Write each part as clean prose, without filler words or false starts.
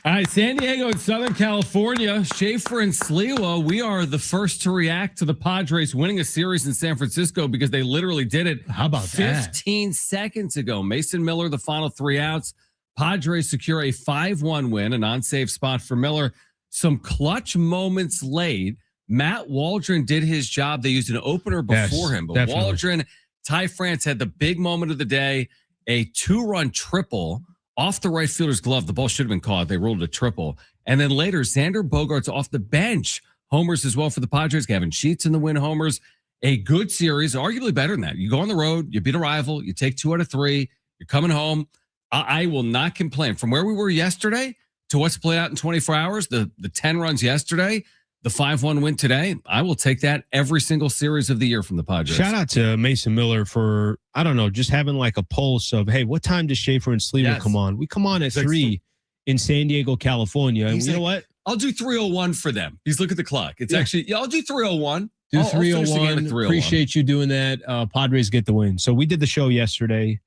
All right, San Diego and Southern California, Schaefer and Sliwa, we are the first to react to the Padres winning a series in San Francisco because they literally did it. How about 15 seconds ago. Mason Miller, the final 3 outs. Padres secure a 5-1 win, a non-save spot for Miller. Some clutch moments late. Matt Waldron did his job. They used an opener before him, but definitely. Waldron, Ty France had the big moment of the day, a 2-run triple off the right fielder's glove. The ball should have been caught. They ruled a triple. And then later, Xander Bogaerts off the bench. Homers as well for the Padres. Gavin Sheets in the win homers. A good series, arguably better than that. You go on the road, you beat a rival, you take 2 out of 3, you're coming home. I will not complain. From where we were yesterday to what's played out in 24 hours, the 10 runs yesterday, the 5-1 win today, I will take that every single series of the year from the Padres. Shout out to Mason Miller for, I don't know, just having like a pulse of, hey, what time does Schaefer and Sliwa come on? We come on at 3 in San Diego, California. And you know what? I'll do 3:01 for them. He's look at the clock. It's actually, I'll do 3:01. Do 3:01. Appreciate you doing that. Padres get the win. So we did the show yesterday.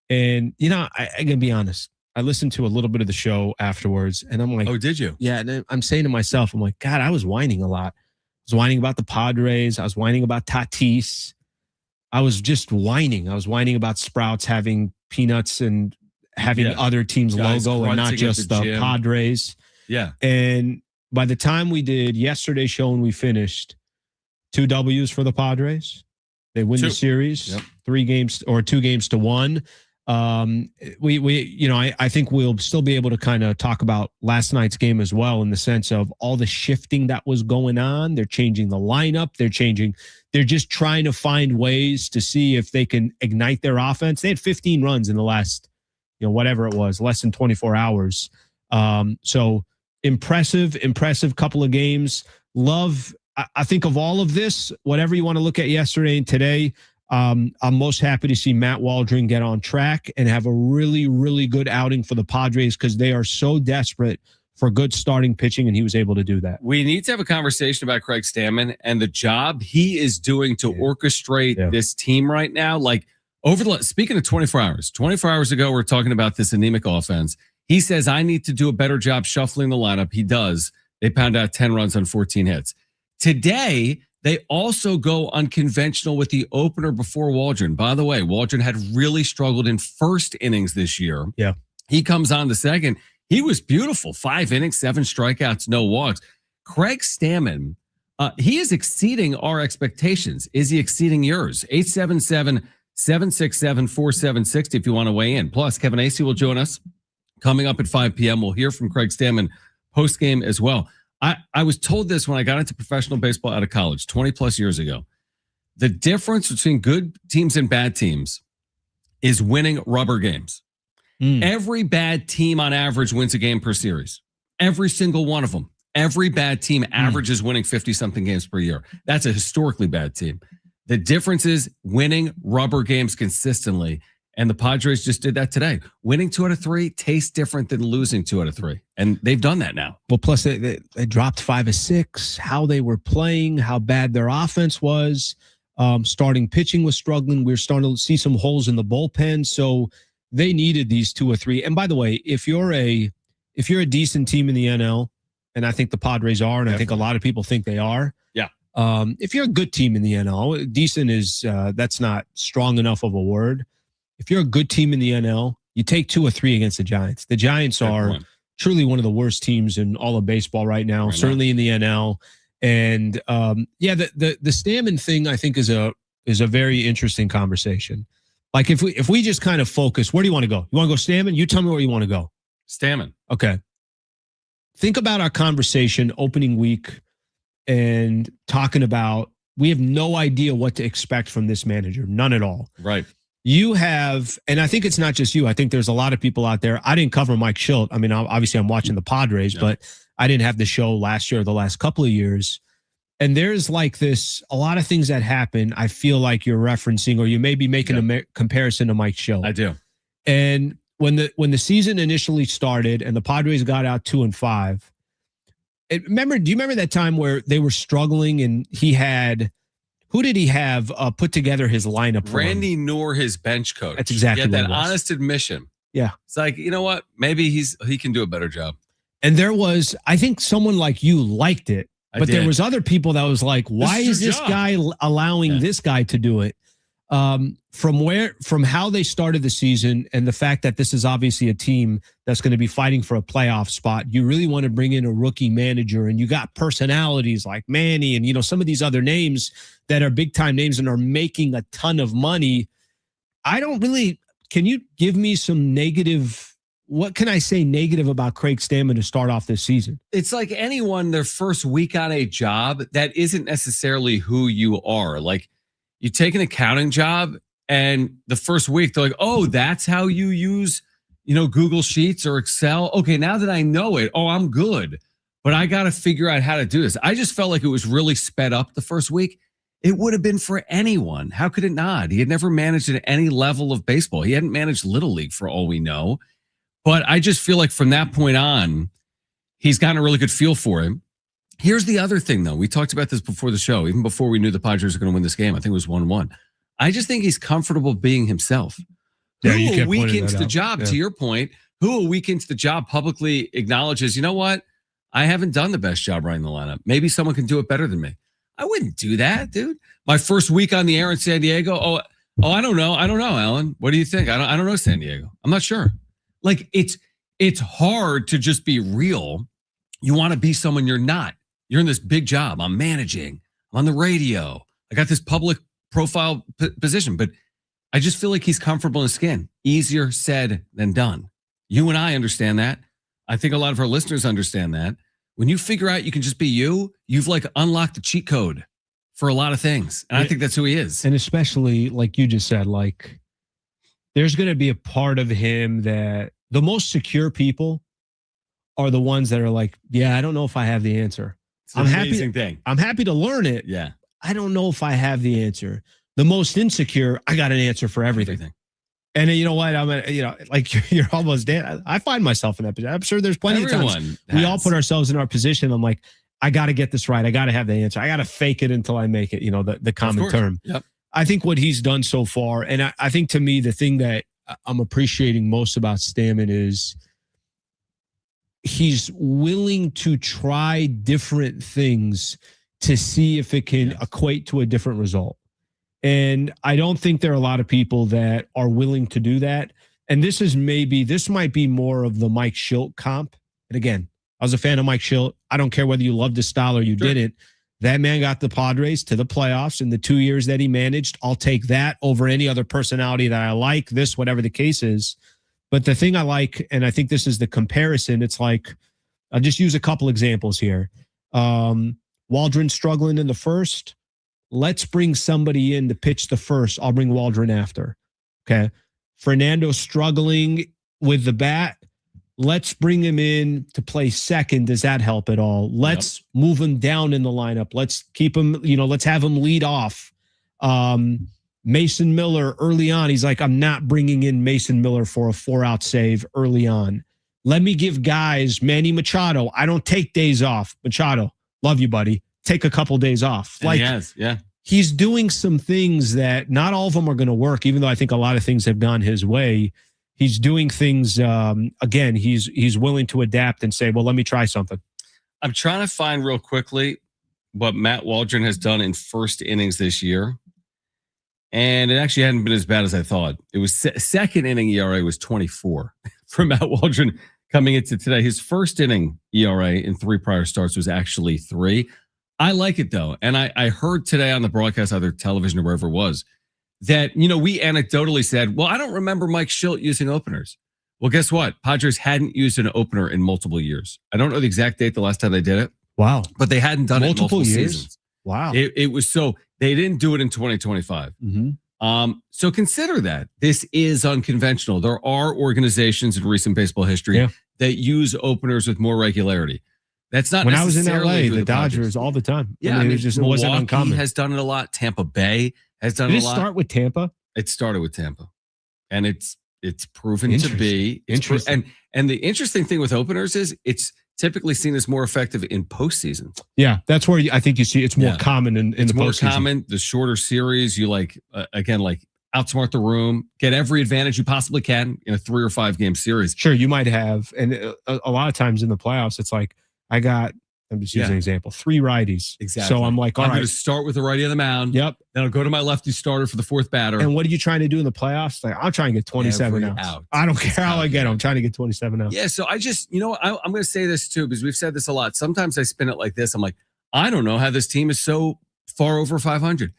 And, you know, I can be honest. I listened to a little bit of the show afterwards, and I'm like, oh, did you? Yeah. And I'm saying to myself, I'm like, God, I was whining a lot. I was whining about the Padres. I was whining about Tatis. I was just whining. I was whining about Sprouts having peanuts and having other teams' logo and not just the Padres. Yeah. And by the time we did yesterday's show and we finished, 2 W's for the Padres. They win the series, 2 games to 1. I think we'll still be able to kind of talk about last night's game as well, in the sense of all the shifting that was going on. They're changing the lineup. They're just trying to find ways to see if they can ignite their offense. They had 15 runs in the last, whatever it was, less than 24 hours. So impressive couple of games. Love, I think of all of this, whatever you want to look at yesterday and today, I'm most happy to see Matt Waldron get on track and have a really, really good outing for the Padres, because they are so desperate for good starting pitching, and he was able to do that. We need to have a conversation about Craig Stamon and the job he is doing to orchestrate this team right now. Like, speaking of 24 hours ago, we're talking about this anemic offense. He says, I need to do a better job shuffling the lineup. He does. They pound out 10 runs on 14 hits. Today, they also go unconventional with the opener before Waldron. By the way, Waldron had really struggled in first innings this year. Yeah. He comes on the second. He was beautiful. 5 innings, 7 strikeouts, no walks. Craig Stamon, he is exceeding our expectations. Is he exceeding yours? 877-767-4760 if you want to weigh in. Plus, Kevin Acee will join us coming up at 5 p.m. We'll hear from Craig Stamon post-game as well. I was told this when I got into professional baseball out of college 20 plus years ago. The difference between good teams and bad teams is winning rubber games. Every bad team on average wins a game per series. Every single one of them. Every bad team averages winning 50-something games per year. That's a historically bad team. The difference is winning rubber games consistently. And the Padres just did that today. Winning 2 out of 3 tastes different than losing 2 out of 3. And they've done that now. Well, plus they dropped 5 of 6, how they were playing, how bad their offense was. Starting pitching was struggling. We were starting to see some holes in the bullpen. So they needed these 2 or 3. And by the way, if you're a decent team in the NL, and I think the Padres are, and I think a lot of people think they are. Yeah. If you're a good team in the NL, decent is, that's not strong enough of a word. If you're a good team in the NL, you take 2 or 3 against the Giants. The Giants are truly one of the worst teams in all of baseball right now, certainly in the NL. And the Stamon thing, I think, is a very interesting conversation. Like, if we just kind of focus, where do you want to go? You want to go Stamon? You tell me where you want to go. Stamon. Okay. Think about our conversation opening week and talking about, we have no idea what to expect from this manager. None at all. Right. You have, and I think it's not just you. I think there's a lot of people out there. I didn't cover Mike Schilt. I mean, obviously I'm watching the Padres, but I didn't have the show last year or the last couple of years. And there's like this, a lot of things that happen. I feel like you're referencing, or you may be making a comparison to Mike Schilt. I do. And when the season initially started and the Padres got out 2-5, do you remember that time where they were struggling and he had, who did he have put together his lineup for Randy Noor, his bench coach. That's exactly what that it was. honest admission. Yeah. It's like, you know what? Maybe he can do a better job. And there was, I think someone like you liked it, but there was other people that was like, why is this guy allowing this guy to do it? From how they started the season and the fact that this is obviously a team that's going to be fighting for a playoff spot, you really want to bring in a rookie manager, and you got personalities like Manny and, some of these other names that are big time names and are making a ton of money. Can you give me some negative? What can I say negative about Craig Stamon to start off this season? It's like anyone, their first week on a job, that isn't necessarily who you are. Like, you take an accounting job and the first week they're like, oh, that's how you use, Google Sheets or Excel. Okay, now that I know it, I'm good. But I got to figure out how to do this. I just felt like it was really sped up the first week. It would have been for anyone. How could it not? He had never managed at any level of baseball. He hadn't managed Little League for all we know. But I just feel like from that point on, he's gotten a really good feel for him. Here's the other thing, though. We talked about this before the show, even before we knew the Padres were going to win this game. I think it was 1-1. I just think he's comfortable being himself. Yeah, who a week into the job, to your point, who a week into the job publicly acknowledges, you know what? I haven't done the best job running the lineup. Maybe someone can do it better than me. I wouldn't do that, dude. My first week on the air in San Diego. I don't know. I don't know, Alan. What do you think? I don't know San Diego. I'm not sure. Like, it's hard to just be real. You want to be someone you're not. You're in this big job. I'm managing. I'm on the radio. I got this public profile position, but I just feel like he's comfortable in his skin. Easier said than done. You and I understand that. I think a lot of our listeners understand that. When you figure out you can just be you, you've like unlocked the cheat code for a lot of things. And I think that's who he is. And especially like you just said, like there's going to be a part of him that the most secure people are the ones that are like, yeah, I don't know if I have the answer. I'm happy to learn it. Yeah. I don't know if I have the answer. The most insecure, I got an answer for everything. And you know what? Like you're almost dead. I find myself in that position. I'm sure there's plenty of times we all put ourselves in our position. I'm like, I got to get this right. I got to have the answer. I got to fake it until I make it. The common term. Yep. I think what he's done so far, and I think to me, the thing that I'm appreciating most about Stamon is he's willing to try different things to see if it can equate to a different result. And I don't think there are a lot of people that are willing to do that. And this might be more of the Mike Schilt comp. And again, I was a fan of Mike Schilt. I don't care whether you loved his style or you didn't. That man got the Padres to the playoffs in the 2 years that he managed. I'll take that over any other personality that I like, whatever the case is. But the thing I like, and I think this is the comparison, it's like, I'll just use a couple examples here. Waldron struggling in the first. Let's bring somebody in to pitch the first. I'll bring Waldron after. Okay. Fernando struggling with the bat. Let's bring him in to play second. Does that help at all? Let's move him down in the lineup. Let's keep him, let's have him lead off. Mason Miller early on. He's like, I'm not bringing in Mason Miller for a 4-out save early on. Let me give guys Manny Machado. I don't take days off. Machado, love you, buddy. Take a couple days off. Like, yes, yeah. He's doing some things that not all of them are going to work, even though I think a lot of things have gone his way. He's doing things, again, he's willing to adapt and say, well, let me try something. I'm trying to find real quickly what Matt Waldron has done in first innings this year. And it actually hadn't been as bad as I thought. It was second inning ERA was 24 for Matt Waldron coming into today. His first inning ERA in 3 prior starts was actually 3. I like it, though. And I heard today on the broadcast, either television or wherever it was, that, we anecdotally said, well, I don't remember Mike Schilt using openers. Well, guess what? Padres hadn't used an opener in multiple years. I don't know the exact date the last time they did it. Wow. But they hadn't done it in multiple seasons. Wow. It was so they didn't do it in 2025. Mm-hmm. So consider that. This is unconventional. There are organizations in recent baseball history that use openers with more regularity. That's not when I was in LA, the Dodgers all the time. Yeah, I mean, it wasn't uncommon. Has done it a lot. Tampa Bay has done it a lot. Did it start with Tampa? It started with Tampa, and it's proven to be interesting. And the interesting thing with openers is it's typically seen as more effective in postseason. Yeah, that's where I think you see it's more common in the postseason. More common. The shorter series, you like again, like outsmart the room, get every advantage you possibly can in a 3 or 5 game series. Sure, you might have. And a lot of times in the playoffs, it's like, I'm just using an example, 3 righties. Exactly. So I'm like, all I'm right. going to start with the righty on the mound. Yep. Then I'll go to my lefty starter for the 4th batter. And what are you trying to do in the playoffs? Like, I'm trying to get 27 out. I don't care how I get them. I'm trying to get 27 out. Yeah, so I just, I'm going to say this too, because we've said this a lot. Sometimes I spin it like this. I'm like, I don't know how this team is so far over 500,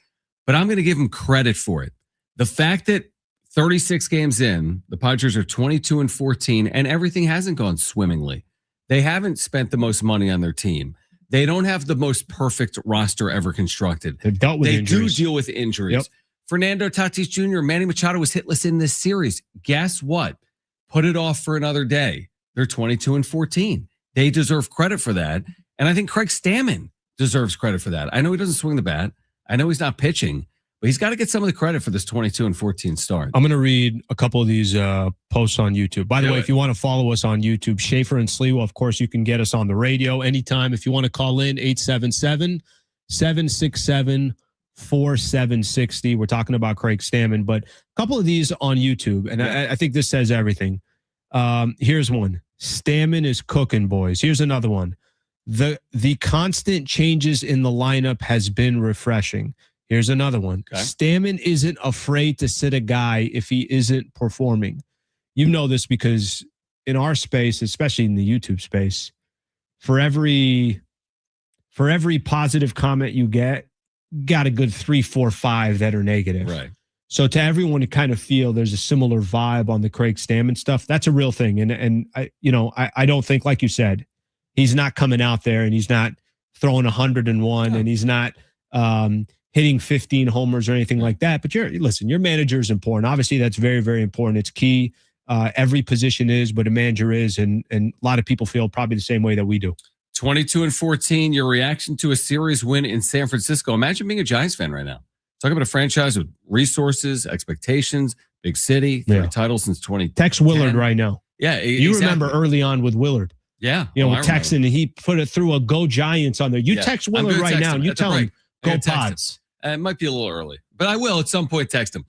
but I'm going to give them credit for it. The fact that 36 games in, the Padres are 22-14, and everything hasn't gone swimmingly. They haven't spent the most money on their team. They don't have the most perfect roster ever constructed. They've dealt with injuries. Do deal with injuries. Yep. Fernando Tatis Jr., Manny Machado was hitless in this series. Guess what? Put it off for another day. They're 22-14. They deserve credit for that. And I think Craig Stamon deserves credit for that. I know he doesn't swing the bat. I know he's not pitching, but he's got to get some of the credit for this 22-14 start. I'm going to read a couple of these posts on YouTube. By the way, if you want to follow us on YouTube, Schaefer and Sliwa, of course, you can get us on the radio anytime. If you want to call in, 877-767-4760. We're talking about Craig Stamon, but a couple of these on YouTube, and I think this says everything. Here's one. Stamon is cooking, boys. Here's another one. The constant changes in the lineup has been refreshing. Here's another one. Okay. Stamon isn't afraid to sit a guy if he isn't performing. You know this because in our space, especially in the YouTube space, for every positive comment you get, got a good 3, 4, 5 that are negative. Right. So to everyone to kind of feel there's a similar vibe on the Craig Stamon stuff, that's a real thing. And I don't think, like you said, he's not coming out there and he's not throwing 101 and he's not hitting 15 homers or anything like that. But your manager is important. Obviously, that's very, very important. It's key. Every position is, but a manager is. And a lot of people feel probably the same way that we do. 22-14, your reaction to a series win in San Francisco. Imagine being a Giants fan right now. Talk about a franchise with resources, expectations, big city, 30 titles since 2010. Text Willard right now. Yeah, you remember early on with Willard. Yeah. With texting, and he put it through a Go Giants on there. You text Willard right now, and you tell him, Go Pods. It might be a little early, but I will at some point text him.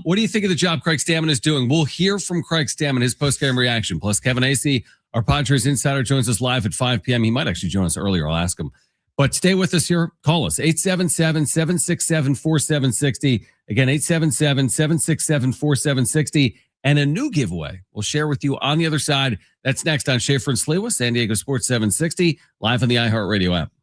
What do you think of the job Craig Stamon is doing? We'll hear from Craig Stamon, his post-game reaction. Plus, Kevin Acee, our Padres Insider, joins us live at 5 p.m. He might actually join us earlier. I'll ask him. But stay with us here. Call us, 877-767-4760. Again, 877-767-4760. And a new giveaway we'll share with you on the other side. That's next on Schaefer and Sliwa, San Diego Sports 760, live on the iHeartRadio app.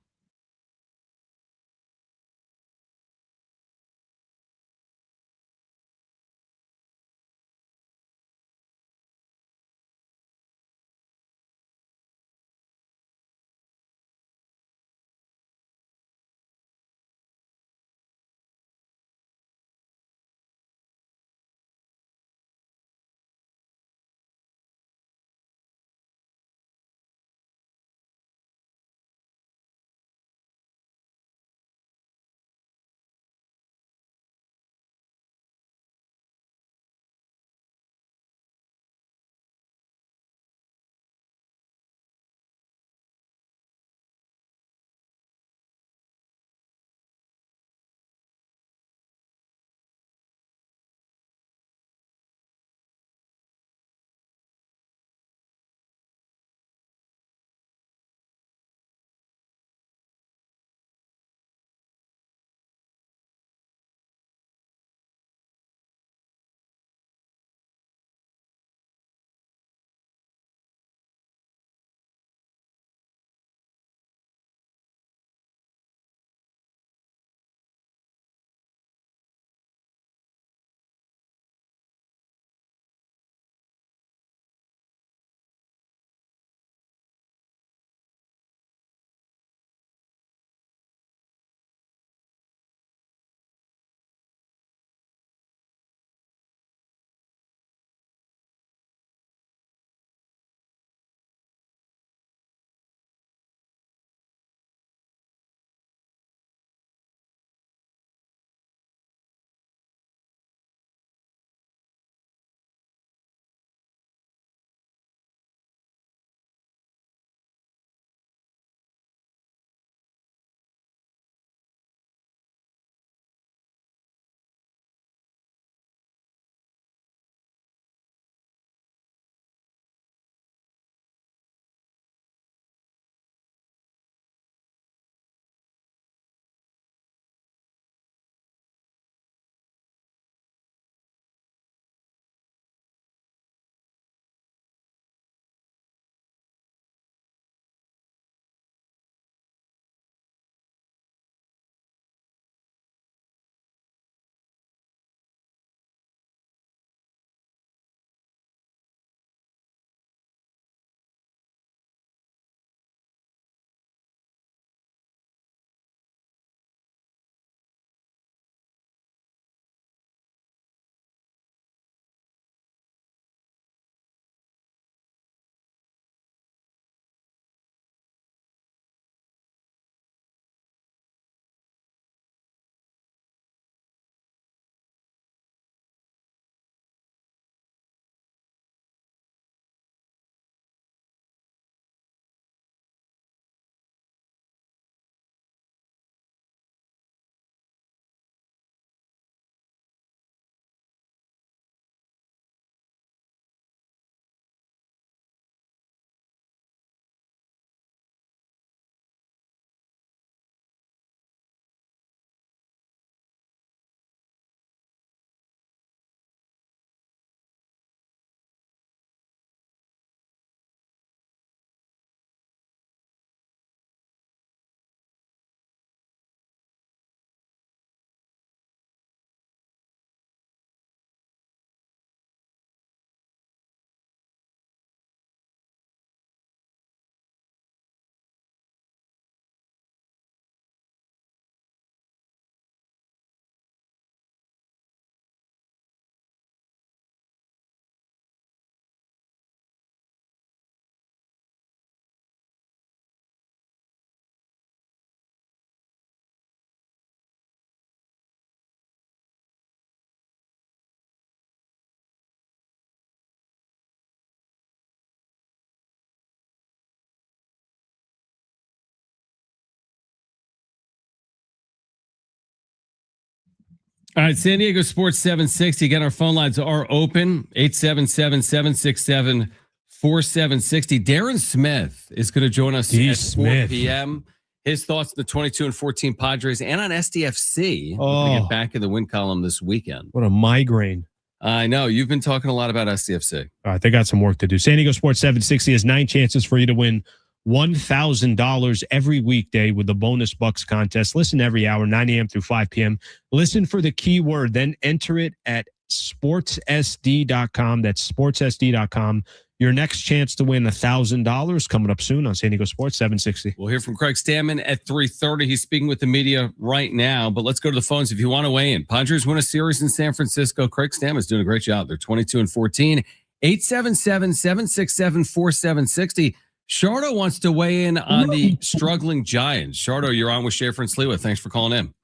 All right, San Diego Sports 760. Again, our phone lines are open. 877-767-4760. Darren Smith is going to join us at 4 p.m. His thoughts on the 22-14 Padres and on SDFC. We're going to get back in the win column this weekend. What a migraine. I know. You've been talking a lot about SDFC. All right, they got some work to do. San Diego Sports 760 has 9 chances for you to win $1,000 every weekday with the Bonus Bucks contest. Listen every hour, 9 a.m. through 5 p.m. Listen for the keyword, then enter it at sportssd.com. That's sportssd.com. Your next chance to win $1,000 coming up soon on San Diego Sports 760. We'll hear from Craig Stamon at 3:30. He's speaking with the media right now, but let's go to the phones if you want to weigh in. Padres win a series in San Francisco. Craig Stamon is doing a great job. They're 22-14. 877-767-4760. Shardo wants to weigh in on the struggling Giants. Shardo, you're on with Schaefer and Sliwa. Thanks for calling in.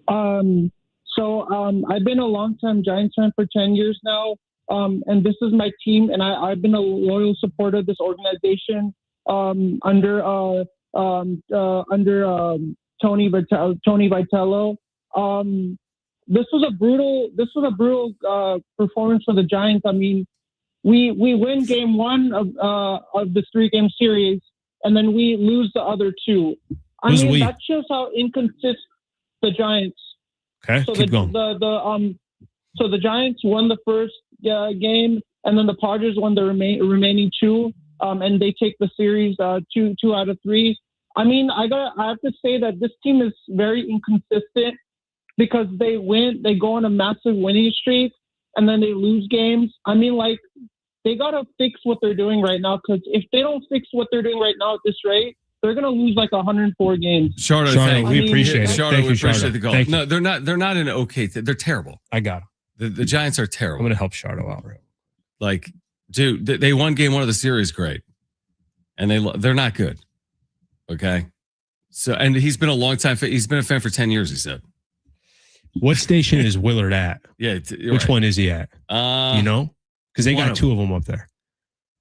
I've been a longtime Giants fan for 10 years now, and this is my team, and I've been a loyal supporter of this organization under Tony Vitello. This was a brutal performance for the Giants. I mean, we win game 1 of this 3-game series, and then we lose the other 2. That shows how inconsistent the Giants. Okay, keep going. So the Giants won the first game, and then the Padres won the remaining 2, and they take the series 2 out of 3. I mean, I have to say that this team is very inconsistent because they go on a massive winning streak, and then they lose games. I mean, like, they got to fix what they're doing right now, because if they don't fix what they're doing right now at this rate, they're going to lose like 104 games. Shardo, we appreciate it. Shardo, we appreciate the call. No, they're not an okay thing. They're terrible. I got them. The Giants are terrible. I'm going to help Shardo out. Like, dude, they won game 1 of the series great, and they're not good. Okay? So, and he's been a long time fan. He's been a fan for 10 years, he said. What station is Willard at? Yeah. Which one is he at? You know? Because they got 2 of them up there.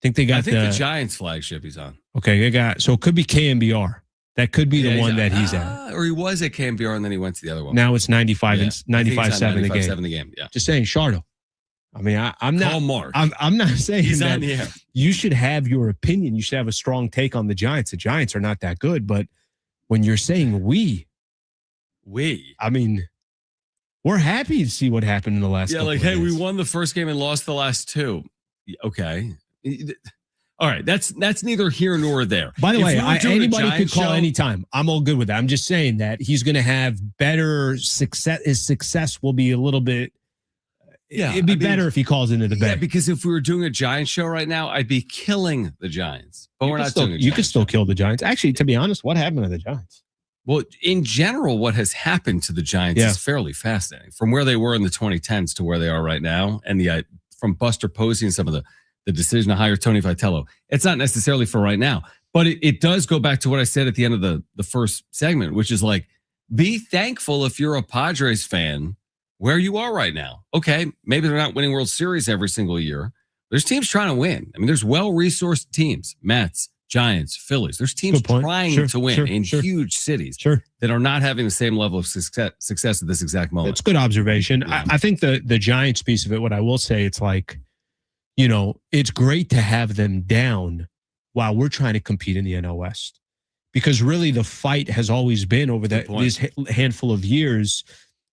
I think the Giants flagship he's on. Okay, so it could be KMBR. That could be the one that he's at. Or he was at KMBR and then he went to the other one. Now it's 95 and 95.7 the game. Yeah. Just saying, Shardo. I mean, I'm not. Call Mark. I'm not saying he's that on the air. You should have your opinion. You should have a strong take on the Giants. The Giants are not that good, but when you're saying we, I mean, we're happy to see what happened in the last. Yeah, like, hey, we won the first game and lost the last 2. Okay. All right, that's neither here nor there. By the way, anybody could call anytime. I'm all good with that. I'm just saying that he's going to have better success. His success will be a little bit. Yeah, it'd be better if he calls into the bet. Yeah, because if we were doing a Giants show right now, I'd be killing the Giants. But we're not doing. You could still kill the Giants. Actually, to be honest, what happened to the Giants? Well, in general, what has happened to the Giants is fairly fascinating. From where they were in the 2010s to where they are right now, and from Buster Posey and some of the decision to hire Tony Vitello. It's not necessarily for right now, but it does go back to what I said at the end of the first segment, which is like, be thankful if you're a Padres fan where you are right now. Okay, maybe they're not winning World Series every single year. There's teams trying to win. I mean, there's well-resourced teams, Mets, Giants, Phillies. There's teams trying to win in huge cities that are not having the same level of success at this exact moment. It's good observation. Yeah. I think the Giants piece of it, what I will say, it's like, you know, it's great to have them down while we're trying to compete in the NL West, because really the fight has always been over this handful of years.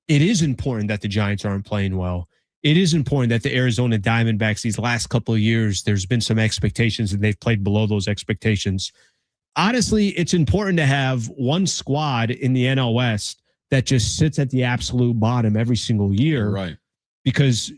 It is important that the Giants aren't playing well. It is important that the Arizona Diamondbacks these last couple of years, there's been some expectations and they've played below those expectations. Honestly, it's important to have one squad in the NL West that just sits at the absolute bottom every single year. Right. Because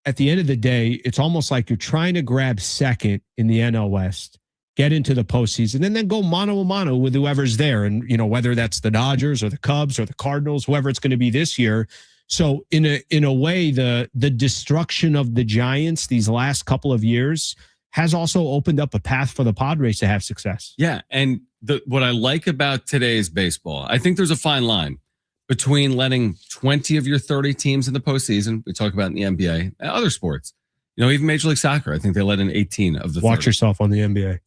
at the end of the day, it's almost like you're trying to grab second in the NL West, get into the postseason, and then go mano a mano with whoever's there. And, you know, whether that's the Dodgers or the Cubs or the Cardinals, whoever it's going to be this year. So in a way, the destruction of the Giants these last couple of years has also opened up a path for the Padres to have success. Yeah. And what I like about today's baseball, I think there's a fine line between letting 20 of your 30 teams in the postseason, we talk about in the NBA, and other sports. You know, even Major League Soccer, I think they let in 18 of the 30. Watch yourself on the NBA.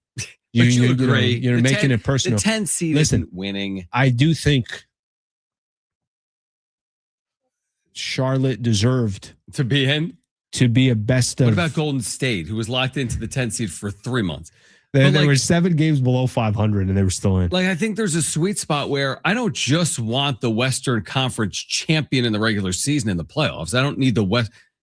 you agree. You're making it personal. The 10 seed isn't winning. I do think Charlotte deserved to be in. To be a best of. What about Golden State, who was locked into the 10th seed for 3 months? There were 7 games below 500, and they were still in. Like, I think there's a sweet spot where I don't just want the Western Conference champion in the regular season in the playoffs. I don't need the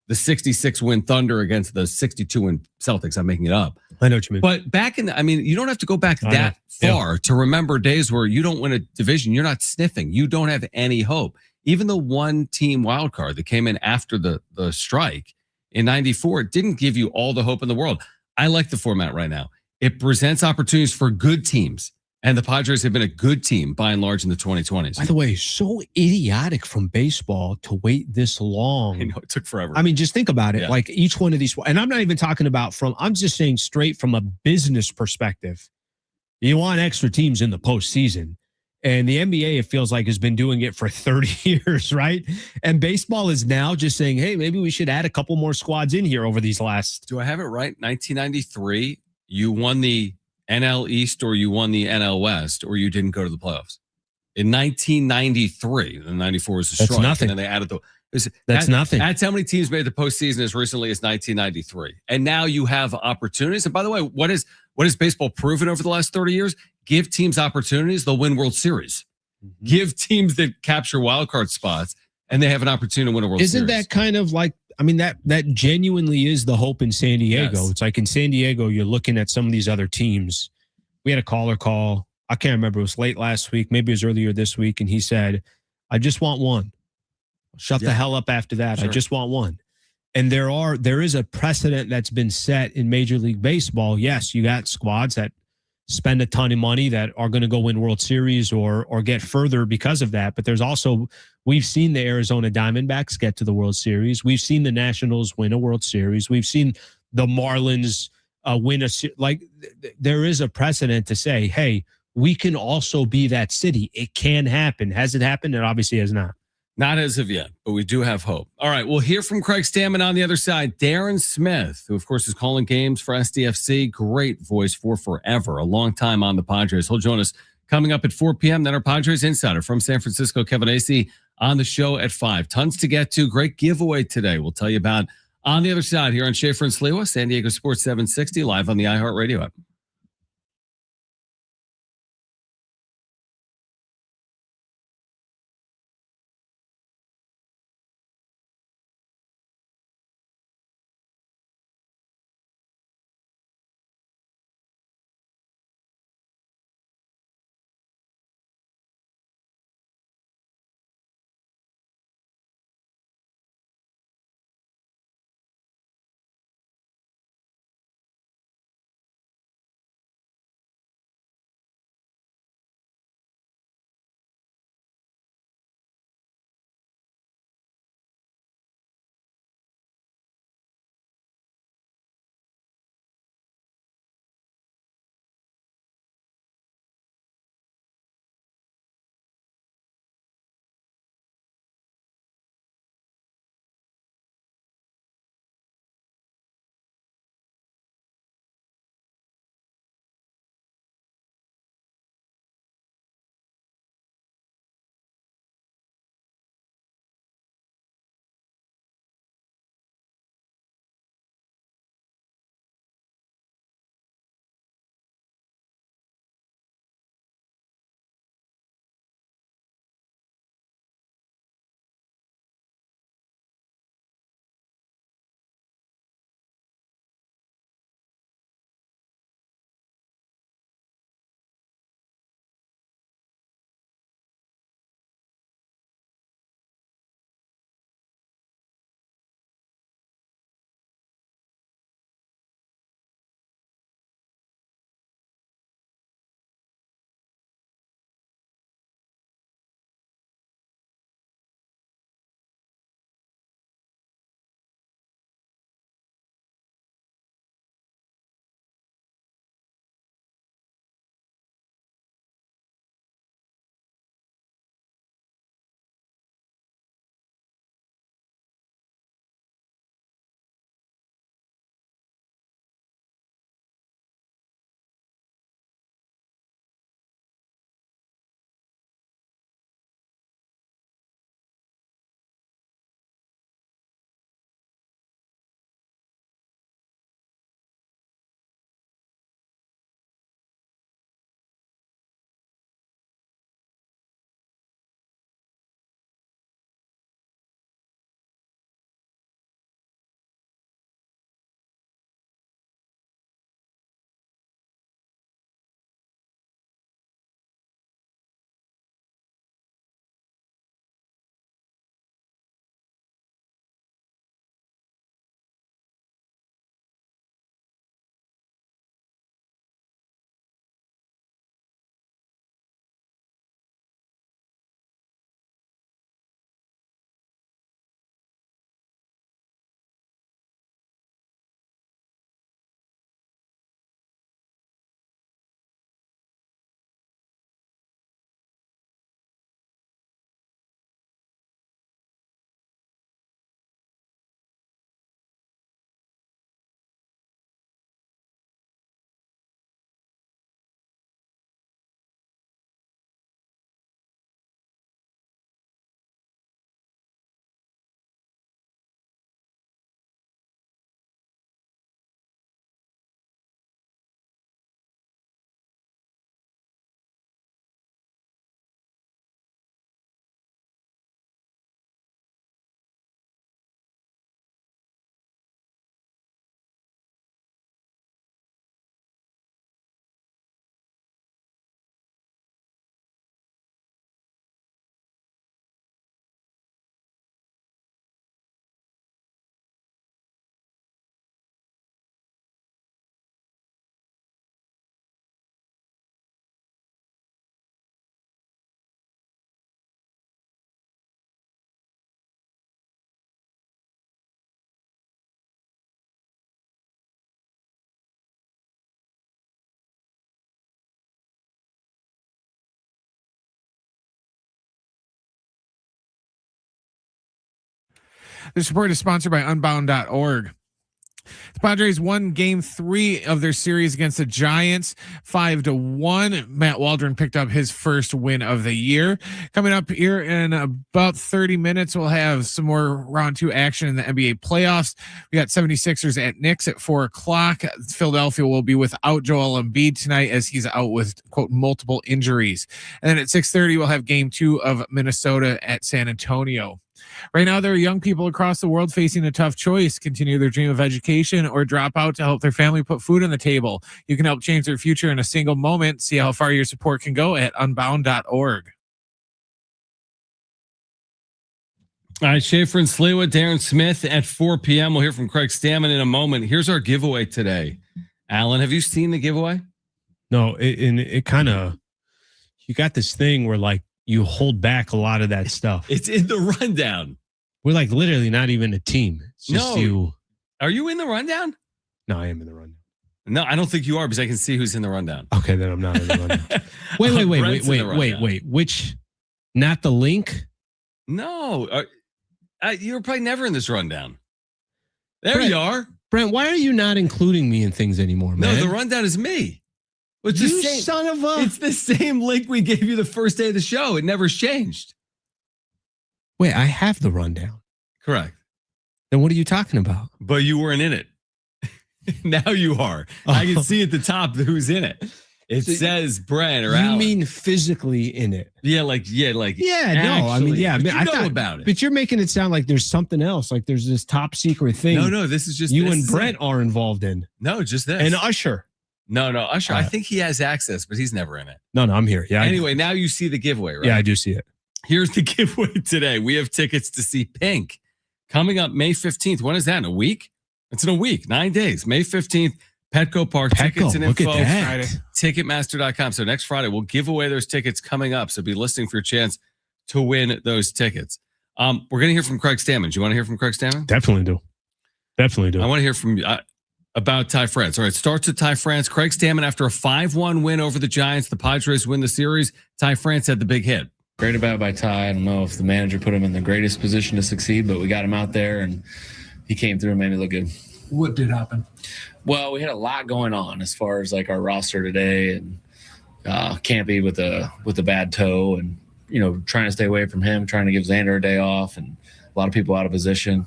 66-win Thunder against the 62-win Celtics. I'm making it up. I know what you mean. But you don't have to go back that far to remember days where you don't win a division. You're not sniffing. You don't have any hope. Even the one-team wild card that came in after the strike in 94 didn't give you all the hope in the world. I like the format right now. It presents opportunities for good teams. And the Padres have been a good team by and large in the 2020s. By the way, so idiotic from baseball to wait this long. I know, it took forever. I mean, just think about it. Yeah. Like each one of these, and I'm not even talking about I'm just saying straight from a business perspective. You want extra teams in the postseason. And the NBA, it feels like, has been doing it for 30 years, right? And baseball is now just saying, hey, maybe we should add a couple more squads in here over these last. Do I have it right? 1993, you won the NL East or you won the NL West or you didn't go to the playoffs. In 1993, the 94 was a strike. That's nothing. And then they added That's nothing. That's how many teams made the postseason as recently as 1993. And now you have opportunities. And by the way, what has baseball proven over the last 30 years? Give teams opportunities, they'll win World Series. Mm-hmm. Give teams that capture wild card spots, and they have an opportunity to win a World Series. Isn't that kind of like, I mean, that genuinely is the hope in San Diego. Yes. It's like in San Diego, you're looking at some of these other teams. We had a caller call. I can't remember. It was late last week. Maybe it was earlier this week. And he said, I just want one. Shut the hell up after that. Sure. I just want one. And there is a precedent that's been set in Major League Baseball. Yes, you got squads that spend a ton of money that are going to go win World Series or get further because of that. But there's also, we've seen the Arizona Diamondbacks get to the World Series. We've seen the Nationals win a World Series. We've seen the Marlins win there is a precedent to say, hey, we can also be that city. It can happen. Has it happened? It obviously has not. Not as of yet, but we do have hope. All right, we'll hear from Craig Stamon on the other side. Darren Smith, who, of course, is calling games for SDFC. Great voice for forever, a long time on the Padres. He'll join us coming up at 4 p.m. Then our Padres Insider from San Francisco, Kevin Acee, on the show at 5. Tons to get to. Great giveaway today. We'll tell you about on the other side here on Schaefer and Sliwa, San Diego Sports 760, live on the iHeartRadio app. The support is sponsored by Unbound.org. The Padres won Game 3 of their series against the Giants 5-1. Matt Waldron picked up his first win of the year. Coming up here in about 30 minutes, we'll have some more round 2 action in the NBA playoffs. We got 76ers at Knicks at 4:00. Philadelphia will be without Joel Embiid tonight as he's out with, quote, multiple injuries. And then at 6:30, we'll have Game 2 of Minnesota at San Antonio. Right now, there are young people across the world facing a tough choice: continue their dream of education or drop out to help their family put food on the table. You can help change their future in a single moment. See how far your support can go at unbound.org. All right, Schaefer and Sliwa, Darren Smith at 4 p.m. We'll hear from Craig Stamon in a moment. Here's our giveaway today. Alan, have you seen the giveaway? No, it kind of, you got this thing where like you hold back a lot of that stuff. It's in the rundown. We're like literally not even a team. It's just you. Are you in the rundown? No, I am in the rundown. No, I don't think you are because I can see who's in the rundown. Okay, then I'm not in the rundown. Wait. Which, not the link? No, you're probably never in this rundown. There Brent, you are. Brent, why are you not including me in things anymore, man? No, the rundown is me. It's you the same, son of a... It's the same link we gave you the first day of the show. It never changed. Wait, I have the rundown. Correct. Then what are you talking about? But you weren't in it. Now you are. I can see at the top who's in it. It says Brent or Alan. You mean physically in it? Yeah, no. I mean, yeah. But I know thought about it. But you're making it sound like there's something else. Like there's this top secret thing. No, this is just you and Brent are involved in. No, just this. And Usher. No, Usher. I think he has access, but he's never in it. No, I'm here. Yeah. Anyway, now you see the giveaway, right? Yeah, I do see it. Here's the giveaway today. We have tickets to see Pink coming up May 15th. When is that? In a week? It's in a week, 9 days. May 15th, Petco Park. Tickets and info. Ticketmaster.com. So next Friday, we'll give away those tickets coming up. So be listening for your chance to win those tickets. We're going to hear from Craig Stamon. Do you want to hear from Craig Stamon? Definitely do. I want to hear from you. About Ty France. All right, starts with Ty France. Craig Stamon, after a 5-1 win over the Giants, the Padres win the series. Ty France had the big hit. Great about by Ty. I don't know if the manager put him in the greatest position to succeed, but we got him out there and he came through and made me look good. What did happen? Well, we had a lot going on as far as like our roster today, and Campy with a bad toe, and trying to stay away from him, trying to give Xander a day off, and a lot of people out of position.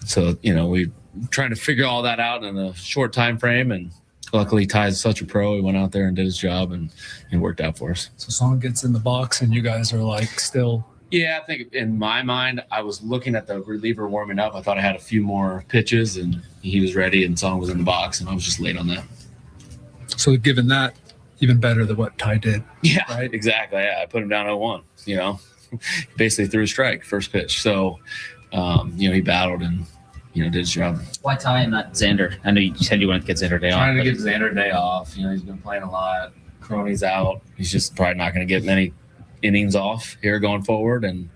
So we trying to figure all that out in a short time frame, and luckily Ty's such a pro. He went out there and did his job, and it worked out for us. So someone gets in the box and you guys are like still. Yeah, I think in my mind, I was looking at the reliever warming up. I thought I had a few more pitches and he was ready and Song was in the box, and I was just late on that. So given that, even better than what Ty did. Yeah, right? Exactly. Yeah, I put him down 0-1, basically threw a strike first pitch. So, he battled and, did his job. Why Ty and not Xander? I know you said you wanted to get Xander a day off. Trying to get Xander a day off. He's been playing a lot. Crony's out. He's just probably not going to get many innings off here going forward. And,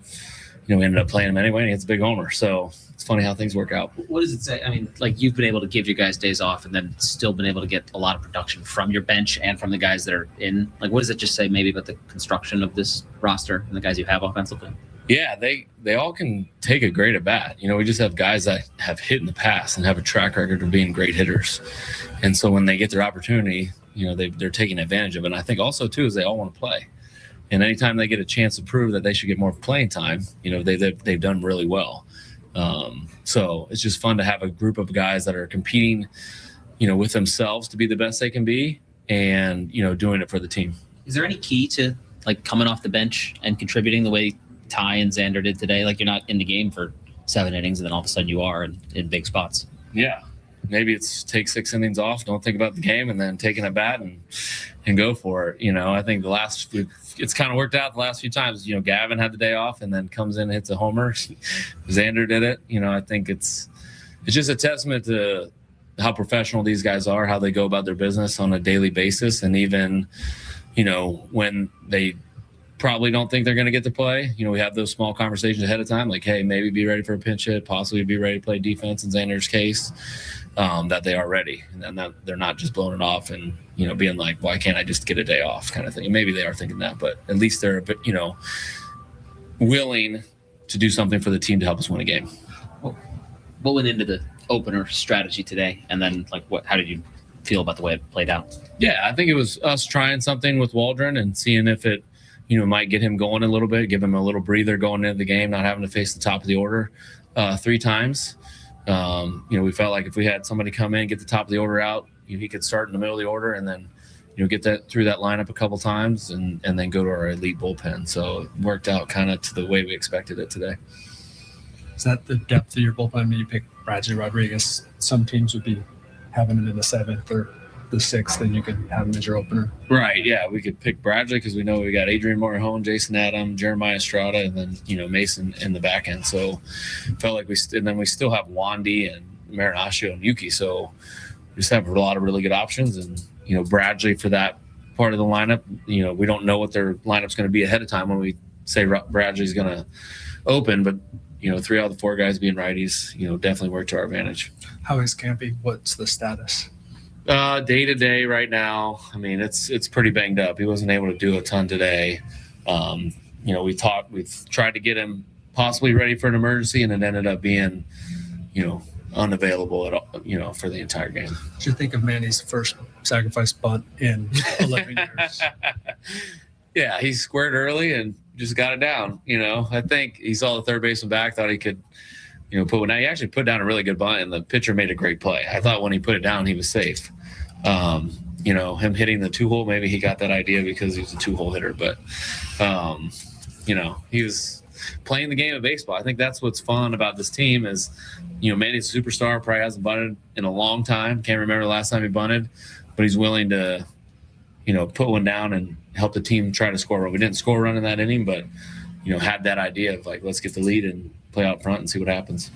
we ended up playing him anyway, and he hits a big homer. So it's funny how things work out. What does it say? I mean, like, you've been able to give you guys days off and then still been able to get a lot of production from your bench and from the guys that are in. Like, what does it just say maybe about the construction of this roster and the guys you have offensively? Yeah, they all can take a great at bat. We just have guys that have hit in the past and have a track record of being great hitters. And so when they get their opportunity, they're taking advantage of it. And I think also, too, is they all want to play. And anytime they get a chance to prove that they should get more playing time, they've done really well. So it's just fun to have a group of guys that are competing, with themselves to be the best they can be and, doing it for the team. Is there any key to, like, coming off the bench and contributing the way Ty and Xander did today? Like, you're not in the game for 7 innings and then all of a sudden you are in big spots. Yeah. Maybe it's take 6 innings off, don't think about the game, and then taking a bat and go for it. I think it's kind of worked out the last few times. Gavin had the day off and then comes in and hits a homer. Xander did it. I think it's just a testament to how professional these guys are, how they go about their business on a daily basis. And even, when they probably don't think they're going to get to play, we have those small conversations ahead of time, like, hey, maybe be ready for a pinch hit, possibly be ready to play defense in Xander's case, that they are ready, and that they're not just blowing it off and, being like, why can't I just get a day off kind of thing. And maybe they are thinking that, but at least they're a bit, willing to do something for the team to help us win a game. What went into the opener strategy today, and then like how did you feel about the way it played out? Yeah, I think it was us trying something with Waldron and seeing if it, might get him going a little bit, give him a little breather going into the game, not having to face the top of the order 3 times. We felt like if we had somebody come in, get the top of the order out, he could start in the middle of the order and then, get that through that lineup a couple times and then go to our elite bullpen. So it worked out kind of to the way we expected it today. Is that the depth of your bullpen when you pick Bradley Rodriguez? Some teams would be having him in the 7th or the 6th, and you could have him as your opener. Right, yeah. We could pick Bradley because we know we got Adrian Morejon, Jason Adam, Jeremiah Estrada, and then, Mason in the back end. So felt like and then we still have Wandy and Marinaccio and Yuki. So we just have a lot of really good options. And, Bradley for that part of the lineup, we don't know what their lineup's going to be ahead of time when we say Bradley's going to open, but 3 out of the 4 guys being righties, definitely work to our advantage. How is Campy? What's the status? Day to day right now, I mean, it's pretty banged up. He wasn't able to do a ton today. We've tried to get him possibly ready for an emergency, and it ended up being, unavailable at all, for the entire game. What you think of Manny's first sacrifice bunt in 11 years? Yeah, he squared early and just got it down. I think he saw the third baseman back, thought he could, put one down. He actually put down a really good bunt, and the pitcher made a great play. I thought when he put it down, he was safe. Him hitting the 2-hole, maybe he got that idea because he was a 2-hole hitter. But, he was playing the game of baseball. I think that's what's fun about this team is, Manny's a superstar, probably hasn't bunted in a long time. Can't remember the last time he bunted, but he's willing to, put one down and help the team try to score a run. We didn't score a run in that inning, but, had that idea of like, let's get the lead and play out front and see what happens.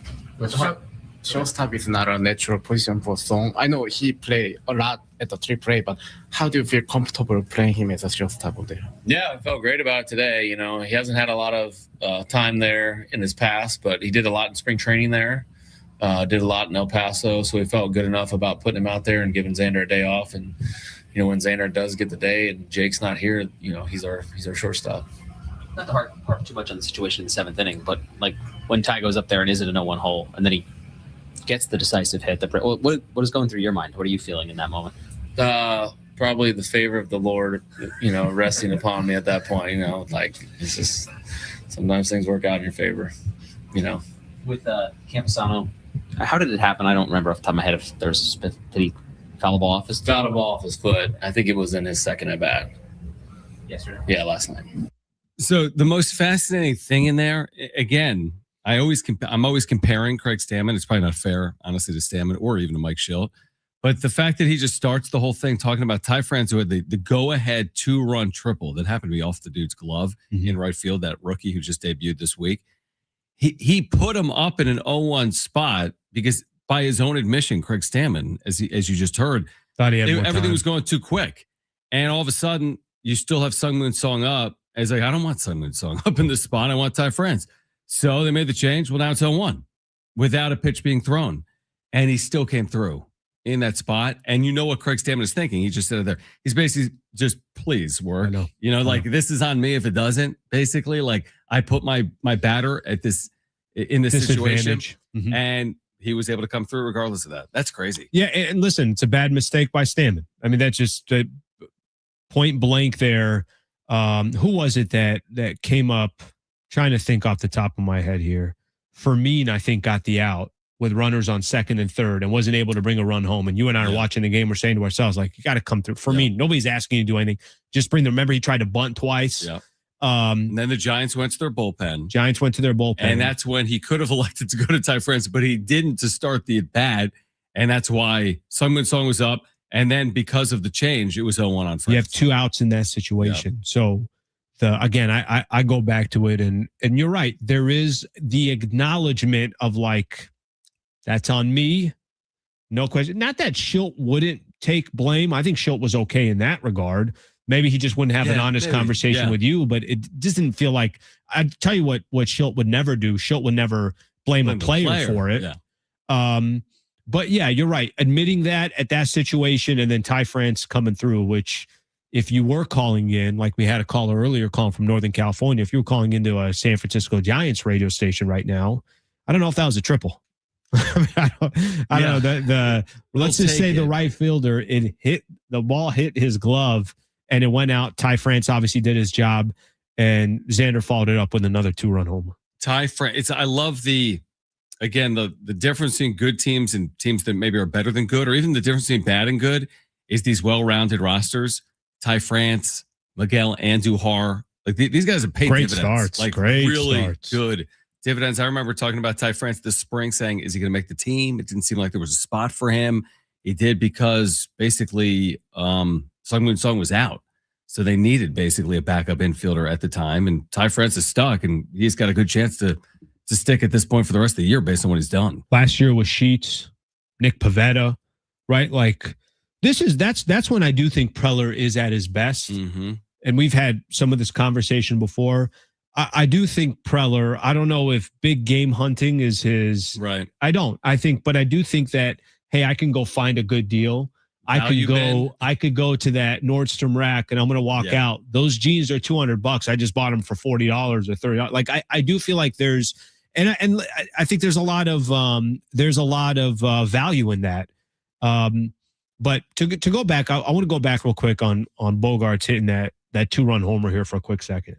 Shortstop is not a natural position for Song. I know he play a lot at the AAA, but how do you feel comfortable playing him as a shortstop there? Yeah, I felt great about it today. He hasn't had a lot of time there in his past, but he did a lot in spring training there. Did a lot in El Paso, so we felt good enough about putting him out there and giving Xander a day off. And when Xander does get the day and Jake's not here, he's our shortstop. Not to harp too much on the situation in the 7th inning, but like when Ty goes up there and is it a 0-1 hole, and then he gets the decisive hit. What is going through your mind? What are you feeling in that moment? Probably the favor of the Lord, resting upon me at that point. It's just sometimes things work out in your favor. With Campusano, how did it happen? I don't remember off the top of my head if there's did he foul the ball off his foul the ball off his foot. I think it was in his second at bat. Yesterday. Yeah, last night. So the most fascinating thing in there, again, I'm always comparing Craig Stamon. It's probably not fair, honestly, to Stamon or even to Mike Schilt. But the fact that he just starts the whole thing talking about Ty France, who had the go-ahead 2-run triple that happened to be off the dude's glove in right field, that rookie who just debuted this week. He put him up in an 0-1 spot because by his own admission, Craig Stamon, as you just heard, thought he had everything was going too quick. And all of a sudden, you still have Sung Moon Song up. As like, I don't want Sung Moon Song up in this spot. I want Ty France. So they made the change. Well, now it's 0-1 without a pitch being thrown. And he still came through in that spot. And you know what Craig Stamon is thinking. He just said it there. He's basically just, please work. This is on me if it doesn't. Basically, like I put my batter at in this situation. And he was able to come through regardless of that. That's crazy. Yeah, and listen, it's a bad mistake by Stamon. I mean, that's just point blank there. Who was it that came up? Trying to think off the top of my head here. Fermin, I think, got the out with runners on 2nd and 3rd and wasn't able to bring a run home. And you and I are watching the game. We're saying to ourselves, like, you got to come through. Fermin, nobody's asking you to do anything. Just bring remember, he tried to bunt twice. Yeah. And then the Giants went to their bullpen. And that's when he could have elected to go to Ty France, but he didn't to start the at-bat. And that's why Sung Moon Song was up. And then because of the change, it was 0-1 on France. You have 2 outs in that situation. Yeah. So, again, I go back to it. And you're right. There is the acknowledgement of like, that's on me. No question. Not that Schilt wouldn't take blame. I think Schilt was okay in that regard. Maybe he just wouldn't have an honest conversation with you, but it doesn't feel like, I tell you what Schilt would never do. Schilt would never blame a player for it. Yeah. But yeah, you're right. Admitting that at that situation and then Ty France coming through, which if you were calling in, like we had a caller earlier calling from Northern California, if you were calling into a San Francisco Giants radio station right now, I don't know if that was a triple. I don't know. Let's just say the right fielder, the ball hit his glove and it went out. Ty France obviously did his job, and Xander followed it up with another 2-run homer. Ty France. I love the difference between good teams and teams that maybe are better than good, or even the difference between bad and good, is these well-rounded rosters. Ty France, Miguel Andujar, like these guys have paid great dividends. Starts. Like great really starts. Good dividends. I remember talking about Ty France this spring, saying, is he going to make the team? It didn't seem like there was a spot for him. He did, because basically Sung Sung was out. So they needed basically a backup infielder at the time. And Ty France is stuck, and he's got a good chance to stick at this point for the rest of the year based on what he's done. Last year was Sheets, Nick Pivetta, right? Like that's when I do think Preller is at his best. Mm-hmm. And we've had some of this conversation before. I do think Preller, I don't know if big game hunting is his. Right. I do think that, hey, I can go find a good deal. I could go to that Nordstrom rack and I'm going to walk out. Those jeans are $200. I just bought them for $40 or $30. Like I do feel like there's, and I think there's a lot of value in that. But to go back, I want to go back real quick on Bogaerts hitting that 2-run homer here for a quick second.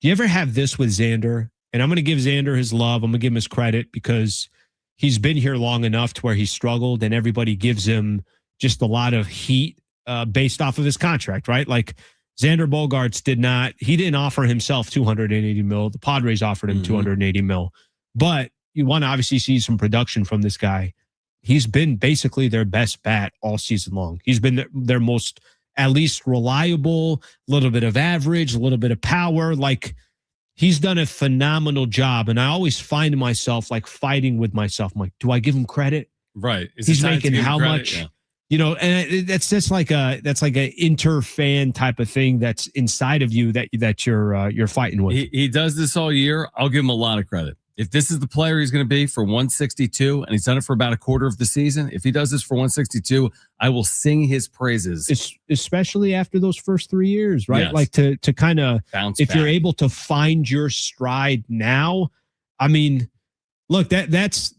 Do you ever have this with Xander? And I'm going to give Xander his love. I'm going to give him his credit because he's been here long enough to where he struggled and everybody gives him just a lot of heat based off of his contract, right? Like Xander Bogaerts didn't offer himself $280 million. The Padres offered him $280 million. But you want to obviously see some production from this guy. He's been basically their best bat all season long. He's been their most, at least, reliable, a little bit of average, a little bit of power. Like, he's done a phenomenal job. And I always find myself like fighting with myself. I'm like, do I give him credit? Right. He's making how much? Yeah. You know, and that's just like a inter fan type of thing that's inside of you that you're fighting with. He does this all year. I'll give him a lot of credit. If this is the player he's going to be for 162, and he's done it for about a quarter of the season, if he does this for 162, I will sing his praises. Especially after those first 3 years, right? Yes. Like to kind of bounce if back. you're able to find your stride now. I mean, look, that's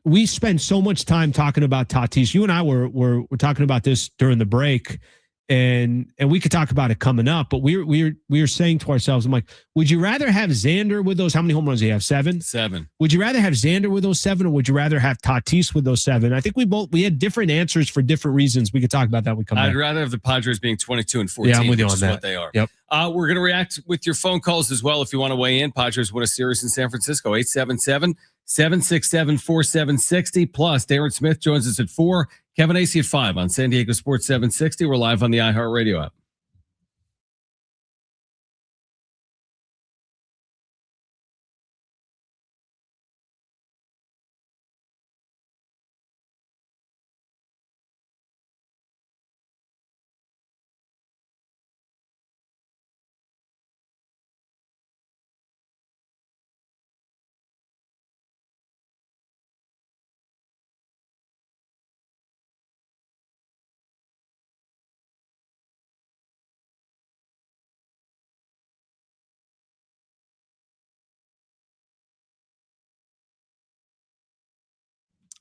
we spend so much time talking about Tatis. You and I were talking about this during the break. And we could talk about it coming up, but we were saying to ourselves, I'm like, would you rather have Xander with those? How many home runs do you have? 7? 7. Would you rather have Xander with those 7, or would you rather have Tatis with those 7? I think we had different answers for different reasons. We could talk about that when we come back. I'd rather have the Padres being 22 and 14. Yeah, I'm with you which on is that. what they are. Yep. We're going to react with your phone calls as well if you want to weigh in. Padres win a series in San Francisco, 877-767-4760. Plus, Darren Smith joins us at 4. Kevin Acee at 5 on San Diego Sports 760. We're live on the iHeartRadio app.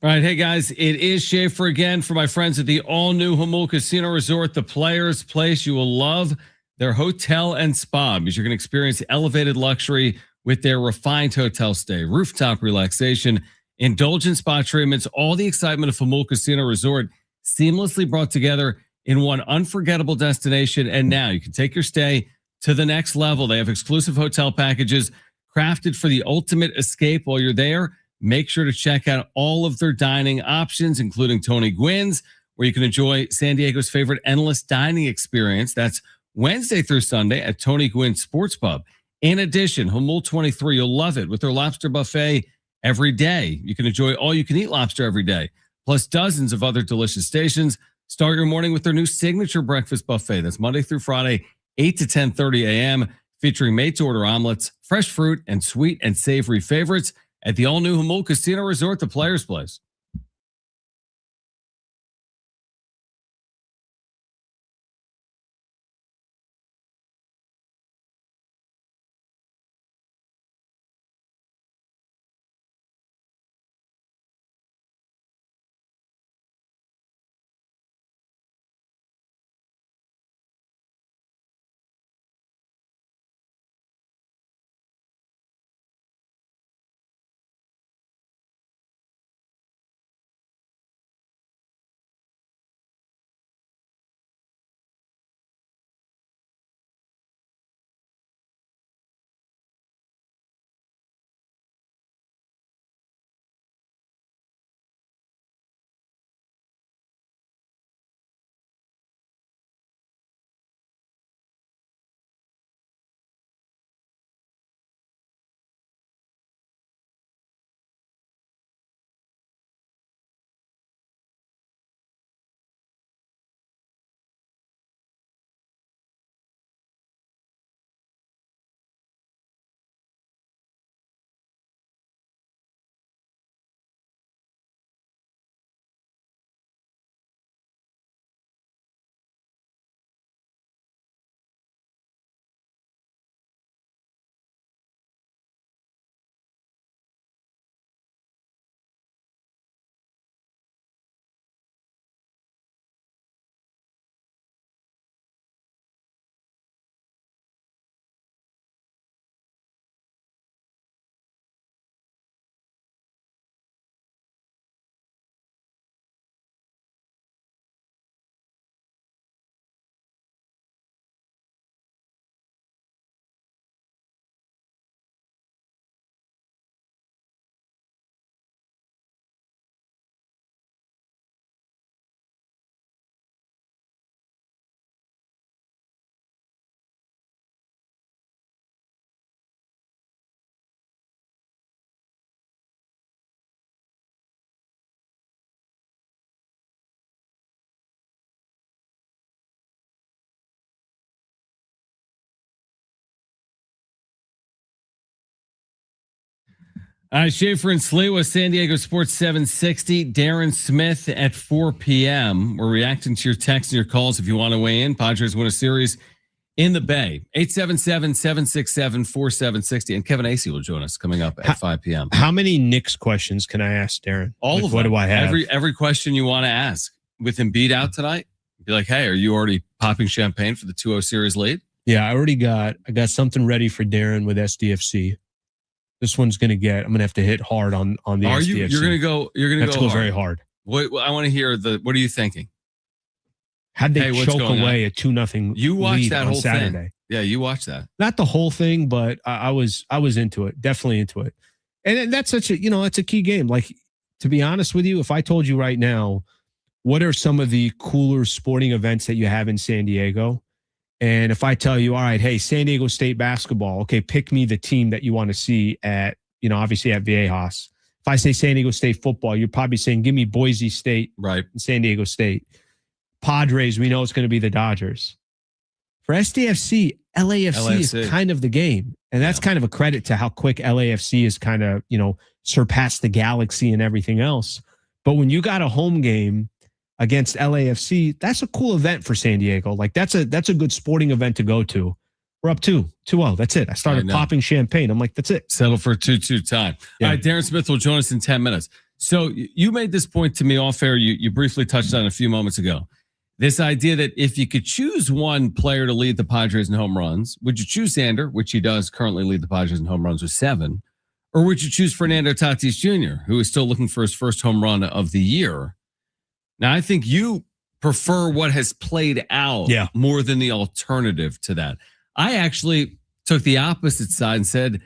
All right, hey guys, it is Schaefer again for my friends at the all-new Jamul Casino Resort, the Players Place. You will love their hotel and spa because you're going to experience elevated luxury with their refined hotel stay, rooftop relaxation, indulgent spa treatments, all the excitement of Jamul Casino Resort seamlessly brought together in one unforgettable destination. And now you can take your stay to the next level. They have exclusive hotel packages crafted for the ultimate escape while you're there. Make sure to check out all of their dining options, including Tony Gwynn's, where you can enjoy San Diego's favorite endless dining experience. That's Wednesday through Sunday at Tony Gwynn's Sports Pub. In addition, Jamul 23, you'll love it with their lobster buffet every day. You can enjoy all-you-can-eat lobster every day, plus dozens of other delicious stations. Start your morning with their new signature breakfast buffet. That's Monday through Friday, 8 to 10:30 a.m., featuring made-to-order omelets, fresh fruit, and sweet and savory favorites at the all-new Jamul Casino Resort, the Players Place. Schaefer and Sliwa, San Diego Sports 760. Darren Smith at 4 p.m. We're reacting to your texts and your calls if you want to weigh in. Padres win a series in the Bay. 877-767-4760. And Kevin Acee will join us coming up at 5 p.m. How many Knicks questions can I ask Darren? All of them. What do I have? Every question you want to ask. With Embiid out tonight, be like, hey, are you already popping champagne for the 2-0 series lead? Yeah, I got something ready for Darren with SDFC. This one's I'm gonna have to hit hard on the SDFC. You're gonna go hard. Very hard. What I want to hear what are you thinking? How'd they choke away a 2-0 You watched lead that on whole Saturday? thing. Yeah, you watched that. Not the whole thing, but I was into it. Definitely into it. And that's such a, it's a key game. Like, to be honest with you, if I told you right now, what are some of the cooler sporting events that you have in San Diego? And if I tell you, all right, hey, San Diego State basketball, okay, pick me the team that you want to see at, obviously at Viejas. If I say San Diego State football, you're probably saying, give me Boise State right, and San Diego State. Padres, we know it's going to be the Dodgers. For SDFC, LAFC is kind of the game. And that's kind of a credit to how quick LAFC is kind of, surpassed the Galaxy and everything else. But when you got a home game against LAFC, that's a cool event for San Diego. Like, that's a good sporting event to go to. We're up 2-0. That's it. I started popping champagne. I'm like, that's it. Settle for a 2-2 time. Yeah. All right, Darren Smith will join us in 10 minutes. So you made this point to me off air. You briefly touched on it a few moments ago. This idea that if you could choose one player to lead the Padres in home runs, would you choose Xander, which he does currently lead the Padres in home runs with 7, or would you choose Fernando Tatis Jr., who is still looking for his first home run of the year? Now, I think you prefer what has played out more than the alternative to that. I actually took the opposite side and said,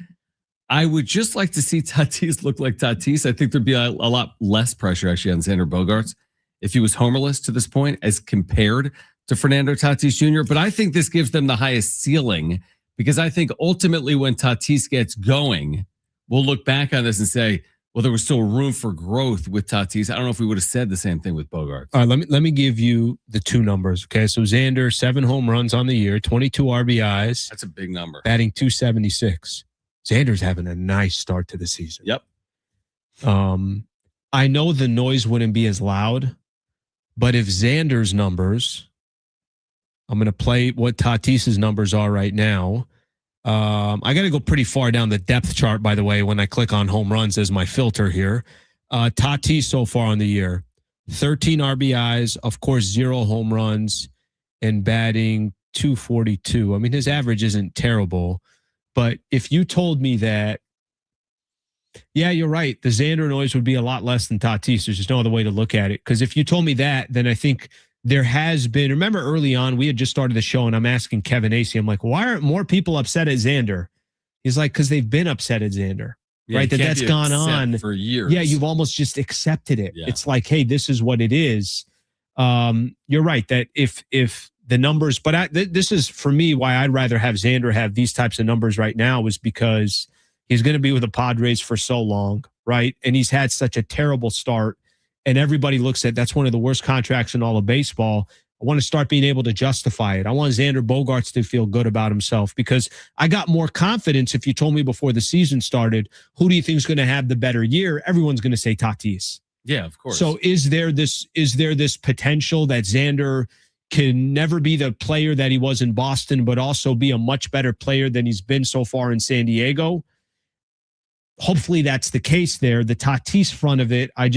I would just like to see Tatis look like Tatis. I think there'd be a lot less pressure actually on Xander Bogaerts if he was homerless to this point as compared to Fernando Tatis Jr. But I think this gives them the highest ceiling because I think ultimately when Tatis gets going, we'll look back on this and say, well, there was still room for growth with Tatis. I don't know if we would have said the same thing with Bogaerts. All right, let me give you the two numbers. Okay, so Xander, 7 home runs on the year, 22 RBIs. That's a big number. Batting .276. Xander's having a nice start to the season. Yep. I know the noise wouldn't be as loud, but if Xander's numbers, I'm going to play what Tatis's numbers are right now. I got to go pretty far down the depth chart, by the way, when I click on home runs as my filter here. Tatis so far on the year, 13 RBIs, of course, 0 home runs, and batting .242. I mean, his average isn't terrible, but if you told me that, yeah, you're right, the Xander noise would be a lot less than Tatis. There's just no other way to look at it. Because if you told me that, then I think there has been, remember early on, we had just started the show and I'm asking Kevin Acee, I'm like, why aren't more people upset at Xander? He's like, because they've been upset at Xander, right? That's gone on for years. Yeah, you've almost just accepted it. Yeah. It's like, hey, this is what it is. You're right that if the numbers, but this is for me why I'd rather have Xander have these types of numbers right now is because he's going to be with the Padres for so long, right? And he's had such a terrible start. And everybody looks at that's one of the worst contracts in all of baseball. I want to start being able to justify it. I want Xander Bogaerts to feel good about himself because I got more confidence if you told me before the season started, who do you think is going to have the better year? Everyone's going to say Tatis. Yeah, of course. So is there this potential that Xander can never be the player that he was in Boston, but also be a much better player than he's been so far in San Diego? Hopefully that's the case there. The Tatis front of it, I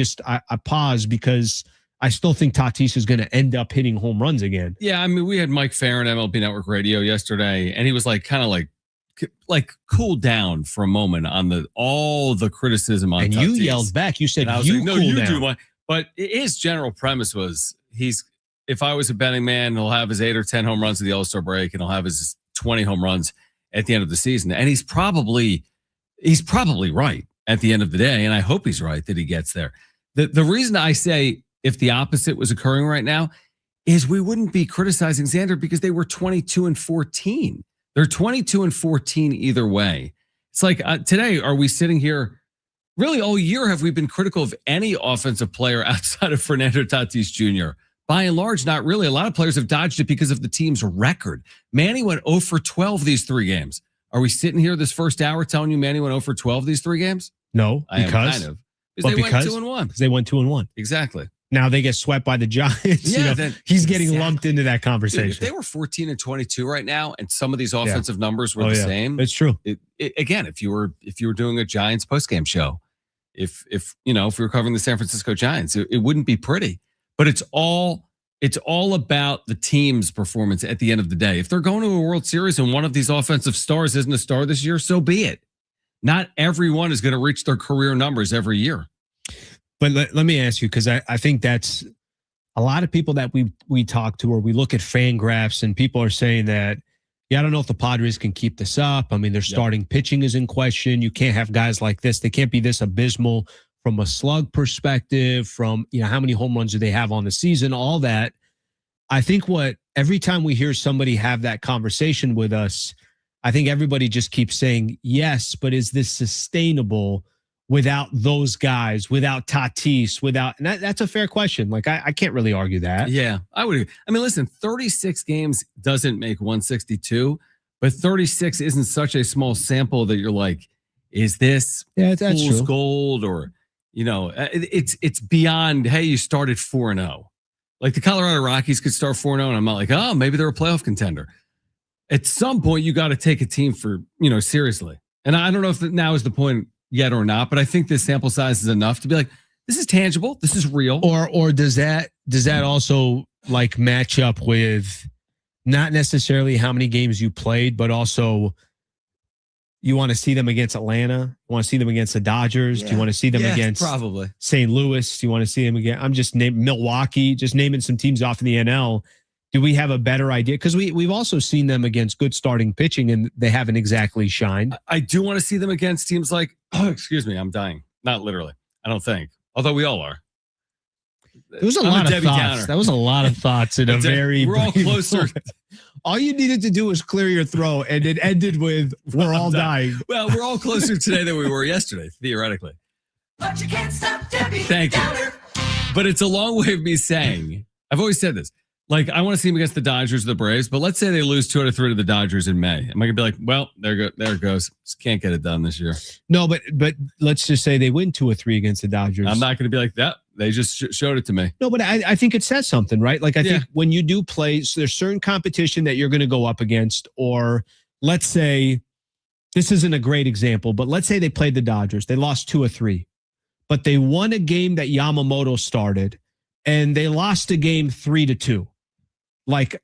pause because I still think Tatis is going to end up hitting home runs again. Yeah, I mean, we had Mike Farron, MLB Network Radio yesterday, and he was like kind of like cool down for a moment on all the criticism on Tatis. And you yelled back. You said, you like, cool you down. Do. But his general premise was if I was a betting man, he'll have his 8 or 10 home runs at the All-Star break, and he'll have his 20 home runs at the end of the season. And he's probably right at the end of the day, and I hope he's right that he gets there. The reason I say if the opposite was occurring right now is we wouldn't be criticizing Xander because they were 22-14. They're 22-14 either way. It's like today, are we sitting here? Really, all year have we been critical of any offensive player outside of Fernando Tatis Jr.? By and large, not really. A lot of players have dodged it because of the team's record. Manny went 0 for 12 these 3 games. Are we sitting here this first hour telling you Manny went 0 for 12 these 3 games? No, I am because kind of. But Because they went because- 2-1. because they went 2-1. Exactly. Now they get swept by the Giants. Yeah, He's getting exactly. lumped into that Dude, conversation. if they were 14-22 right now, and some of these offensive numbers were the same, It's true. Again, if you were doing a Giants postgame show, if we were covering the San Francisco Giants, it wouldn't be pretty. But it's all about the team's performance at the end of the day. If they're going to a World Series and one of these offensive stars isn't a star this year, so be it. Not everyone is going to reach their career numbers every year. But let me ask you, because I think that's a lot of people that we talk to, or we look at fan graphs, and people are saying that, I don't know if the Padres can keep this up. I mean, their starting pitching is in question. You can't have guys like this. They can't be this abysmal from a slug perspective, from, how many home runs do they have on the season, all that. I think every time we hear somebody have that conversation with us, I think everybody just keeps saying, yes, but is this sustainable without those guys, without Tatis, and that's a fair question. Like, I can't really argue that. Yeah, I would. I mean, listen, 36 games doesn't make 162, but 36 isn't such a small sample that you're like, is this that's fool's true. gold? Or, it's beyond, hey, you started 4-0. Like the Colorado Rockies could start 4-0, and I'm not like, oh, maybe they're a playoff contender. At some point, you got to take a team for, seriously. And I don't know if now is the point yet or not, but I think this sample size is enough to be like, this is tangible, this is real. Or does that also like match up with not necessarily how many games you played, but also you want to see them against Atlanta, you want to see them against the Dodgers, do you want to see them against probably St. Louis, do you want to see them again? I'm just naming Milwaukee, just naming some teams off in the NL. Do we have a better idea? Because we've also seen them against good starting pitching, and they haven't exactly shined. I do want to see them against teams like, excuse me, I'm dying. Not literally, I don't think. Although we all are. There was a lot of thoughts. That was a lot of thoughts in a very. We're all closer. All you needed to do was clear your throat, and it ended with "We're all dying." Well, we're all closer today than we were yesterday, theoretically. But you can't stop Debbie Thank Downer. you. But it's a long way of me saying, I've always said this. Like, I want to see them against the Dodgers or the Braves, but let's say they lose 2 out of 3 to the Dodgers in May. Am I gonna be like, well, there it goes. Just can't get it done this year. No, but let's just say they win 2 or 3 against the Dodgers. I'm not gonna be like that. They just showed it to me. No, but I think it says something, right? Like, I think when you do play, so there's certain competition that you're going to go up against, or let's say, this isn't a great example, but let's say they played the Dodgers. They lost 2 or 3, but they won a game that Yamamoto started, and they lost a game 3-2. Like,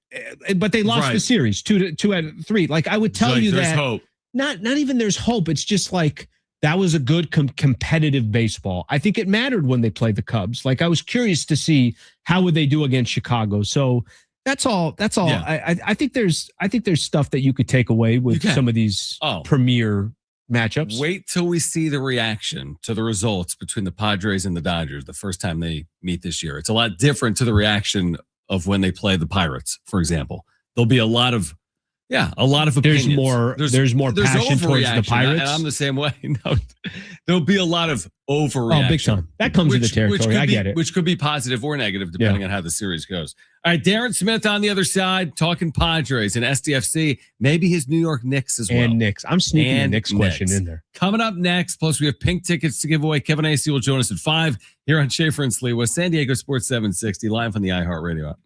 but they lost the series 2 out of 3. Like, I would tell you there's that hope. Not even there's hope. It's just like, that was a good competitive baseball. I think it mattered when they played the Cubs. Like, I was curious to see how would they do against Chicago. So that's all. Yeah. I think there's stuff that you could take away with some of these premier matchups. Wait till we see the reaction to the results between the Padres and the Dodgers the first time they meet this year. It's a lot different to the reaction of when they play the Pirates, for example. There'll be a lot of opinions. There's more passion towards the Pirates. And I'm the same way. No, there'll be a lot of overreaction. Oh, big time. That comes with the territory. I get it. Which could be positive or negative, depending on how the series goes. All right, Darren Smith on the other side, talking Padres and SDFC, maybe his New York Knicks as well. And Knicks. I'm sneaking the Knicks question in there. Coming up next, plus we have pink tickets to give away. Kevin Acee will join us at 5 here on Schaefer and Sliwa, San Diego Sports 760, live on the iHeartRadio app.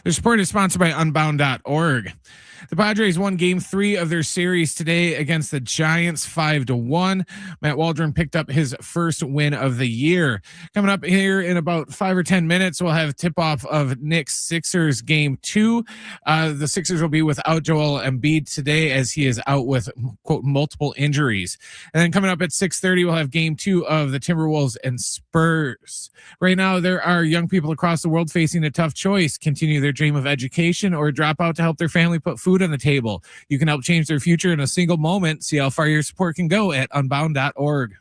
The support is sponsored by Unbound.org. The Padres won Game 3 of their series today against the Giants 5-1. Matt Waldron picked up his first win of the year. Coming up here in about 5 or 10 minutes, we'll have tip-off of Knicks Sixers Game 2. The Sixers will be without Joel Embiid today as he is out with, quote, multiple injuries. And then coming up at 6:30, we'll have Game 2 of the Timberwolves and Spurs. Right now, there are young people across the world facing a tough choice: continue their dream of education or drop out to help their family put food on the table. You can help change their future in a single moment. See how far your support can go at unbound.org.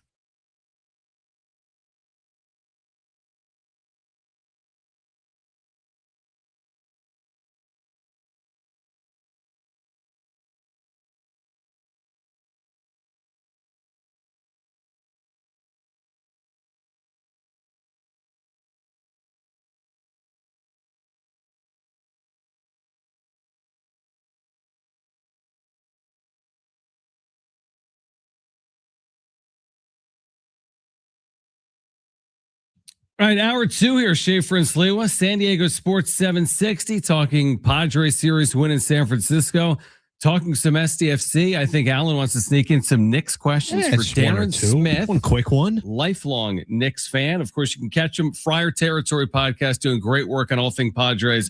All right, hour 2 here, Schaefer and Sliwa, San Diego Sports 760, talking Padres series win in San Francisco, talking some SDFC. I think Alan wants to sneak in some Knicks questions for Darren Smith. One quick one. Lifelong Knicks fan. Of course, you can catch him, Friar Territory podcast, doing great work on all things Padres,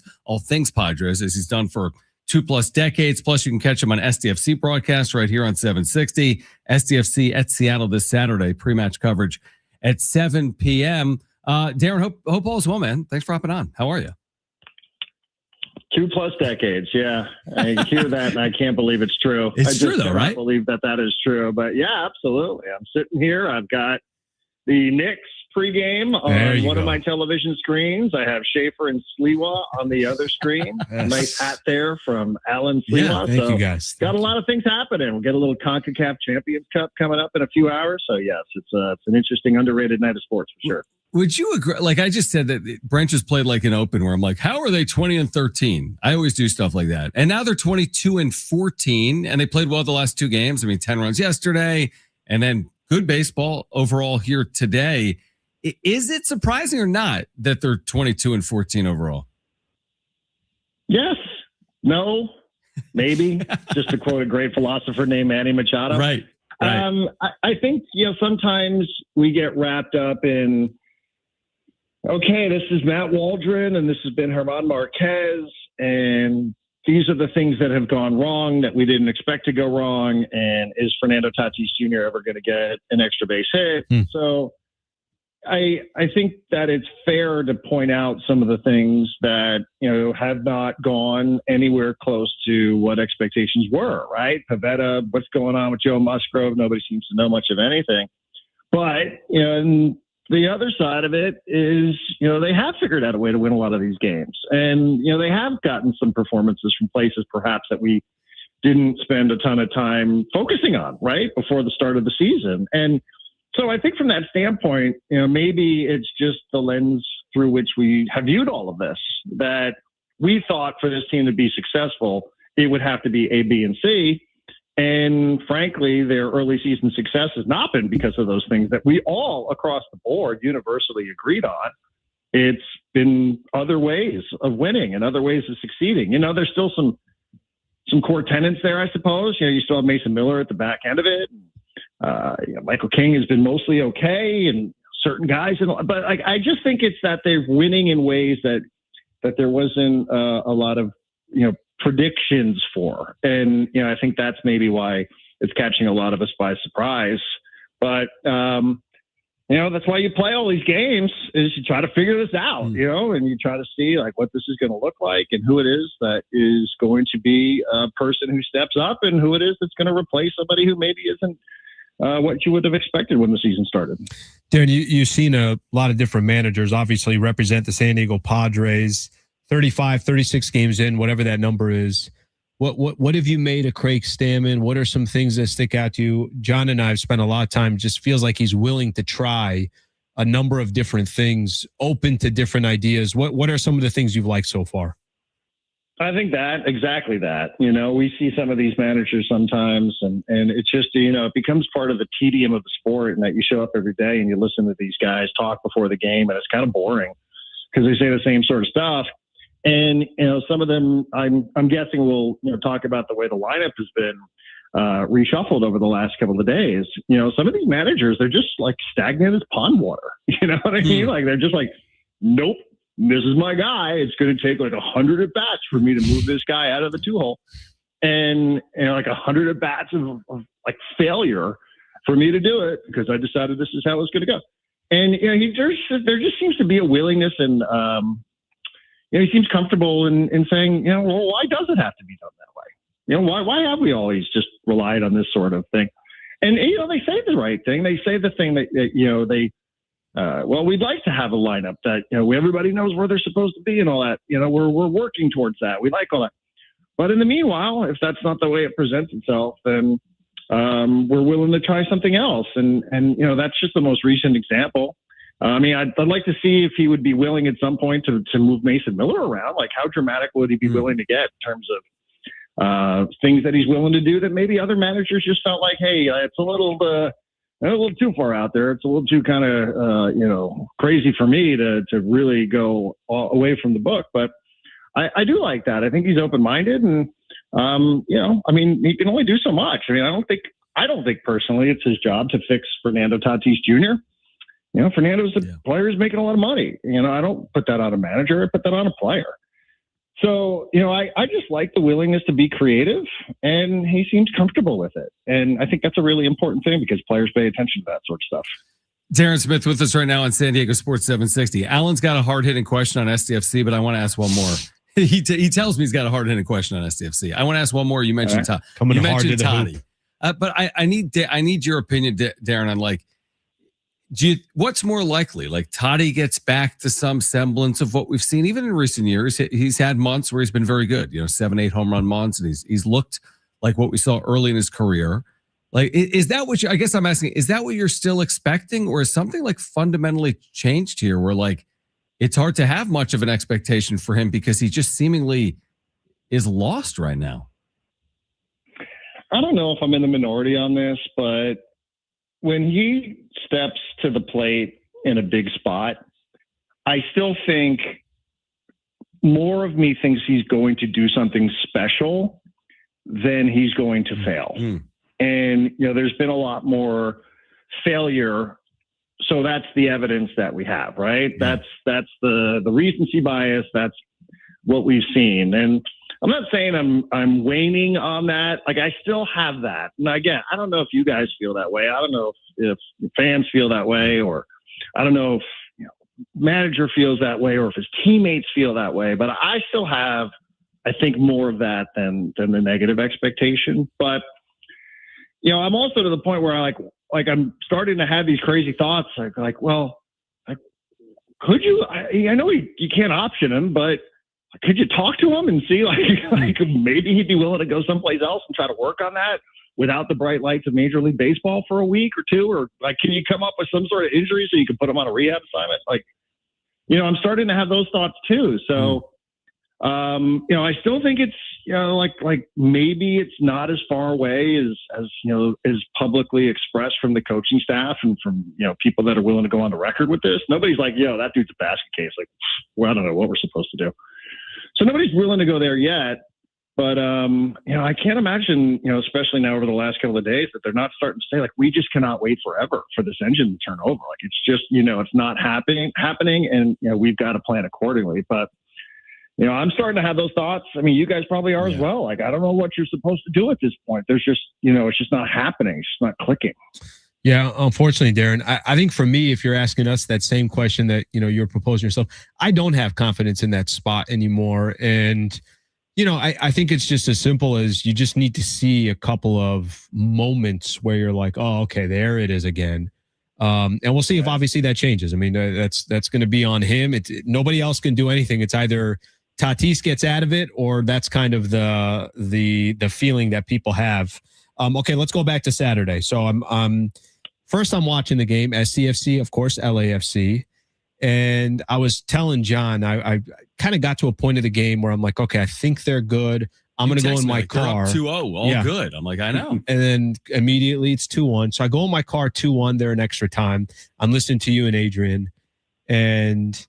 as he's done for 2+ decades. Plus, you can catch him on SDFC broadcast right here on 760. SDFC at Seattle this Saturday, pre-match coverage at 7 p.m. Darren, hope all is well, man. Thanks for hopping on. How are you? 2+ decades. Yeah. I hear that and I can't believe it's true. It's true though, right? I believe that is true, but yeah, absolutely. I'm sitting here. I've got the Knicks pregame on one of my television screens. I have Schaefer and Sliwa on the other screen. Yes. Nice hat there from Alan Sliwa. Yeah, thank you guys. Got a lot of things happening. We'll get a little CONCACAF Champions Cup coming up in a few hours. So yes, it's an interesting, underrated night of sports for sure. Would you agree? Like I just said that Brent just played like an open where I'm like, how are they 20-13? I always do stuff like that. And now they're 22-14 and they played well the last 2 games. I mean, 10 runs yesterday and then good baseball overall here today. Is it surprising or not that they're 22-14 overall? Yes. No. Maybe. Just to quote a great philosopher named Manny Machado. Right. I think, sometimes we get wrapped up in, okay, this is Matt Waldron and this has been German Marquez, and these are the things that have gone wrong that we didn't expect to go wrong. And is Fernando Tatis Jr. ever going to get an extra base hit? So I think that it's fair to point out some of the things that, have not gone anywhere close to what expectations were, right? Pavetta, what's going on with Joe Musgrove? Nobody seems to know much of anything. But, and the other side of it is, they have figured out a way to win a lot of these games. And, they have gotten some performances from places perhaps that we didn't spend a ton of time focusing on, right, before the start of the season. And so I think from that standpoint, maybe it's just the lens through which we have viewed all of this, that we thought for this team to be successful, it would have to be A, B, and C. And frankly, their early season success has not been because of those things that we all across the board universally agreed on. It's been other ways of winning and other ways of succeeding. There's still some core tenets there, I suppose. You still have Mason Miller at the back end of it. Michael King has been mostly okay, and certain guys, but I just think it's that they're winning in ways that there wasn't a lot of predictions for, and I think that's maybe why it's catching a lot of us by surprise. But that's why you play all these games, is you try to figure this out, and you try to see like what this is going to look like and who it is that is going to be a person who steps up and who it is that's going to replace somebody who maybe isn't what you would have expected when the season started. Darren, you've seen a lot of different managers obviously represent the San Diego Padres, 35, 36 games in, whatever that number is. What have you made of Craig Stamon? What are some things that stick out to you? John and I have spent a lot of time, just feels like he's willing to try a number of different things, open to different ideas. What are some of the things you've liked so far? I think exactly that. We see some of these managers sometimes and it's just, it becomes part of the tedium of the sport, and that you show up every day and you listen to these guys talk before the game, and it's kind of boring because they say the same sort of stuff. And some of them, I'm guessing, will talk about the way the lineup has been reshuffled over the last couple of days. Some of these managers, they're just like stagnant as pond water. You know what I mean? Like they're just like, nope, this is my guy. It's going to take like 100 at bats for me to move this guy out of the 2-hole, and like 100 at bats of like failure for me to do it because I decided this is how it's going to go. And there just seems to be a willingness, and he seems comfortable in saying, well, why does it have to be done that way? Why have we always just relied on this sort of thing? And they say the right thing. They say the thing that we'd like to have a lineup that everybody knows where they're supposed to be and all that. We're working towards that. We like all that. But in the meanwhile, if that's not the way it presents itself, then we're willing to try something else. And that's just the most recent example. I'd like to see if he would be willing at some point to move Mason Miller around. Like, how dramatic would he be willing to get in terms of things that he's willing to do that maybe other managers just felt like, hey, it's a little too far out there. It's a little too kind of crazy for me to really go away from the book. But I do like that. I think he's open-minded, and he can only do so much. I don't think personally it's his job to fix Fernando Tatis Jr. Fernando's a player who's making a lot of money. I don't put that on a manager. I put that on a player. So, I just like the willingness to be creative, and he seems comfortable with it. And I think that's a really important thing because players pay attention to that sort of stuff. Darren Smith with us right now on San Diego Sports 760. Alan's got a hard-hitting question on SDFC, but I want to ask one more. He tells me he's got a hard-hitting question on SDFC. I want to ask one more. You mentioned Toddy. But I need your opinion, Darren, on like, what's more likely? Like Toddy gets back to some semblance of what we've seen, even in recent years. He's had months where he's been very good, 7-8 home run months, and he's looked like what we saw early in his career. Like, is that what I guess I'm asking, is that what you're still expecting, or is something like fundamentally changed here where like it's hard to have much of an expectation for him because he just seemingly is lost right now? I don't know if I'm in the minority on this, but when he steps to the plate in a big spot, I still think more of me thinks he's going to do something special than he's going to fail. And, there's been a lot more failure. So that's the evidence that we have, right? That's the recency bias. That's what we've seen. And I'm not saying I'm waning on that. Like, I still have that. And again, I don't know if you guys feel that way. I don't know if fans feel that way, or I don't know if manager feels that way, or if his teammates feel that way. But I still have, I think, more of that than the negative expectation. But I'm also to the point where I'm starting to have these crazy thoughts. Could you? I know you can't option him, but could you talk to him and see like maybe he'd be willing to go someplace else and try to work on that without the bright lights of Major League Baseball for a week or two? Or like, can you come up with some sort of injury so you can put him on a rehab assignment? Like, I'm starting to have those thoughts too. So, I still think it's, like maybe it's not as far away as publicly expressed from the coaching staff and from, people that are willing to go on the record with this. Nobody's like, that dude's a basket case. Like, well, I don't know what we're supposed to do. So nobody's willing to go there yet. But, I can't imagine, especially now over the last couple of days, that they're not starting to say, like, we just cannot wait forever for this engine to turn over. Like, it's just, it's not happening. And, we've got to plan accordingly. But, I'm starting to have those thoughts. I mean, you guys probably are as well. Like, I don't know what you're supposed to do at this point. There's just, it's just not happening. It's just not clicking. Yeah, unfortunately, Darren, I think for me, if you're asking us that same question that, you're proposing yourself, I don't have confidence in that spot anymore. And, I think it's just as simple as you just need to see a couple of moments where you're like, oh, okay, there it is again. And we'll see if obviously that changes. I mean, that's going to be on him. Nobody else can do anything. It's either Tatis gets out of it, or that's kind of the feeling that people have. Okay, let's go back to Saturday. So I'm watching the game, SDFC, of course, LAFC. And I was telling John, I kind of got to a point of the game where I'm like, okay, I think they're good. I'm going to go in my car. 2-0, good. I'm like, I know. And then immediately it's 2-1. So I go in my car 2-1 there in extra time. I'm listening to you and Adrian. And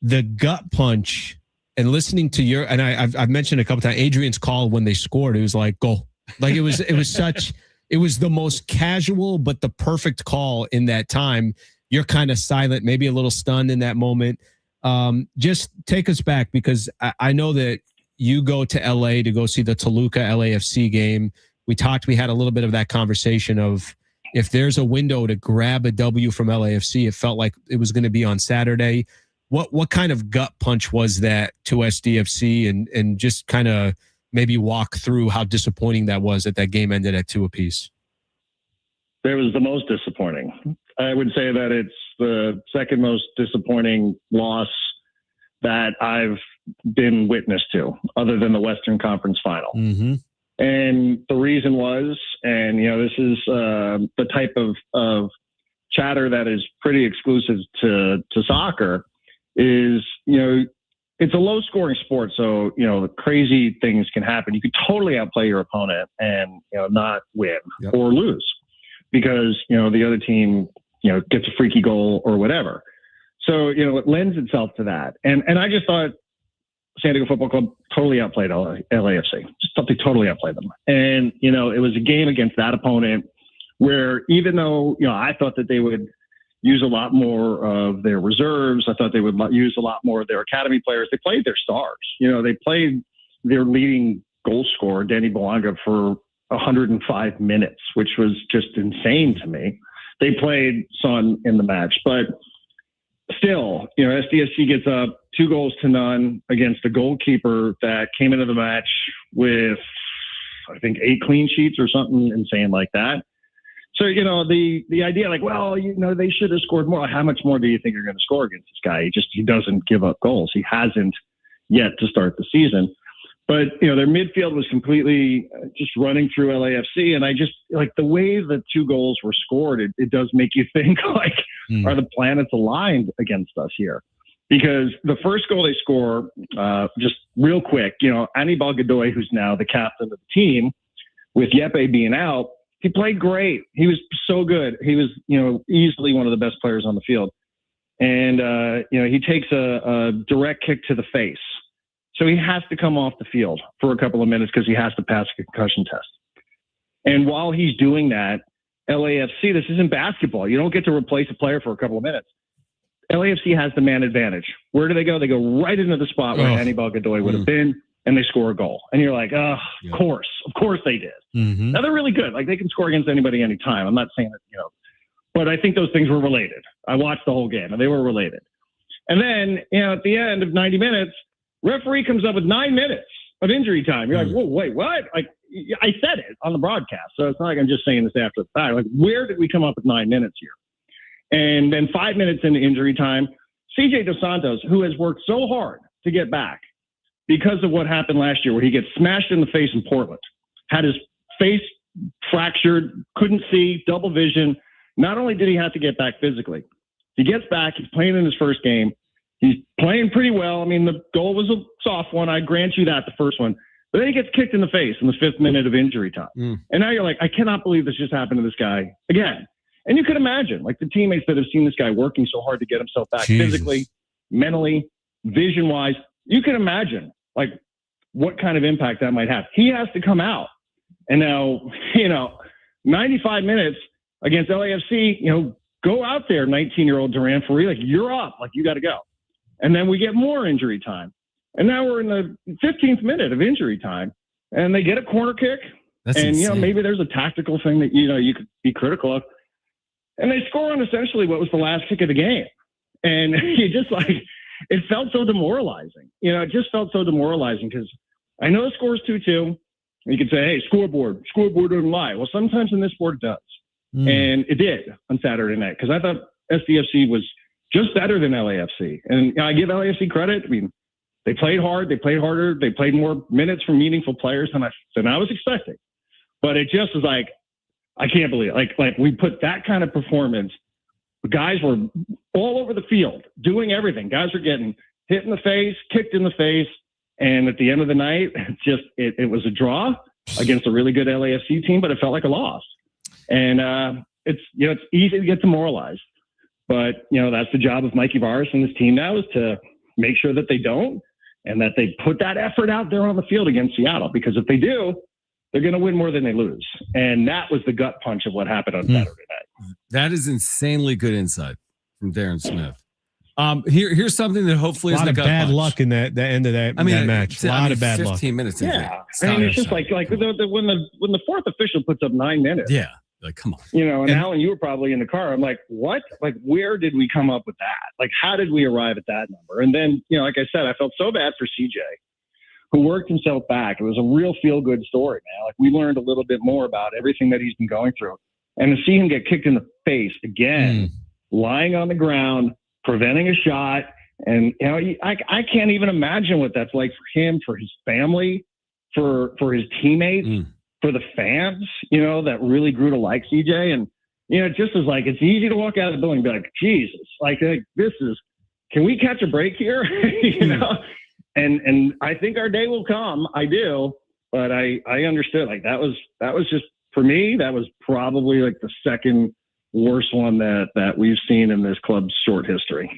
the gut punch and listening to your, and I've mentioned a couple times, Adrian's call when they scored, it was like, goal. Like it was the most casual, but the perfect call in that time. You're kind of silent, maybe a little stunned in that moment. Just take us back, because I know that you go to LA to go see the Toluca LAFC game. We had a little bit of that conversation of, if there's a window to grab a W from LAFC, it felt like it was going to be on Saturday. What kind of gut punch was that to SDFC, and just kind of maybe walk through how disappointing that was that game ended at 2 apiece? It was the most disappointing. I would say that it's the second most disappointing loss that I've been witness to, other than the Western Conference Final. Mm-hmm. And the reason was, and this is the type of chatter that is pretty exclusive to soccer, is it's a low scoring sport, so crazy things can happen. You could totally outplay your opponent and not win or lose, because the other team gets a freaky goal or whatever. So it lends itself to that. And I just thought San Diego Football Club totally outplayed LAFC. Just thought they totally outplayed them. And it was a game against that opponent where, even though I thought that they would use a lot more of their reserves, I thought they would use a lot more of their academy players. They played their stars. They played their leading goal scorer, Danny Belonga, for 105 minutes, which was just insane to me. They played Son in the match, but still, SDFC gets up 2-0 against a goalkeeper that came into the match with, I think, 8 clean sheets or something insane like that. So, the idea, like, well, they should have scored more. How much more do you think you're going to score against this guy? He doesn't give up goals. He hasn't yet to start the season. But, their midfield was completely just running through LAFC. And I just, like, the way the 2 goals were scored, it does make you think, like, are the planets aligned against us here? Because the first goal they score, just real quick, Anibal Godoy, who's now the captain of the team, with Yepe being out, he played great. He was so good. He was, easily one of the best players on the field. And, he takes a direct kick to the face. So he has to come off the field for a couple of minutes because he has to pass a concussion test. And while he's doing that, LAFC, this isn't basketball. You don't get to replace a player for a couple of minutes. LAFC has the man advantage. Where do they go? They go right into the spot where Anibal Godoy would have been, and they score a goal. And you're like, of course they did. Mm-hmm. Now they're really good. Like, they can score against anybody anytime. I'm not saying that, but I think those things were related. I watched the whole game and they were related. And then, at the end of 90 minutes, referee comes up with 9 minutes of injury time. You're like, whoa, wait, what? Like, I said it on the broadcast, so it's not like I'm just saying this after the fact. Like, where did we come up with 9 minutes here? And then 5 minutes into injury time, CJ Dos Santos, who has worked so hard to get back because of what happened last year, where he gets smashed in the face in Portland, had his face fractured, couldn't see, double vision. Not only did he have to get back physically, he gets back, he's playing in his first game. He's playing pretty well. I mean, the goal was a soft one. I grant you that, the first one. But then he gets kicked in the face in the 5th minute of injury time. And now you're like, I cannot believe this just happened to this guy again. And you could imagine, like, the teammates that have seen this guy working so hard to get himself back physically, mentally, vision-wise, you can imagine, like, what kind of impact that might have. He has to come out. And now, 95 minutes against LAFC, go out there, 19-year-old Duran Ferree, like, you're up. Like, you got to go. And then we get more injury time. And now we're in the 15th minute of injury time. And they get a corner kick. That's and, insane. maybe there's a tactical thing that, you could be critical of. And they score on essentially what was the last kick of the game. And you just, like, it felt so demoralizing. It just felt so demoralizing because I know the score is 2-2. You could say, hey, scoreboard doesn't lie. Well, sometimes in this sport it does. And it did on Saturday night, because I thought SDFC was just better than LAFC. And I give LAFC credit. I mean, they played hard. They played harder. They played more minutes from meaningful players than I was expecting. But it just was like, I can't believe it. Like we put that kind of performance. The guys were all over the field doing everything. Guys were getting hit in the face, kicked in the face. And at the end of the night, it was a draw against a really good LAFC team, but it felt like a loss. And it's easy to get demoralized. But, that's the job of Mikey Varis and his team now, is to make sure that they don't. and that they put that effort out there on the field against Seattle, because if they do, they're going to win more than they lose. And that was the gut punch of what happened on Saturday night. That is insanely good insight from Darren Smith. Here's something that hopefully a lot is of the gut bad punch. luck in that the end of that, that match. A lot of bad 15 luck. 15 minutes. Yeah. It's just like when the fourth official puts up 9 minutes. Yeah. Like, come on. And Alan, you were probably in the car. I'm like, what? Like, where did we come up with that? Like, how did we arrive at that number? And then, like I said, I felt so bad for CJ, who worked himself back. It was a real feel-good story, man. Like, we learned a little bit more about everything that he's been going through. And to see him get kicked in the face again, lying on the ground, preventing a shot. And, I can't even imagine what that's like for him, for his family, for his teammates, for the fans, that really grew to like CJ. And, it just is like, it's easy to walk out of the building and be like, Jesus, can we catch a break here? And I think our day will come. I do, but I understood, like, that was just, for me, that was probably like the second worst one that we've seen in this club's short history.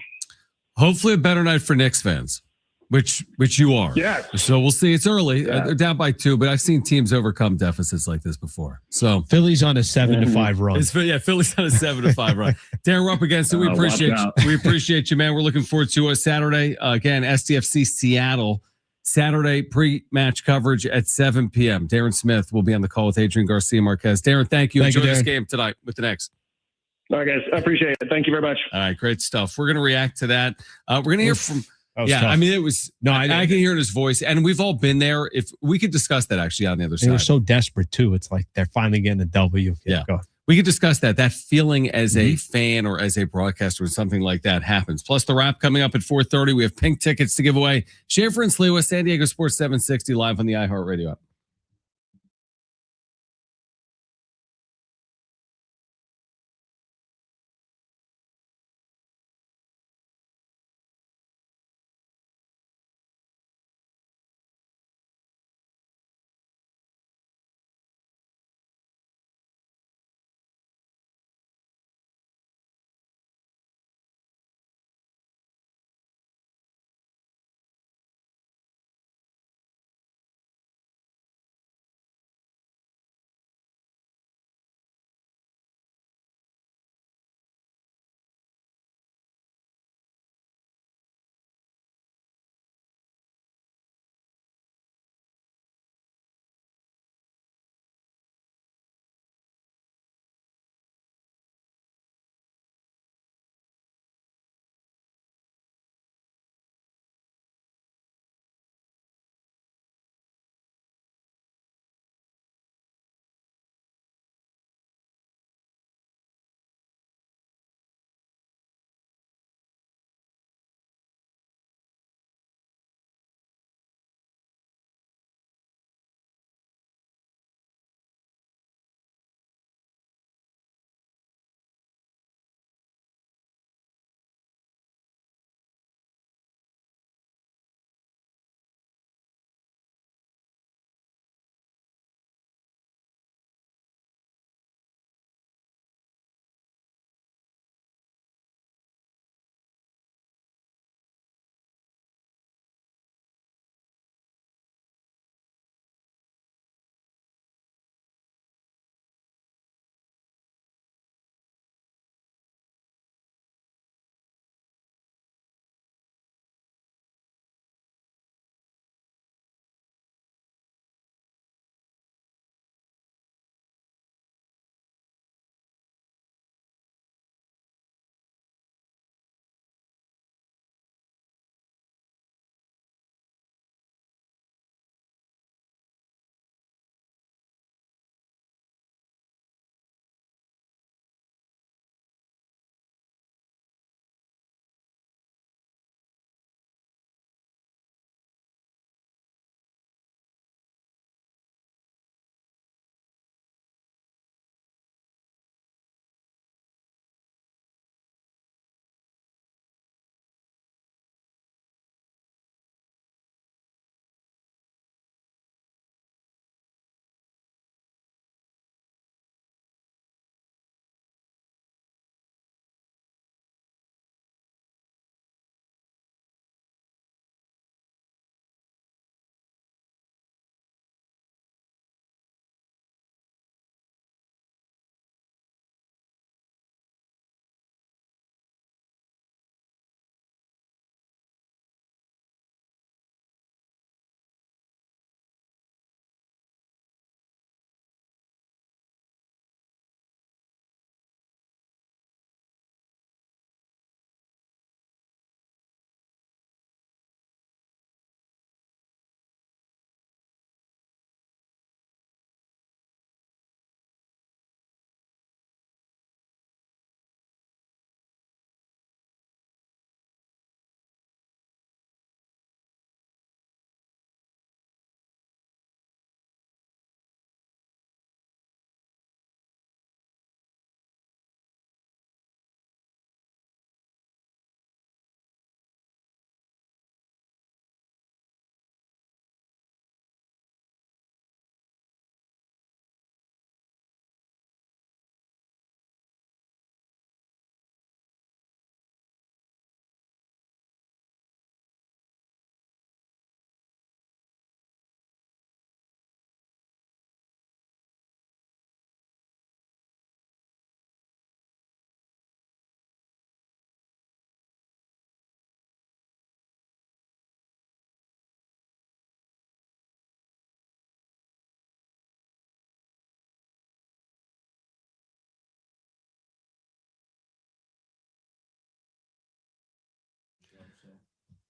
Hopefully a better night for Knicks fans, which you are. Yeah. So we'll see. It's early. Yeah. They're down by 2, but I've seen teams overcome deficits like this before. So Philly's on a 7-5 run. Philly's on a 7-5 run. Darren, we're up against it. We appreciate you, man. We're looking forward to Saturday. Again, SDFC Seattle. Saturday pre-match coverage at 7 p.m. Darren Smith will be on the call with Adrian Garcia Marquez. Darren, thank you. Enjoy this game tonight with the Knicks. All right, guys. I appreciate it. Thank you very much. All right, great stuff. We're going to react to that. We're going to hear from... Yeah, tough. I mean, it was... No, I can hear in his voice, and we've all been there. If we could discuss that, actually, on the other side. They were so desperate, too. It's like they're finally getting a W. Yeah. We could discuss that feeling as a fan or as a broadcaster when something like that happens. Plus the wrap coming up at 4:30. We have pink tickets to give away. Schaefer and Slewa, San Diego Sports 760 live on the iHeartRadio app.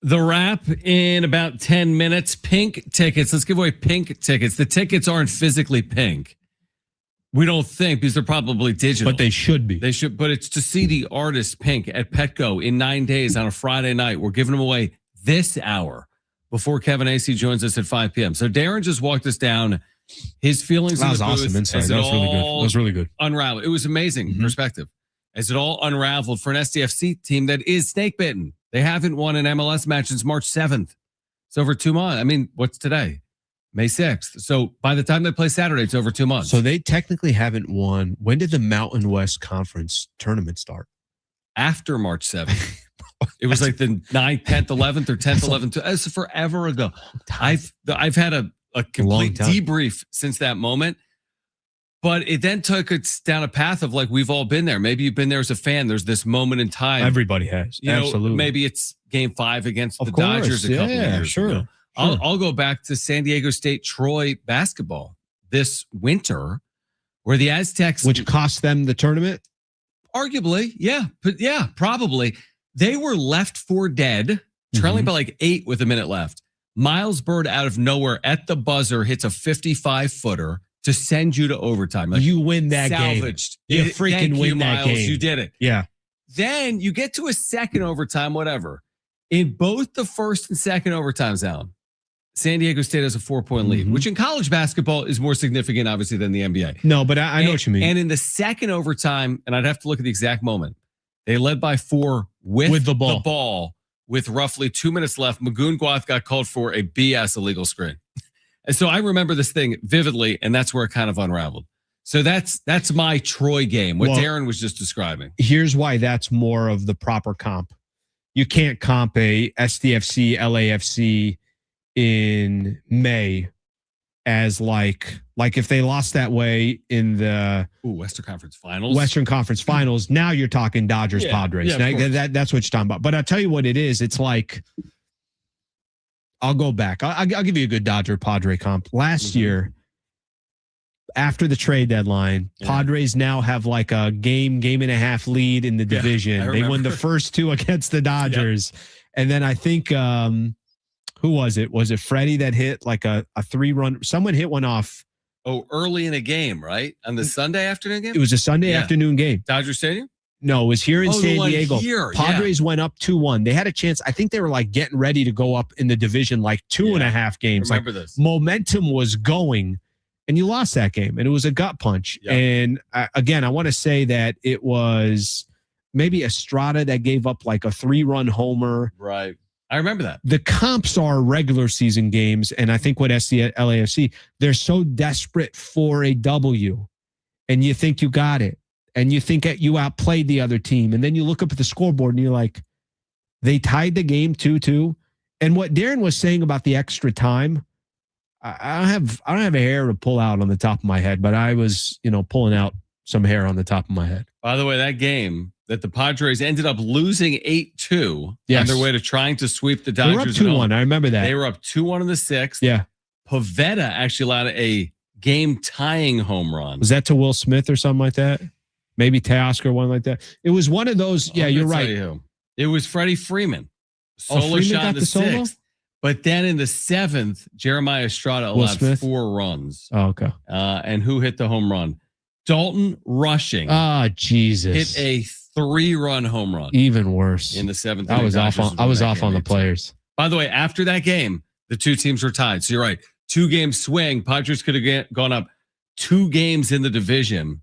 The wrap in about 10 minutes. Pink tickets. Let's give away pink tickets. The tickets aren't physically pink. We don't think, because they're probably digital. But they should be. They should, but it's to see the artist Pink at Petco in 9 days on a Friday night. We're giving them away this hour before Kevin Acee joins us at 5 p.m. So Darren just walked us down his feelings. That in was the awesome booth insight. as That it was really good. That all was really good. Unraveled. It was amazing perspective as it all unraveled for an SDFC team that is snake bitten. They haven't won an MLS match since March 7th. It's over 2 months. I mean, what's today? May 6th. So by the time they play Saturday, it's over 2 months. So they technically haven't won. When did the Mountain West Conference tournament start? After March 7th. It was like the 9th, 10th, 11th, or 10th, 11th. It's forever ago. I've had a complete debrief since that moment. But it then took us down a path of like, we've all been there. Maybe you've been there as a fan. There's this moment in time. Everybody has. Absolutely. Maybe it's game 5 against the Of course. Dodgers a couple of years sure. ago. I'll go back to San Diego State Troy basketball this winter, where the Aztecs, Which cost them the tournament? arguably, probably, they were left for dead, trailing by like 8 with a minute left. Miles Bird out of nowhere at the buzzer hits a 55-footer to send you to overtime. Like, You win that salvaged. game. You freaking Thank win you, that Miles. game. You did it. Yeah. Then you get to a second overtime, whatever. In both the first and second overtimes, Alan, San Diego State has a 4-point lead, which in college basketball is more significant, obviously, than the NBA. No, but I know what you mean. And in the second overtime, and I'd have to look at the exact moment, they led by 4 with the ball. With roughly 2 minutes left. Magoon Guath got called for a BS illegal screen. And so I remember this thing vividly, and that's where it kind of unraveled. So that's my Troy game, what Darren was just describing. Here's why that's more of the proper comp. You can't comp a SDFC, LAFC in May as like if they lost that way in the Western Conference Finals. Now you're talking Dodgers, Padres. Yeah, Now, that's what you're talking about. But I'll tell you what it is. It's like, I'll go back. I'll give you a good Dodger Padre comp. Last year, after the trade deadline, Padres now have like a game and a half lead in the division. They won the first 2 against the Dodgers. And then I think, who was it? Was it Freddie that hit like a 3-run? Someone hit one off. Oh, early in a game, right? On the Sunday afternoon game? It was a Sunday afternoon game. Dodger Stadium? No, it was here in San Diego. Here, Padres went up 2-1. They had a chance. I think they were like getting ready to go up in the division like 2.5 games. Remember this. Momentum was going, and you lost that game, and it was a gut punch. Yep. And again, I want to say that it was maybe Estrada that gave up like a 3-run homer. Right. I remember that. The comps are regular season games, and I think what LAFC, they're so desperate for a W, and you think you got it, and you think that you outplayed the other team, and then you look up at the scoreboard and you're like, they tied the game 2-2. And what Darren was saying about the extra time, I don't have a hair to pull out on the top of my head, but I was, pulling out some hair on the top of my head. By the way, that game that the Padres ended up losing 8-2 on their way to trying to sweep the Dodgers. They were up 2-1. I remember that. They were up 2-1 in the 6th. Yeah. Pavetta actually allowed a game-tying home run. Was that to Will Smith or something like that? Maybe Teoscar, one like that. It was one of those. Yeah, you're right. It was Freddie Freeman. Solo Freeman shot got in the the solo? 6th. But then in the 7th, Jeremiah Estrada allowed 4 runs. Oh, okay. And who hit the home run? Dalton Rushing. Jesus. Hit a 3-run home run. Even worse. In the 7th. I was off on the players. By the way, after that game, the 2 teams were tied. So you're right. 2-game swing. Padres could have gone up 2 games in the division,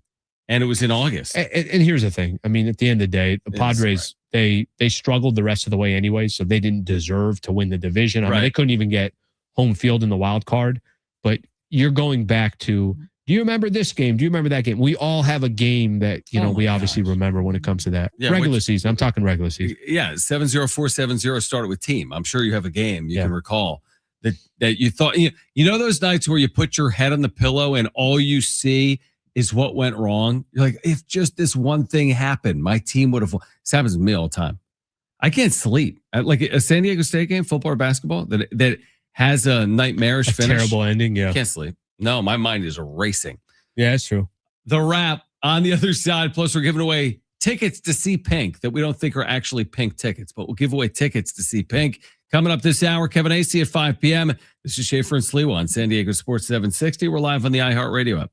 and it was in August. And here's the thing. I mean, at the end of the day, the Padres, they struggled the rest of the way anyway, so they didn't deserve to win the division. I mean, they couldn't even get home field in the wild card. But you're going back to, do you remember this game? Do you remember that game? We all have a game that, we obviously remember when it comes to that. Regular season. I'm talking regular season. Yeah, 70470 started with team. I'm sure you have a game you can recall that you thought, those nights where you put your head on the pillow and all you see is what went wrong. You're like, if just this one thing happened, my team would have. This happens to me all the time. I can't sleep. Like a San Diego State game, football or basketball, that has a nightmarish finish. Terrible ending, yeah. Can't sleep. No, my mind is racing. Yeah, that's true. The wrap on the other side. Plus, we're giving away tickets to see Pink that we don't think are actually Pink tickets, but we'll give away tickets to see Pink Coming up this hour, Kevin Acee at 5 p.m. This is Schaefer and Sliwa on San Diego Sports 760. We're live on the iHeartRadio app.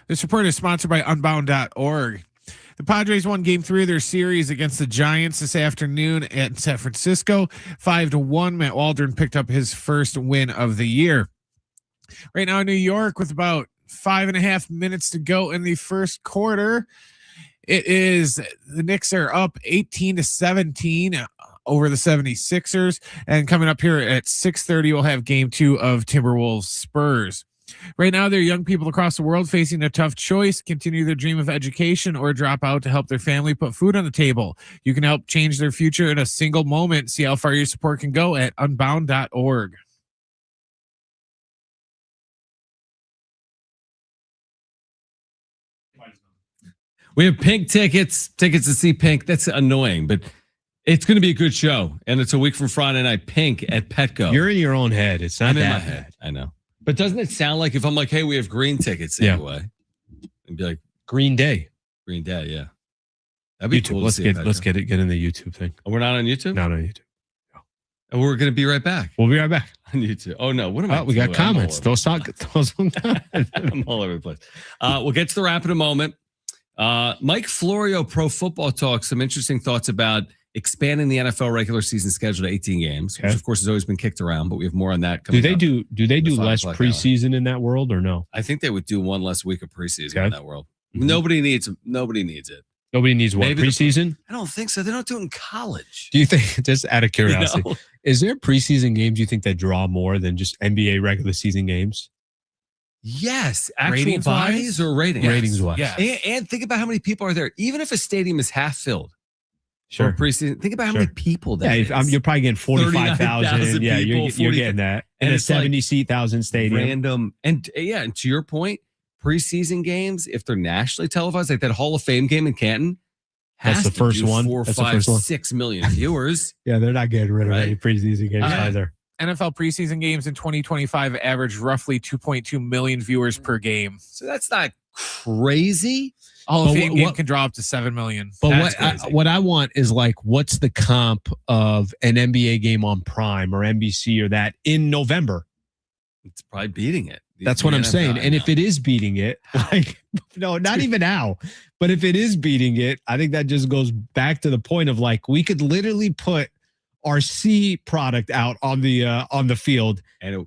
This report is sponsored by Unbound.org. The Padres won Game 3 of their series against the Giants this afternoon at San Francisco, 5-1. Matt Waldron picked up his first win of the year. Right now in New York, with about 5.5 minutes to go in the first quarter, it is the Knicks are up 18-17 over the 76ers. And coming up here at 6:30, we'll have Game 2 of Timberwolves Spurs. Right now, there are young people across the world facing a tough choice: continue their dream of education or drop out to help their family put food on the table. You can help change their future in a single moment. See how far your support can go at unbound.org. We have pink tickets to see Pink. That's annoying, but it's going to be a good show. And it's a week from Friday night. Pink at Petco. You're in your own head. It's not I'm that in my bad. head. I know. But doesn't it sound like if I'm like, hey, we have green tickets anyway, and be like, Green Day. Green Day, yeah. That'd be YouTube. cool. Let's get in the YouTube thing. Oh, we're not on YouTube? Not on YouTube. And we're going to be right back We'll be right back. on YouTube. Oh, no. What am I We got doing? comments. Those I'm all over the place. We'll get to the wrap in a moment. Mike Florio, Pro Football Talk, some interesting thoughts about expanding the NFL regular season schedule to 18 games, which of course has always been kicked around, but we have more on that coming up. Do they do less 5 o'clock preseason in that world or no? I think they would do one less week of preseason Okay. in that world. Mhm. Nobody needs it. Nobody needs what? Maybe the- Preseason? I don't think so. They don't do it in college. Do you think, just out of curiosity, You know? is there preseason games you think that draw more than just NBA regular season games? Yes. Actual Ratings bodies wise? or ratings? Yes. Ratings wise. Yeah. And think about how many people are there. Even if a stadium is half filled Sure. for preseason, think about how Sure. many people Yeah, that is. you're probably getting 45,000. 39,000 Yeah, people, you're 40 getting that. In and a it's like 70,000 stadium. random. And yeah, and to your point, preseason games, if they're nationally televised, like that Hall of Fame game in Canton, That's has the to first do one. 4, That's the 5, first one. 6 million viewers. Yeah, they're not getting rid of Right. any preseason games either. NFL preseason games in 2025 averaged roughly 2.2 million viewers per game. So that's not crazy. Hall But of Fame what- game can draw up to 7 million. But That's crazy. what I want is like, what's the comp of an NBA game on Prime or NBC or that in November? It's probably beating it. That's what I'm saying. And if it is beating it, like, no, not even now, but if it is beating it, I think that just goes back to the point of like, we could literally put our C product out on the field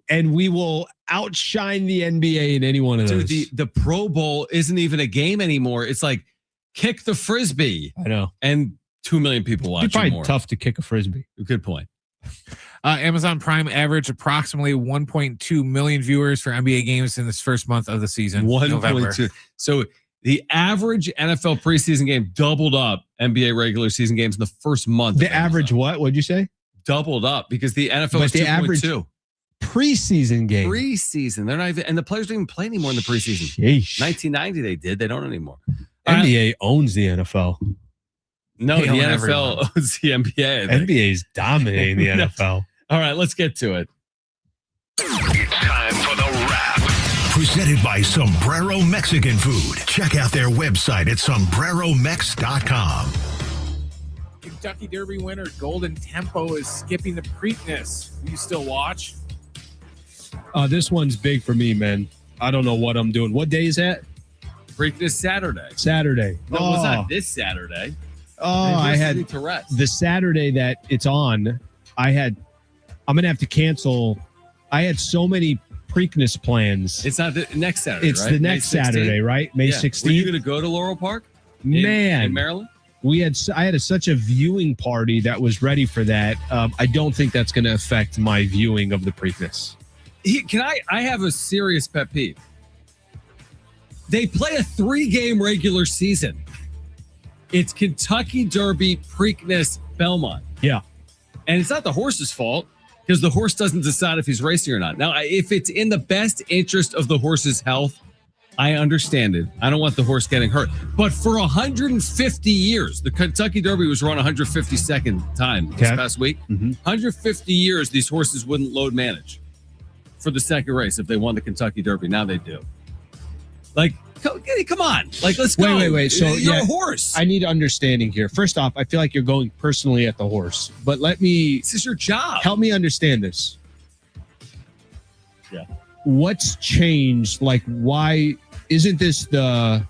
and we will outshine the NBA in any one of those. Dude, the Pro Bowl isn't even a game anymore. It's like kick the frisbee, I know. and 2 million people It'd be watching probably more. tough to kick a frisbee. Good point. Amazon Prime averaged approximately 1.2 million viewers for NBA games in this first month of the season. November. 1.2. So the average NFL preseason game doubled up NBA regular season games in the first month. The of average Amazon. what? What'd you say? Doubled up because the NFL was But the 2.2. Preseason game. Preseason. They're not even, and the players don't even play anymore in the preseason. Sheesh. 1990 they did. They don't anymore. NBA owns the NFL. No, They the own NFL everyone. owns the NBA. I think. NBA's dominating the No. NFL. All right, let's get to it. It's time for the wrap. Presented by Sombrero Mexican Food. Check out their website at sombreromex.com. Kentucky Derby winner Golden Tempo is skipping the Preakness. You still watch? This one's big for me, man. I don't know what I'm doing. What day is that? Preakness Saturday. Saturday. No, it was not this Saturday. I had to rest. the Saturday that it's on. I'm going to have to cancel. I had so many Preakness plans. It's not the next Saturday. It's right? the next May 16th? Saturday, right? May Yeah. 16th. Were you going to go to Laurel Park? In Man, Maryland? I had such a viewing party that was ready for that. I don't think that's going to affect my viewing of the Preakness. I have a serious pet peeve. They play a 3-game regular season. It's Kentucky Derby, Preakness, Belmont. Yeah. And it's not the horse's fault because the horse doesn't decide if he's racing or not. Now, if it's in the best interest of the horse's health, I understand it. I don't want the horse getting hurt. But for 150 years, the Kentucky Derby was run 152nd time this Okay. past week. Mhm. 150 years, these horses wouldn't load manage for the second race if they won the Kentucky Derby. Now they do. Like, come on. Like, let's go. Wait. So, you're yeah, a horse. I need understanding here. First off, I feel like you're going personally at the horse, but let me This is your job. help me understand this. Yeah. What's changed? Like, why isn't this the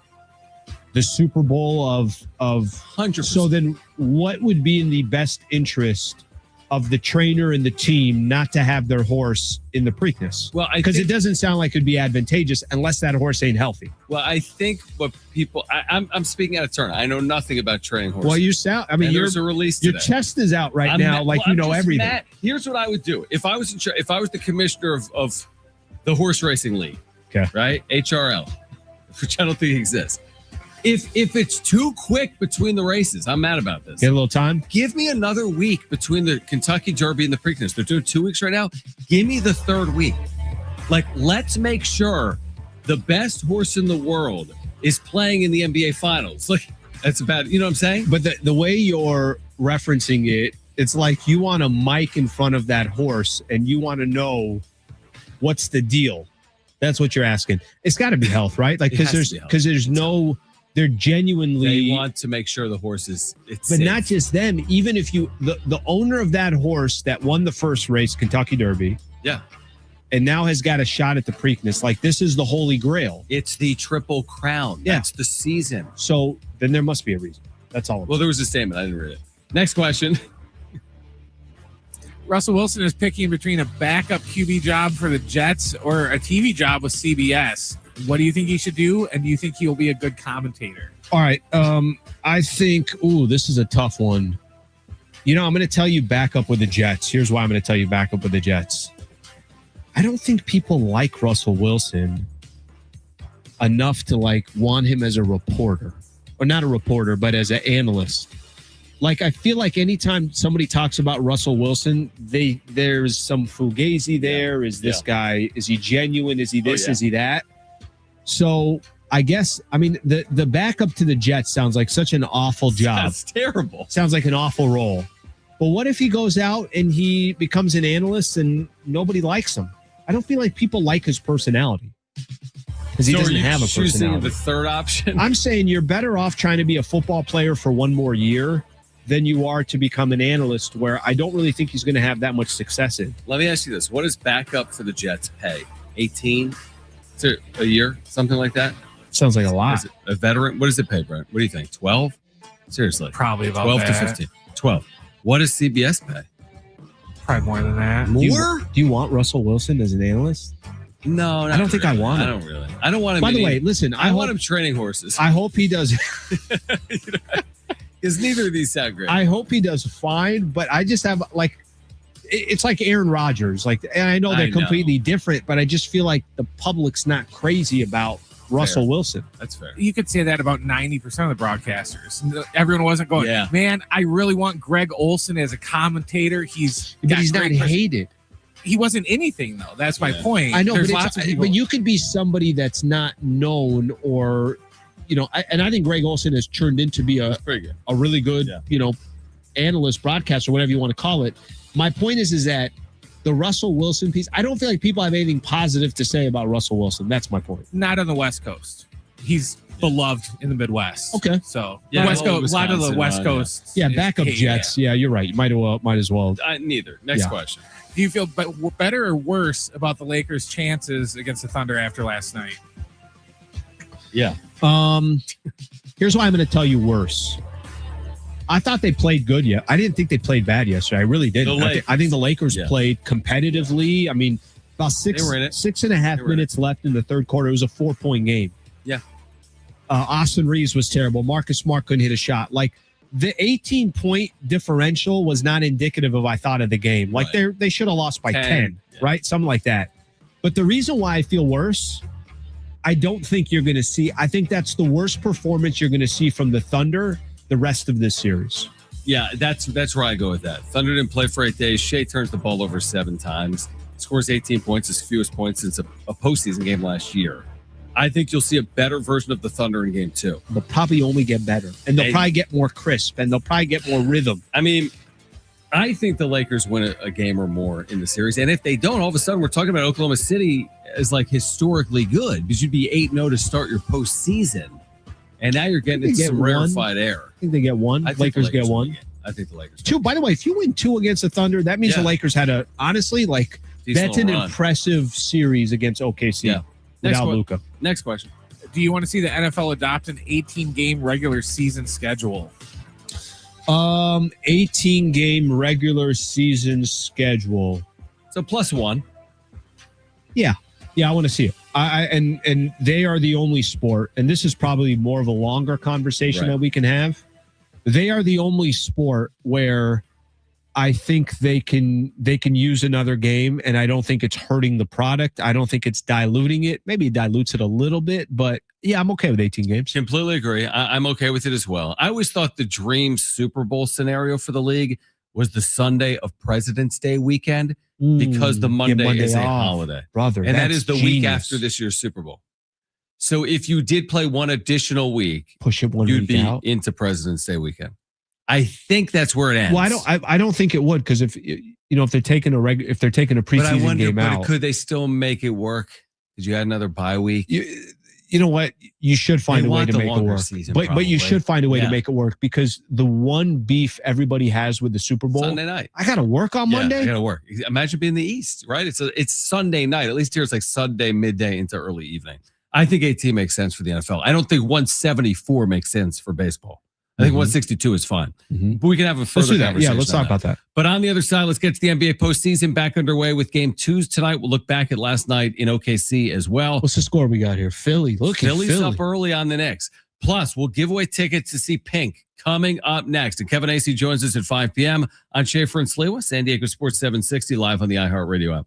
Super Bowl of 100%. So then what would be in the best interest of the trainer and the team not to have their horse in the Preakness? Well, Because it doesn't sound like it'd be advantageous unless that horse ain't healthy. Well, I think what people, I'm speaking out of turn. I know nothing about training horses. Well, you sound, I mean, And your there's a release today. chest is out right I'm now, mad- like well, you I'm know just everything. mad. Here's what I would do if I was if I was the commissioner of the horse racing league. Okay. Right, HRL, which I don't think exists. If it's too quick between the races, I'm mad about this. Get a little time. Give me another week between the Kentucky Derby and the Preakness. They're doing 2 weeks right now. Give me the third week. Like, let's make sure the best horse in the world is playing in the NBA Finals. Like, that's about, you know what I'm saying? But the way you're referencing it, it's like you want a mic in front of that horse and you want to know what's the deal. That's what you're asking. It's got to be health, right? Like, because there's no, they're genuinely. They want to make sure the horse is, it's but safe. not just them. Even if the owner of that horse that won the first race, Kentucky Derby. Yeah. And now has got a shot at the Preakness. Like, this is the Holy Grail. It's the Triple Crown. Yeah. That's the season. So then there must be a reason. That's all. Well, there was a statement. I didn't read it. Next question. Russell Wilson is picking between a backup QB job for the Jets or a TV job with CBS. What do you think he should do? And do you think he'll be a good commentator? All right. I think, this is a tough one. I'm going to tell you back up with the Jets. Here's why I'm going to tell you back up with the Jets. I don't think people like Russell Wilson enough to want him as a reporter, or not a reporter, but as an analyst. Like, I feel like anytime somebody talks about Russell Wilson, there's some fugazi there. Is this guy, is he genuine? Is he this? Is he that? So I guess, the backup to the Jets sounds like such an awful job. That's terrible. Sounds like an awful role. But what if he goes out and he becomes an analyst and nobody likes him? I don't feel like people like his personality because he doesn't have a personality. The third option? I'm saying you're better off trying to be a football player for one more year than you are to become an analyst, where I don't really think he's going to have that much success in. Let me ask you this. What does backup for the Jets pay? 18? Is it a year? Something like that? Sounds like a lot. Is it a veteran? What does it pay, Brent? What do you think? 12? Seriously. Probably about 12 that. to 15. 12. What does CBS pay? Probably more than that. More? Do you want Russell Wilson as an analyst? No, I don't think I want him. I don't really. I don't want him. By the way, listen, I want him training horses. I hope he does. Because neither of these sound great. I hope he does fine, but I just have it's like Aaron Rodgers. And I know they're completely different, but I just feel like the public's not crazy about Russell Wilson. That's fair. You could say that about 90% of the broadcasters. Everyone wasn't going, man, I really want Greg Olson as a commentator. But he's not hated. He wasn't anything, though. That's my point. I know, There's lots of people. but you could be somebody that's not known, or, and I think Greg Olson has turned into be a really good, analyst, broadcaster, whatever you want to call it. My point is that the Russell Wilson piece, I don't feel like people have anything positive to say about Russell Wilson. That's my point. Not on the West Coast. He's beloved in the Midwest. Okay. So West Coast, a lot of the West Coast. Yeah, backup Jets. Yeah, you're right. You might as well. Neither. Next question. Do you feel better or worse about the Lakers' chances against the Thunder after last night? Yeah. Here's why I'm going to tell you worse. I thought they played good. I didn't think they played bad yesterday. I really didn't. I think the Lakers played competitively. About 6.5 minutes left in the third quarter. It was a 4-point game. Yeah. Austin Reeves was terrible. Marcus Smart couldn't hit a shot. The 18-point differential was not indicative of, I thought, of the game. They should have lost by 10, right? Something like that. But the reason why I feel worse, I don't think you're going to see. I think that's the worst performance you're going to see from the Thunder the rest of this series. Yeah, that's where I go with that. Thunder didn't play for 8 days. Shea turns the ball over 7 times. Scores 18 points, his fewest points since a postseason game last year. I think you'll see a better version of the Thunder in game 2. They'll probably only get better. And they'll probably get more crisp. And they'll probably get more rhythm. I think the Lakers win a game or more in the series. And if they don't, all of a sudden we're talking about Oklahoma City as historically good, because you'd be 8-0 to start your postseason. And now you're getting into some rarefied air. I think they get one. Lakers get one. I think the Lakers. 2. By the way, if you win 2 against the Thunder, that means the Lakers had that's an impressive series against OKC without Luka. Next question. Do you want to see the NFL adopt an 18-game regular season schedule? 18-game regular season schedule. So +1. Yeah, I want to see it. And they are the only sport, and this is probably more of a longer conversation that we can have. They are the only sport where I think they can use another game, and I don't think it's hurting the product. I don't think it's diluting it. Maybe it dilutes it a little bit, but yeah, I'm okay with 18 games. Completely agree. I'm okay with it as well. I always thought the dream Super Bowl scenario for the league was the Sunday of President's Day weekend, because the Monday is a holiday, brother, and that is the genius. week after this year's Super Bowl. So if you did play one additional week, Push it one you'd week be out. into President's Day weekend. I think that's where it ends. Well, I don't think it would, because if they're taking a preseason game out, could they still make it work? Did you add another bye week? You know what? You should find a way to make it work. But you should find a way to make it work, because the one beef everybody has with the Super Bowl, Sunday night. I got to work on Monday. I got to work. Imagine being in the East, right? It's Sunday night. At least here it's like Sunday midday into early evening. I think 18 makes sense for the NFL. I don't think 174 makes sense for baseball. I think 162 is fine. But we can have a further conversation. Yeah, let's talk about that. But on the other side, let's get to the NBA postseason back underway with game 2s tonight. We'll look back at last night in OKC as well. What's the score we got here? Philly's up early on the Knicks. Plus, we'll give away tickets to see Pink coming up next. And Kevin Acee joins us at 5 p.m. on Schaefer and Sliwa, San Diego Sports 760, live on the iHeartRadio app.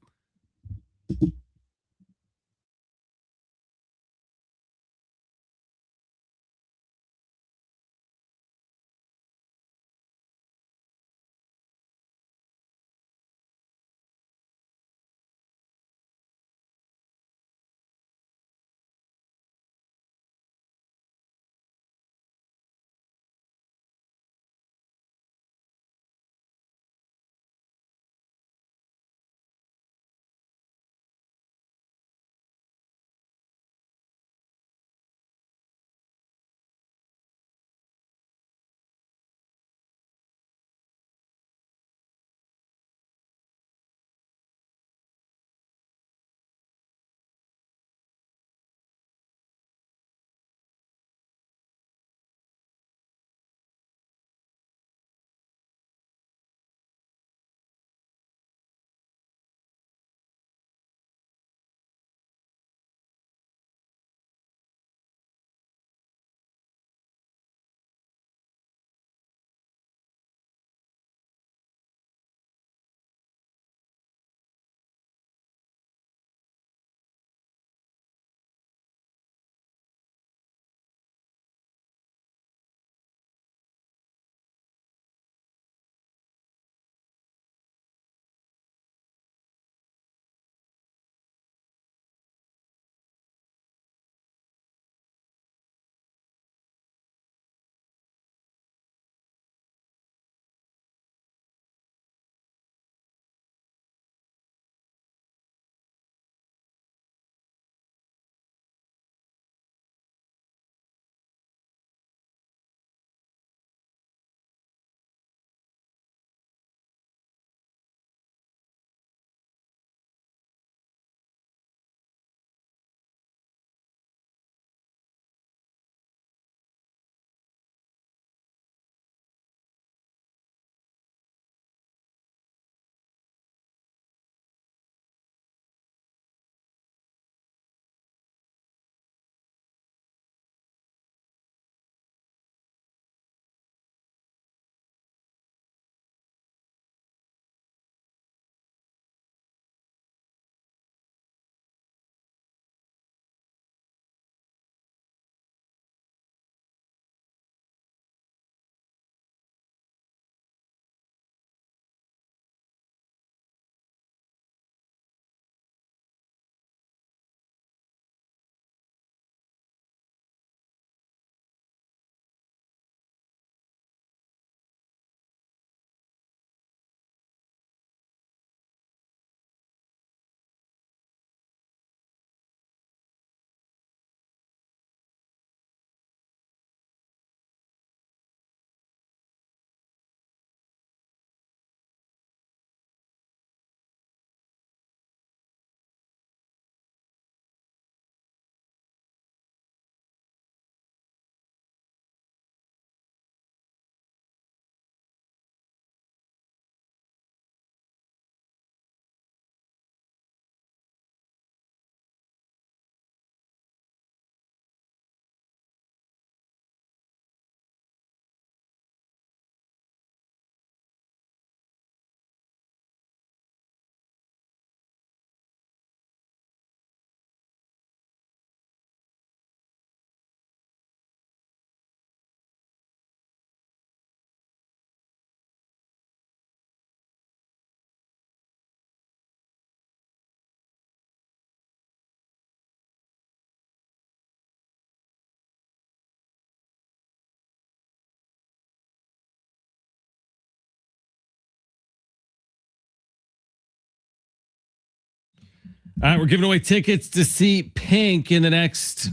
All right, we're giving away tickets to see Pink in the next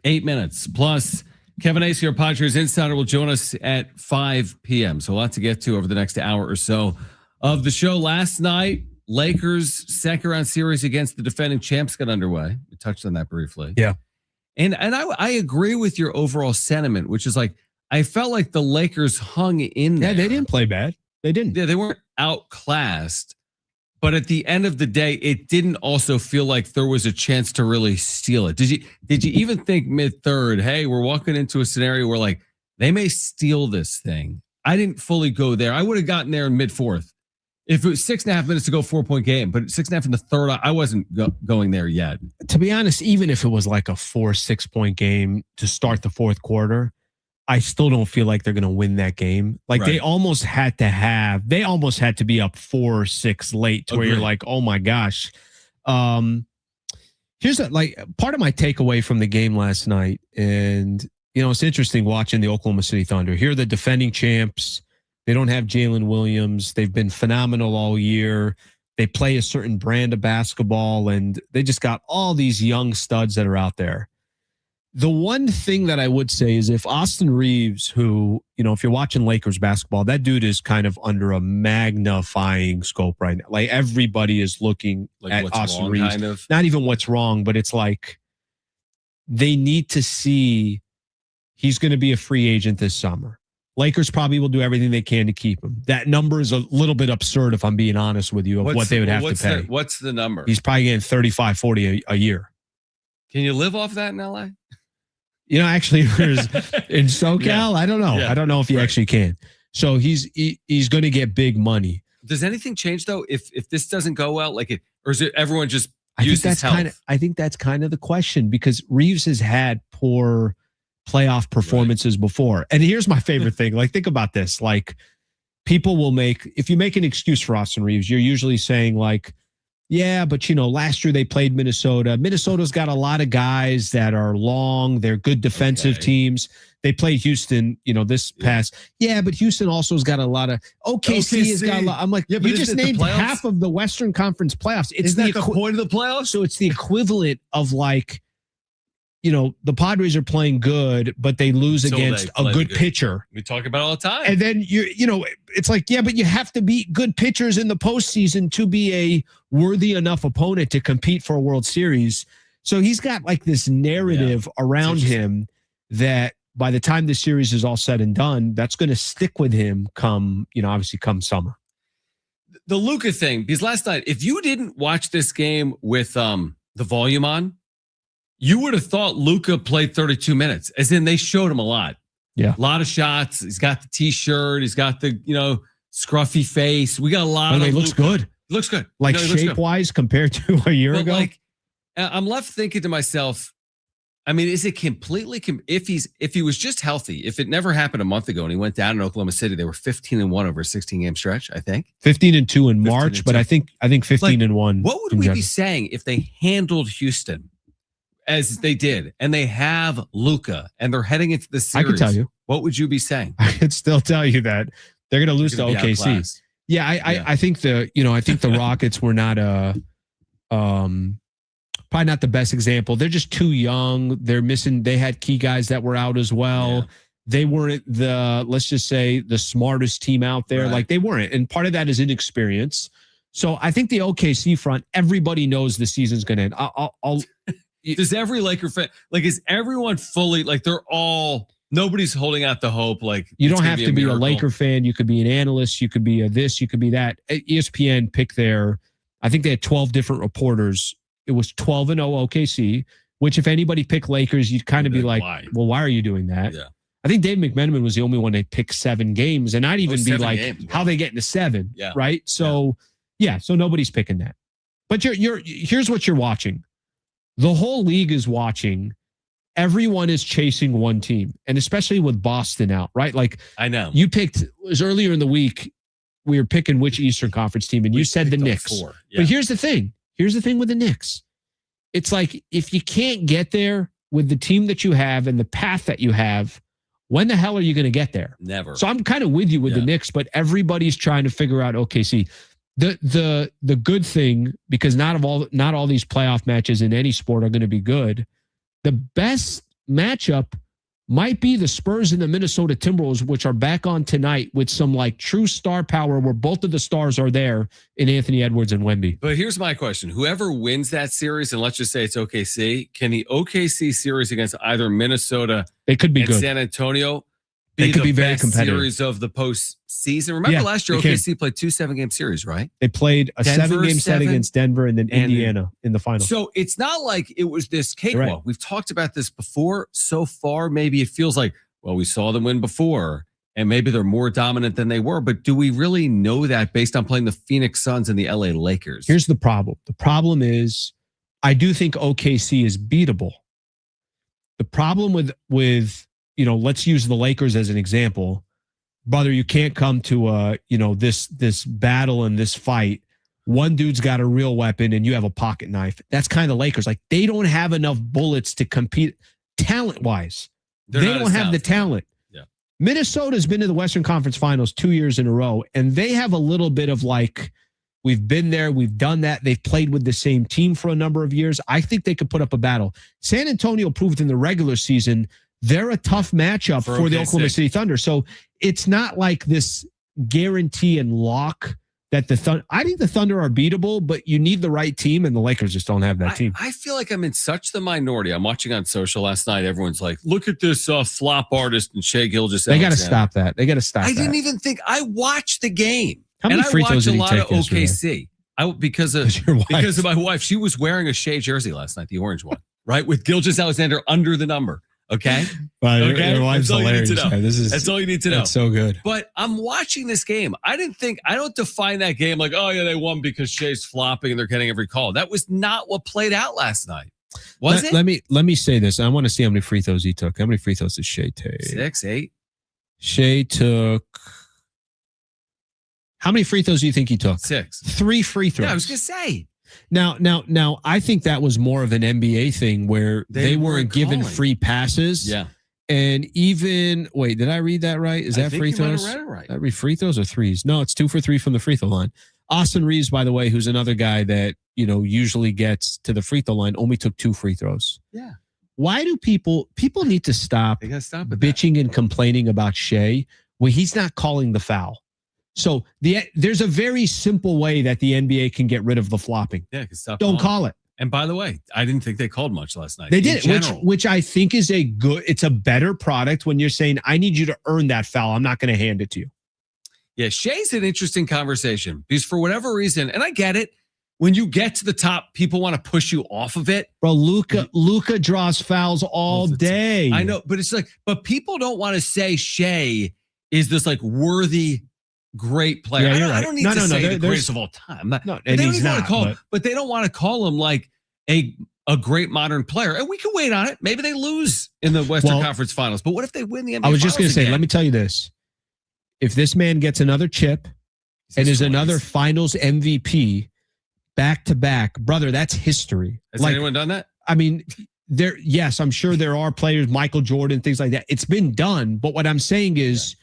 8 minutes. Plus, Kevin Acee, our Padres Insider, will join us at 5 p.m. So a lot to get to over the next hour or so of the show. Last night, Lakers' second-round series against the defending champs got underway. We touched on that briefly. Yeah. And I agree with your overall sentiment, which is like, I felt like the Lakers hung in there. Yeah, they didn't play bad. They didn't. Yeah, they weren't outclassed. But at the end of the day, it didn't also feel like there was a chance to really steal it. Did you even think mid-third, hey, we're walking into a scenario where like they may steal this thing? I didn't fully go there. I would have gotten there in mid-fourth. If it was 6.5 minutes to go, 4-point game, but 6.5 in the third, I wasn't going there yet. To be honest, even if it was like a 4-6 point game to start the fourth quarter, I still don't feel like they're going to win that game. Like they almost had to be up 4-6 late to where you're like, oh my gosh. Here's part of my takeaway from the game last night. And, it's interesting watching the Oklahoma City Thunder. Here are the defending champs. They don't have Jalen Williams. They've been phenomenal all year. They play a certain brand of basketball, and they just got all these young studs that are out there. The one thing that I would say is if Austin Reeves, who, if you're watching Lakers basketball, that dude is kind of under a magnifying scope right now. Like everybody is looking at Austin Reeves. Kind of. Not even what's wrong, but it's like they need to see he's going to be a free agent this summer. Lakers probably will do everything they can to keep him. That number is a little bit absurd, if I'm being honest with you, of what they would have to pay. What's the number? He's probably getting 35, 40 a year. Can you live off that in LA? Actually, in SoCal, I don't know. Yeah. I don't know if he actually can. So he's going to get big money. Does anything change though if this doesn't go well? Or is it everyone just I think that's kind of the question, because Reeves has had poor playoff performances before. And here's my favorite thing. Think about this. People will if you make an excuse for Austin Reeves, you're usually saying yeah, but last year they played Minnesota. Minnesota's got a lot of guys that are long. They're good defensive teams. They played Houston, this past. Yeah, but Houston also has got a lot of OKC has got a lot. I'm like, you just named half of the Western Conference playoffs. Isn't that the point of the playoffs? So it's the equivalent of the Padres are playing good, but they lose against a good pitcher. We talk about it all the time. And then it's like, yeah, but you have to beat good pitchers in the postseason to be a worthy enough opponent to compete for a World Series. So he's got this narrative around him that by the time the series is all said and done, that's going to stick with him come summer. The Luka thing, because last night, if you didn't watch this game with the volume on, you would have thought Luka played 32 minutes, as in they showed him a lot. Yeah. A lot of shots. He's got the T-shirt. He's got the, scruffy face. We got a lot of He looks good. He looks good. Shape-wise compared to a year ago? I'm left thinking to myself, is it completely, if he was just healthy, if it never happened a month ago and he went down in Oklahoma City, they were 15-1 over a 16-game stretch, I think. 15-2 in March, but I think 15-1. What would we be saying if they handled Houston as they did, and they have Luka, and they're heading into the series? I can tell you. What would you be saying? I could still tell you that they're going to lose to OKC. Yeah, I think the Rockets were not probably not the best example. They're just too young. They had key guys that were out as well. Yeah. They weren't let's just say the smartest team out there. Right. They weren't. And part of that is inexperience. So I think the OKC front, everybody knows the season's going to end. Does every Laker fan, is everyone fully, nobody's holding out the hope, you don't have to be a Laker fan. You could be an analyst. You could be this. You could be that. ESPN picked I think they had 12 different reporters. It was 12-0 OKC, which if anybody picked Lakers, you'd kind of be like, why? Well, why are you doing that? Yeah. I think Dave McMeneman was the only one that picked 7 games, and not even be like, games, how they get into 7, yeah. Right? So, so nobody's picking that. But here's what you're watching. The whole league is watching. Everyone is chasing one team, and especially with Boston out, right? I know. You picked, it was earlier in the week, we were picking which Eastern Conference team, and you said the Knicks. 4. Yeah. But here's the thing. Here's the thing with the Knicks. It's if you can't get there with the team that you have and the path that you have, when the hell are you going to get there? Never. So I'm kind of with you with the Knicks, but everybody's trying to figure out OKC. The good thing, because not all these playoff matches in any sport are going to be good. The best matchup might be the Spurs and the Minnesota Timberwolves, which are back on tonight with some like true star power where both of the stars are there in Anthony Edwards and Wemby. But here's my question. Whoever wins that series, and let's just say it's OKC, can the OKC series against either Minnesota They could be and good. San Antonio They be could the be very best competitive. series of the postseason? Remember Yeah, last year, they can. OKC played 2 7-game series, right? They played a Denver, 7-game set 7, against Denver and then and Indiana in the final. So it's not like it was this cakewalk. Right. We've talked about this before. So far, maybe it feels like, well, we saw them win before, and maybe they're more dominant than they were. But do we really know that based on playing the Phoenix Suns and the LA Lakers? Here's the problem. The problem is, I do think OKC is beatable. The problem with let's use the Lakers as an example. Brother, you can't come to this battle and this fight. One dude's got a real weapon and you have a pocket knife. That's kind of Lakers. Like, they don't have enough bullets to compete talent-wise. They don't have the talent. Yeah. Minnesota's been to the Western Conference Finals 2 years in a row, and they have a little bit of like, we've been there, we've done that. They've played with the same team for a number of years. I think they could put up a battle. San Antonio proved in the regular season they're a tough matchup for the Oklahoma City Thunder. So it's not like this guarantee and lock that the Thunder. I think the Thunder are beatable, but you need the right team, and the Lakers just don't have that team. I feel like I'm in such the minority. I'm watching on social last night. Everyone's like, look at this flop artist and Shai Gilgeous. They got to stop that. They got to stop I that. didn't even think. I watched the game. How many free throws did he take OKC. Because of my wife. She was wearing a Shai jersey last night, the orange one, right? With Gilgeous Alexander under the number. Okay. Well, okay. Your wife's hilarious. That's all you need to know. That's so good. But I'm watching this game. I don't define that game like, oh yeah, they won because Shai's flopping and they're getting every call. That was not what played out last night. Was it? Let me say this. I want to see how many free throws he took. How many free throws did Shai take? 6, 8. Shai took. How many free throws do you think he took? 6. 3 free throws. Yeah, I was gonna say. Now, I think that was more of an NBA thing where they weren't given calling. free passes. Yeah. And even, wait, did I read that right? Is that free throws? Read it right. Did I read free throws or threes? No, it's 2 for 3 from the free throw line. Austin Reeves, by the way, who's another guy that, usually gets to the free throw line, only took 2 free throws. Yeah. Why do people need to stop They gotta stop with bitching and complaining about Shai when he's not calling the foul? So there's a very simple way that the NBA can get rid of the flopping. Yeah, stop. Don't call it. And by the way, I didn't think they called much last night. They did, which I think is it's a better product when you're saying, I need you to earn that foul. I'm not going to hand it to you. Yeah, Shai's an interesting conversation because for whatever reason, and I get it, when you get to the top, people want to push you off of it. Bro, Luka draws fouls all day. I know, but it's like, but people don't want to say Shai is this like worthy great player. Yeah, I don't need to say the greatest of all time. And he's not. But they don't want to call him like a great modern player. And we can wait on it. Maybe they lose in the Western Conference Finals. But what if they win the NBA? I was just going to say, again? let me tell you this. If this man gets another chip and is another Finals MVP back to back, brother, that's history. Has anyone done that? I mean, yes, I'm sure there are players, Michael Jordan, things like that. It's been done. But what I'm saying is,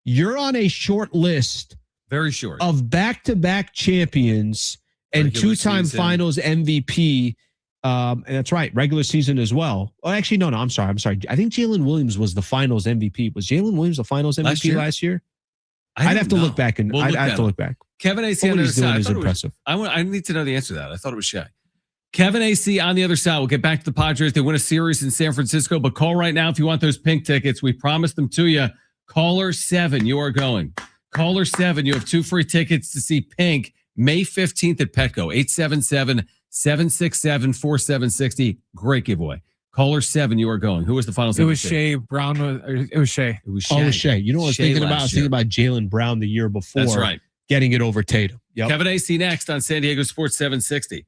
you're on a short list, very short, of back-to-back champions and regular 2-time season. Finals MVP. And that's right, regular season as well. Oh, actually, no, I'm sorry. I think Jalen Williams was the Finals MVP. Was Jalen Williams the Finals MVP last year? I'd have to look back and I'd have to look back. Kevin Acee on What the other he's doing side. is impressive. I need to know the answer to that. I thought it was Shai. Kevin Acee on the other side. We'll get back to the Padres. They win a series in San Francisco, but call right now if you want those pink tickets. We promised them to you. Caller 7, you are going. Caller 7, you have 2 free tickets to see Pink May 15th at Petco. 877-767-4760. Great giveaway. Caller 7, you are going. Who was the finals? It was Shai. Brown it was Shai. It was Oh, Shai. it was Shai. You know what I was thinking about? I was thinking about Jalen Brown the year before. That's right. Getting it over Tatum. Yep. Kevin Acee next on San Diego Sports 760.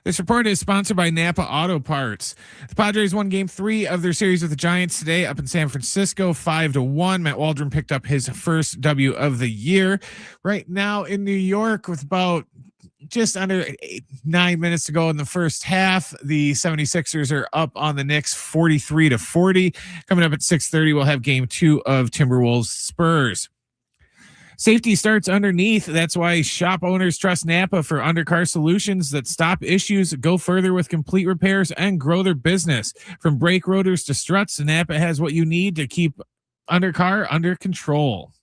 This report is sponsored by Napa Auto Parts. The Padres won Game 3 of their series with the Giants today up in San Francisco, 5-1. Matt Waldron picked up his first W of the year. Right now in New York, with about just under 9 minutes to go in the first half, the 76ers are up on the Knicks 43-40. Coming up at 6:30, we'll have Game 2 of Timberwolves Spurs. Safety starts underneath. That's why shop owners trust Napa for undercar solutions that stop issues, go further with complete repairs, and grow their business. From brake rotors to struts, Napa has what you need to keep undercar under control.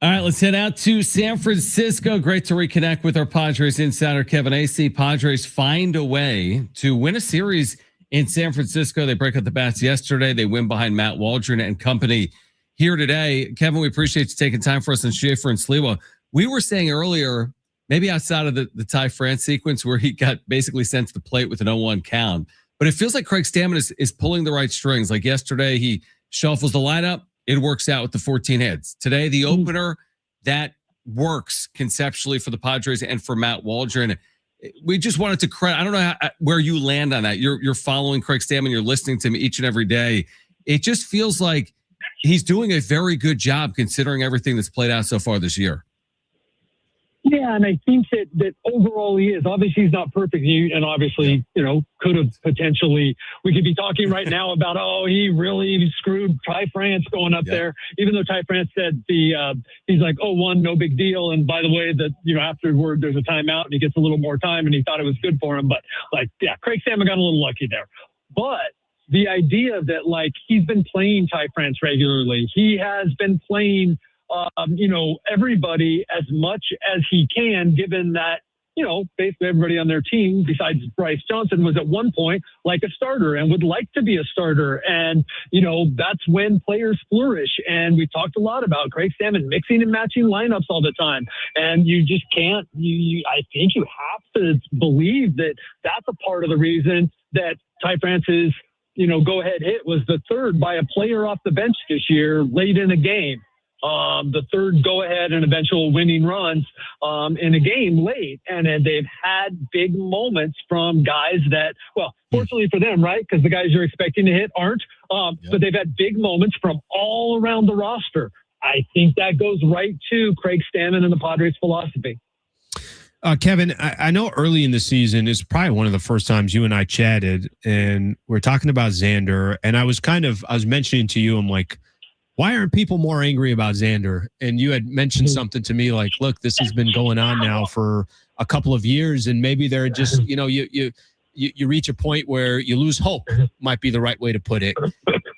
All right, let's head out to San Francisco. Great to reconnect with our Padres insider, Kevin Acee. Padres find a way to win a series in San Francisco. They break up the bats yesterday. They win behind Matt Waldron and company here today. Kevin, we appreciate you taking time for us in Schaefer and Sliwa. We were saying earlier, maybe outside of the Ty France sequence where he got basically sent to the plate with an 0-1 count, but it feels like Craig Stamon is pulling the right strings. Like yesterday, he shuffles the lineup. It works out with the 14 hits. Today, the opener, that works conceptually for the Padres and for Matt Waldron. We just wanted to credit. I don't know where you land on that. You're following Craig Stamon. You're listening to him each and every day. It just feels like he's doing a very good job considering everything that's played out so far this year. Yeah, and I think that overall he is. Obviously, he's not perfect. And obviously, could have potentially, we could be talking right now about, he really screwed Ty France going up there, even though Ty France said he's like, 0-1, no big deal. And by the way, that, afterward, there's a timeout and he gets a little more time and he thought it was good for him. But Craig Stamon got a little lucky there. But the idea that he's been playing Ty France regularly, he has been playing everybody as much as he can, given that, basically everybody on their team besides Bryce Johnson was at one point like a starter and would like to be a starter. And, that's when players flourish. And we talked a lot about Craig Stamon mixing and matching lineups all the time. And you just can't, I think you have to believe that that's a part of the reason that Ty France's, go-ahead hit was the third by a player off the bench this year late in a game. The third go-ahead and eventual winning runs in a game late. And then they've had big moments from guys that, fortunately for them, right? Because the guys you're expecting to hit aren't. But they've had big moments from all around the roster. I think that goes right to Craig Stamon and the Padres' philosophy. Kevin, I know early in the season is probably one of the first times you and I chatted, and we're talking about Xander. And I was mentioning to you, I'm like, why aren't people more angry about Xander? And you had mentioned something to me like, look, this has been going on now for a couple of years, and maybe they're just, you reach a point where you lose hope, might be the right way to put it.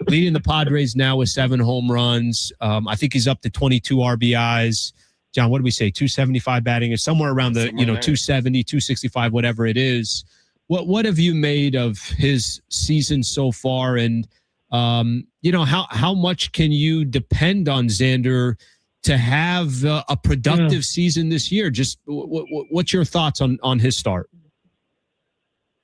Leading the Padres now with 7 home runs. I think he's up to 22 RBIs. John, what do we say? 275 batting is somewhere around the, 270, 265, whatever it is. What have you made of his season so far? And, how much can you depend on Xander to have a productive season this year? Just what's your thoughts on his start?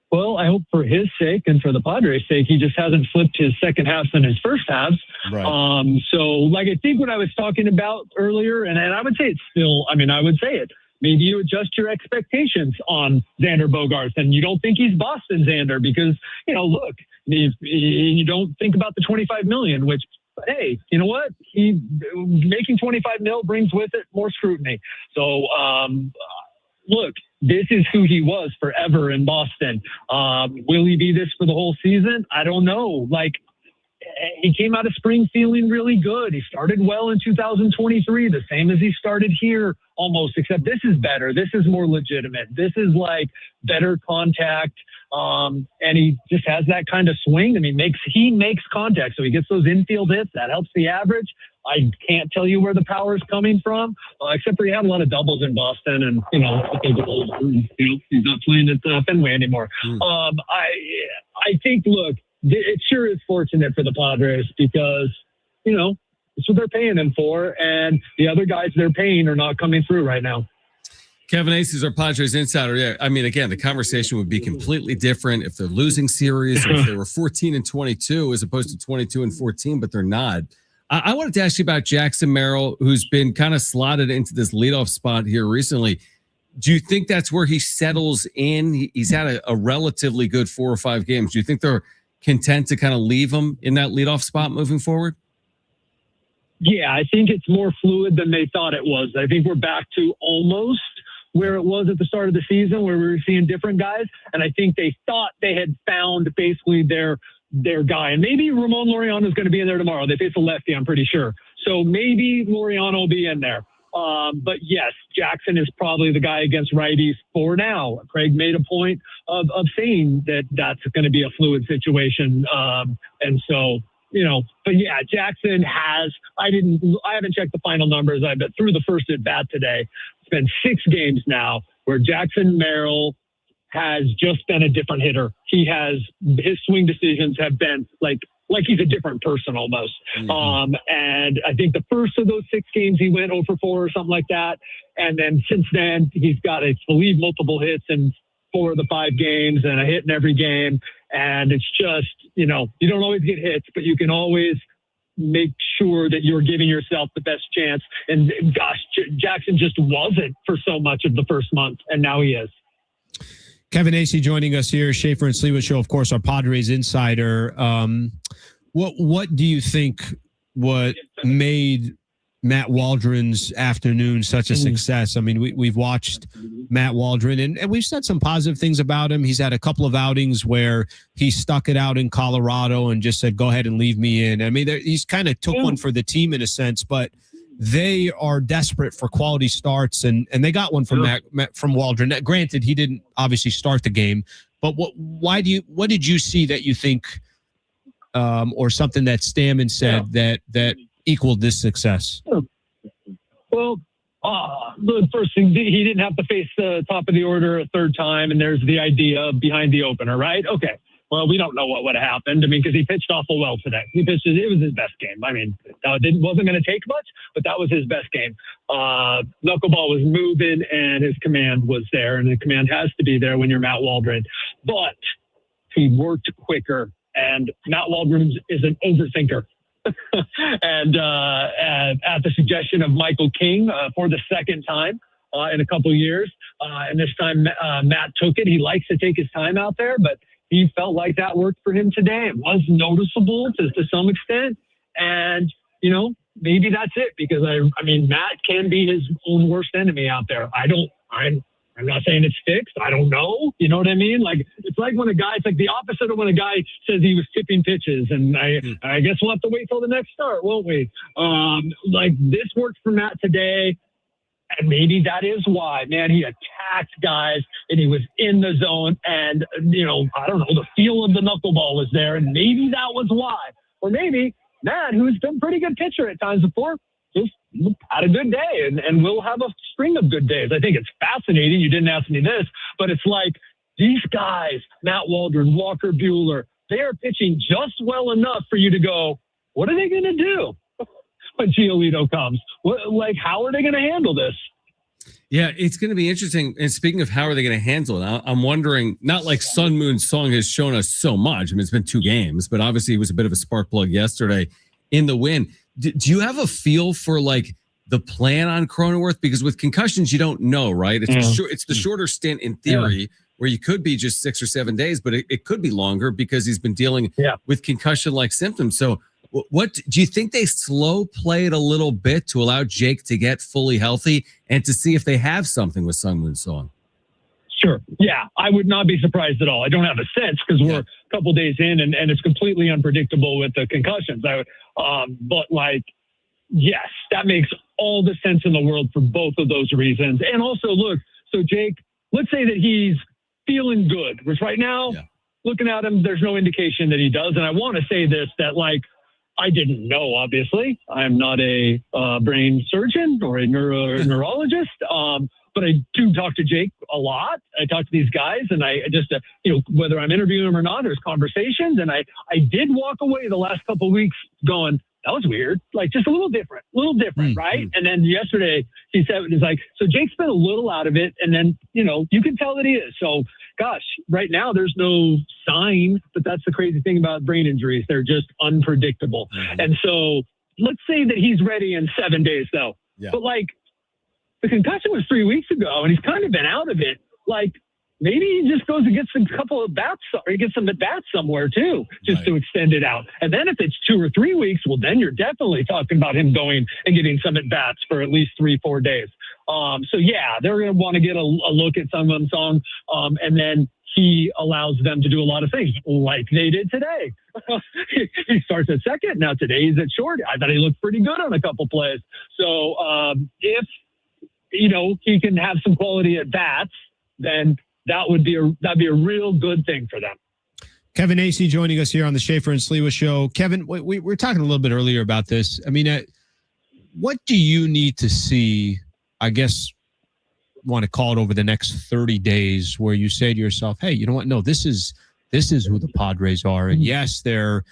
Well, I hope for his sake and for the Padres' sake, he just hasn't flipped his second halves than his first halves. Right. I think what I was talking about earlier, and I would say it's still, I would say it. Maybe you adjust your expectations on Xander Bogaerts, and you don't think he's Boston Xander because, look, if you don't think about the $25 million, which, hey, you know what? He making $25 million brings with it more scrutiny. So, look, this is who he was forever in Boston. Will he be this for the whole season? I don't know. He came out of spring feeling really good. He started well in 2023, the same as he started here almost, except this is better. This is more legitimate. This is better contact. And he just has that kind of swing. He makes contact. So he gets those infield hits. That helps the average. I can't tell you where the power is coming from, except for he had a lot of doubles in Boston and, he's not playing at Fenway anymore. I think, look, it sure is fortunate for the Padres because, it's what they're paying him for. And the other guys they're paying are not coming through right now. Kevin Acee is our Padres insider. Yeah, I mean, again, the conversation would be completely different if they're losing series, or if they were 14-22 as opposed to 22-14, but they're not. I wanted to ask you about Jackson Merrill, who's been kind of slotted into this leadoff spot here recently. Do you think that's where he settles in? He's had a relatively good 4 or 5 games. Do you think they're content to kind of leave him in that leadoff spot moving forward? Yeah, I think it's more fluid than they thought it was. I think we're back to almost where it was at the start of the season, where we were seeing different guys. And I think they thought they had found basically their guy. And maybe Ramon Laureano is going to be in there tomorrow. They face a lefty, I'm pretty sure. So maybe Laureano will be in there. But yes, Jackson is probably the guy against righties for now. Craig made a point of saying that that's going to be a fluid situation. And so, but yeah, Jackson has, I haven't checked the final numbers. I bet through the first at bat today, it's been 6 games now where Jackson Merrill has just been a different hitter. His swing decisions have been like he's a different person almost. Mm-hmm. And I think the first of those 6 games he went 0 for 4 or something like that. And then since then he's got, I believe, multiple hits in 4 of the 5 games and a hit in every game. And it's just, you don't always get hits, but you can always make sure that you're giving yourself the best chance. And gosh, Jackson just wasn't for so much of the first month, and now he is. Kevin Acee joining us here, Schaefer and Sliwa Show, of course, our Padres insider. What do you think what made Matt Waldron's afternoon such a success? I mean, we've watched Matt Waldron, and we've said some positive things about him. He's had a couple of outings where he stuck it out in Colorado and just said, go ahead and leave me in. I mean, he's kind of took one for the team in a sense, but they are desperate for quality starts, and they got one from from Waldron. Granted, he didn't obviously start the game, but what did you see that you think, or something that Stamon said that equaled this success? Well, the first thing, he didn't have to face the top of the order a third time, and there's the idea behind the opener, right? Okay. Well, we don't know what would have happened. I mean, because he pitched awful well today. It was his best game. I mean, it wasn't going to take much, but that was his best game. Knuckleball was moving, and his command was there, and the command has to be there when you're Matt Waldron. But he worked quicker, and Matt Waldron is an overthinker. And at the suggestion of Michael King for the second time in a couple of years, and this time Matt took it. He likes to take his time out there, but he felt like that worked for him today. It was noticeable to some extent. And, maybe that's it, because I mean, Matt can be his own worst enemy out there. I'm not saying it's fixed. I don't know. You know what I mean? Like, it's like when it's like the opposite of when a guy says he was tipping pitches. And I guess we'll have to wait till the next start, won't we? Like, this worked for Matt today. And maybe that is why, man, he attacked guys and he was in the zone, and, I don't know, the feel of the knuckleball was there, and maybe that was why. Or maybe Matt, who's been a pretty good pitcher at times before, just had a good day, and we'll have a string of good days. I think it's fascinating. You didn't ask me this, but it's like these guys, Matt Waldron, Walker Buehler, they are pitching just well enough for you to go, what are they going to do when Giolito comes? How are they going to handle this? Yeah, it's going to be interesting. And speaking of how are they going to handle it, I'm wondering, not like Sun Moon Song has shown us so much. I mean, it's been 2 games, but obviously it was a bit of a spark plug yesterday in the win. Do you have a feel for the plan on Cronenworth? Because with concussions, you don't know, right? It's the shorter stint in theory where you could be just 6 or 7 days, but it could be longer because he's been dealing with concussion-like symptoms. So what do you think they slow play it a little bit to allow Jake to get fully healthy and to see if they have something with Sun Moon Song? Sure. Yeah, I would not be surprised at all. I don't have a sense because we're a couple days in and it's completely unpredictable with the concussions. But yes, that makes all the sense in the world for both of those reasons. And also, look, so Jake, let's say that he's feeling good, which right now, looking at him, there's no indication that he does. And I want to say this, that I didn't know, obviously. I'm not a brain surgeon or a neurologist, but I do talk to Jake a lot. I talk to these guys, and I just, whether I'm interviewing them or not, there's conversations. And I did walk away the last couple of weeks going, that was weird. Like, just a little different, right? And then yesterday he said, he's like, so Jake's been a little out of it. And then, you can tell that he is. So, gosh, right now there's no sign, but that's the crazy thing about brain injuries. They're just unpredictable. And so let's say that he's ready in 7 days, though. Yeah. But, like, the concussion was 3 weeks ago, and he's kind of been out of it. Like, maybe he just goes and gets a couple of bats, or he gets some at bats somewhere too, just to extend it out. And then if it's 2 or 3 weeks, well, then you're definitely talking about him going and getting some at bats for at least 3-4 days. So yeah, they're going to want to get a look at Sungwon Song, and then he allows them to do a lot of things like they did today. He starts at second. Now today he's at short. I thought he looked pretty good on a couple plays. So if he can have some quality at bats, then that'd be a real good thing for them. Kevin Acee joining us here on the Schaefer and Sliwa Show. Kevin, we were talking a little bit earlier about this. I mean, what do you need to see, I guess, want to call it over the next 30 days where you say to yourself, hey, you know what? No, this is who the Padres are. And yes, they're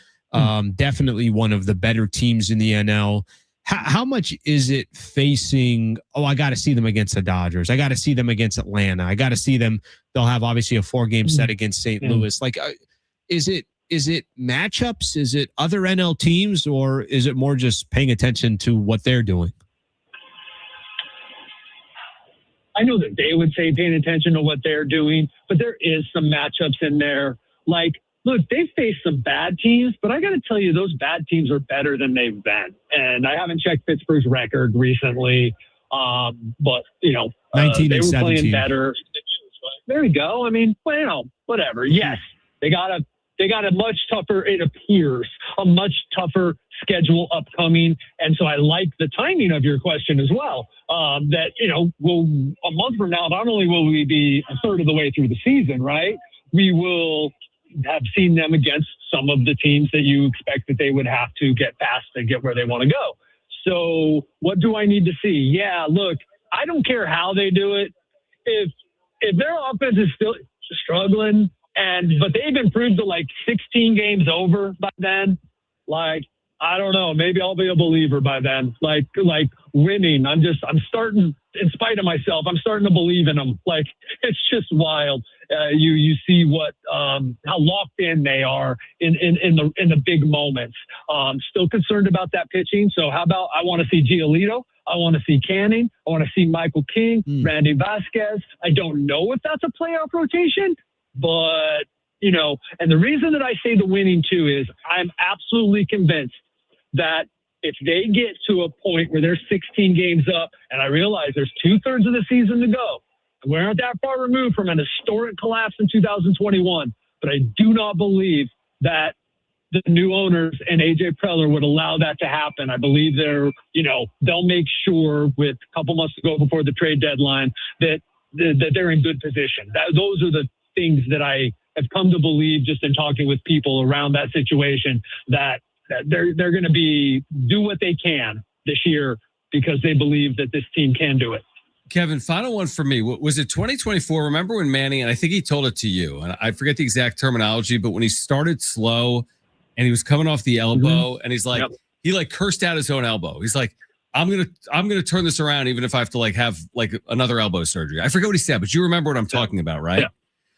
definitely one of the better teams in the NL. How much is it facing, I got to see them against the Dodgers. I got to see them against Atlanta. I got to see them. They'll have obviously a 4-game set against St. Louis. Like, is it matchups? Is it other NL teams, or is it more just paying attention to what they're doing? I know that they would say paying attention to what they're doing, but there is some matchups in there. Like, look, they've faced some bad teams, but I got to tell you, those bad teams are better than they've been. And I haven't checked Pittsburgh's record recently, but, 19 they and were 17. playing better. There you go. I mean, whatever. Yes, they got a much tougher, it appears, a much tougher schedule upcoming. And so I like the timing of your question as well, that, a month from now, not only will we be a third of the way through the season, right? We will have seen them against some of the teams that you expect that they would have to get past and get where they want to go. So what do I need to see? Yeah, look, I don't care how they do it. If their offense is still struggling, but they've improved to like 16 games over by then, like, I don't know, maybe I'll be a believer by then. Like winning, I'm starting, in spite of myself, I'm starting to believe in them. Like, it's just wild. You see how locked in they are in the big moments. Still concerned about that pitching. So how about, I want to see Giolito. I want to see Canning. I want to see Michael King, Randy Vasquez. I don't know if that's a playoff rotation, but, and the reason that I say the winning too is I'm absolutely convinced that if they get to a point where they're 16 games up, and I realize there's 2/3 of the season to go, and we aren't that far removed from an historic collapse in 2021, but I do not believe that the new owners and AJ Preller would allow that to happen. I believe they'll make sure with a couple months to go before the trade deadline that they're in good position. Those are the things that I have come to believe just in talking with people around that situation, that they're going to do what they can this year because they believe that this team can do it. Kevin, final one for me. Was it 2024? Remember when Manny, and I think he told it to you, and I forget the exact terminology, but when he started slow and he was coming off the elbow and he's like, he like cursed out his own elbow. He's like, I'm going to turn this around even if I have to have another elbow surgery. I forget what he said, but you remember what I'm talking about, right? Yeah.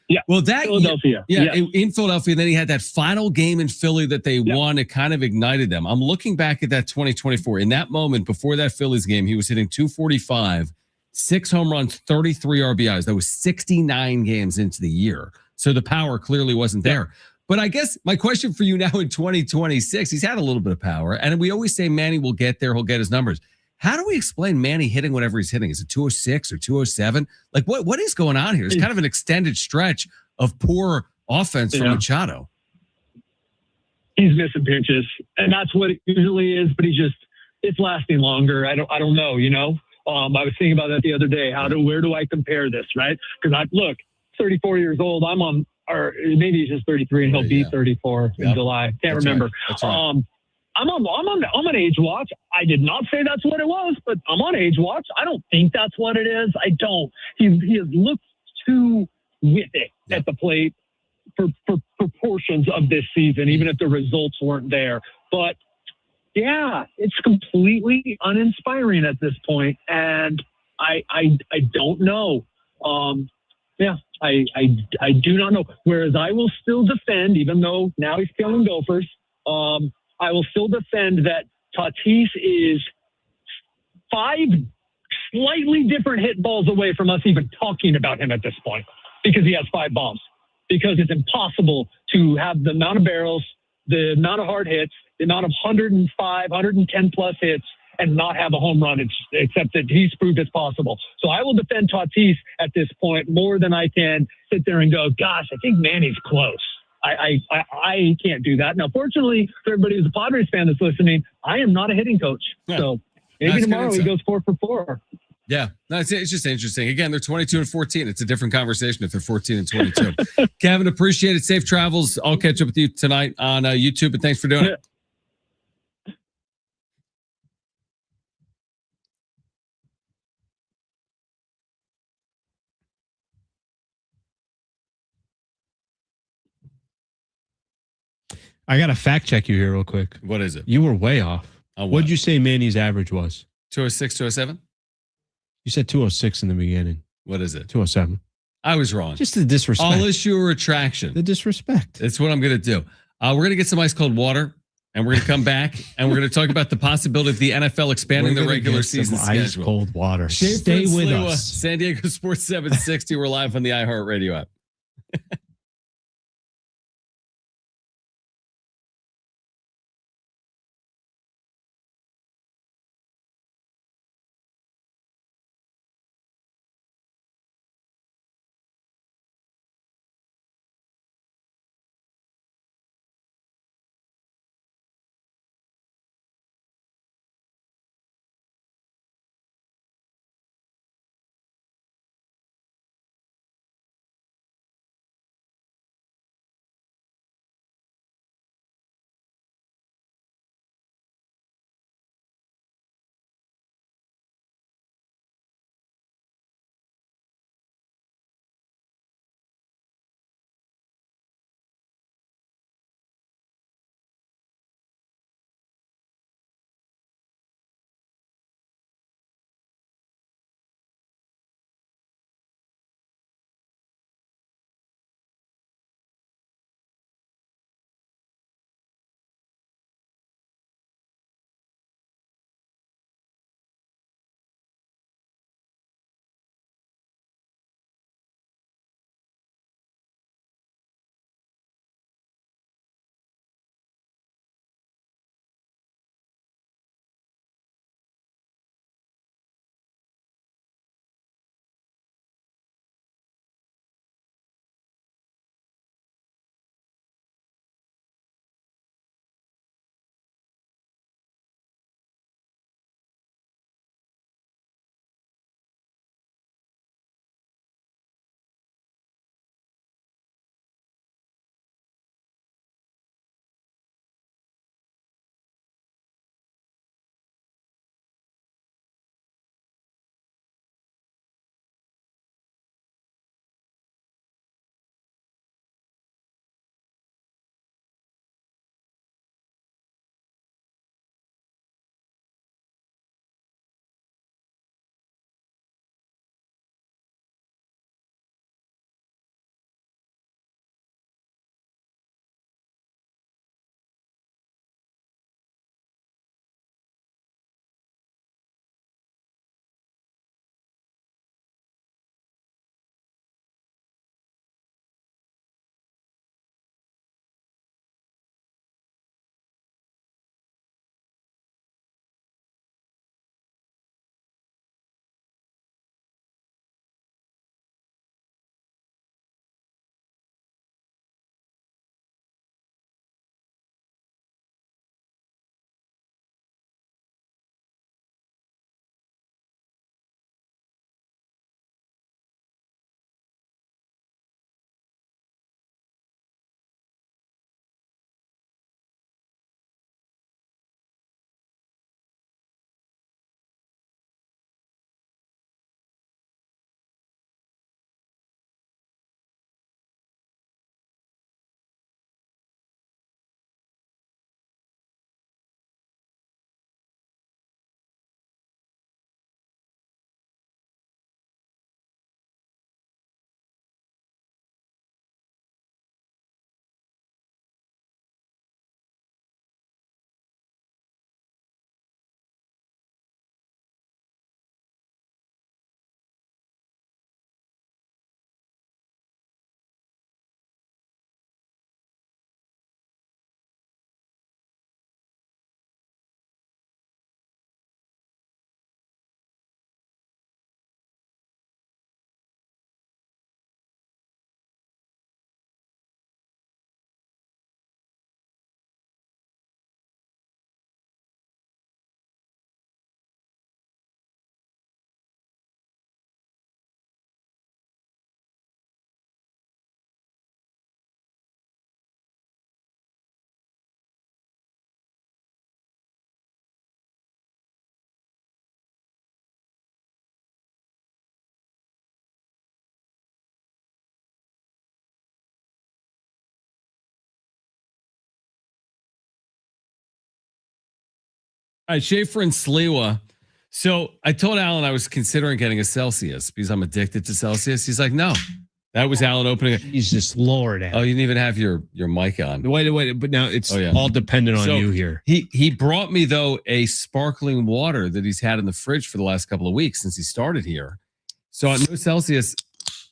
Yeah. Well, that Philadelphia. In Philadelphia. Then he had that final game in Philly that they won. It kind of ignited them. I'm looking back at that 2024. In that moment, before that Phillies game, he was hitting 245, 6 home runs, 33 RBIs. That was 69 games into the year. So the power clearly wasn't there. But I guess my question for you now in 2026, he's had a little bit of power. And we always say Manny will get there. He'll get his numbers. How do we explain Manny hitting whatever he's hitting? Is it 206 or 207? Like, what is going on here? It's kind of an extended stretch of poor offense from Machado. He's missing pitches, and that's what it usually is. But it's lasting longer. I don't know. I was thinking about that the other day. Where do I compare this? Right? Because 34 years old. Or maybe he's just 33 and he'll be 34 in July. Can't remember. Right. That's right. I'm on age watch. I did not say that's what it was, but I'm on age watch. I don't think that's what it is. I don't. He has looked too with it at the plate for portions of this season, even if the results weren't there. But yeah, it's completely uninspiring at this point, and I don't know. I do not know. Whereas I will still defend, even though now he's killing Gophers. I will still defend that Tatis is 5 slightly different hit balls away from us even talking about him at this point, because he has 5 bombs. Because it's impossible to have the amount of barrels, the amount of hard hits, the amount of 105, 110 plus hits, and not have a home run, except that he's proved it's possible. So I will defend Tatis at this point more than I can sit there and go, gosh, I think Manny's close. I can't do that. Now, fortunately, for everybody who's a Padres fan that's listening, I am not a hitting coach. Yeah. So maybe tomorrow he goes 4 for 4. Yeah, no, it's just interesting. Again, they're 22 and 14. It's a different conversation if they're 14 and 22. Kevin, appreciate it. Safe travels. I'll catch up with you tonight on YouTube, and thanks for doing it. I got to fact check you here real quick. What is it? You were way off. What'd you say Manny's average was? 206, 207? You said 206 in the beginning. What is it? 207. I was wrong. Just the disrespect. I'll issue a retraction. The disrespect. That's what I'm going to do. We're going to get some ice cold water, and we're going to come back, and we're going to talk about the possibility of the NFL expanding the regular season schedule. Ice cold water. Schaefer Stay and with Sliwa, us. San Diego Sports 760. We're live on the iHeartRadio app. All right, Schaefer and Sliwa. So I told Alan I was considering getting a Celsius because I'm addicted to Celsius. He's like, no. That was Alan opening it. He's just lowered at. Oh, you didn't even have your mic on. Wait, but now it's all dependent on you here. He brought me, though, a sparkling water that he's had in the fridge for the last couple of weeks since he started here. So no Celsius,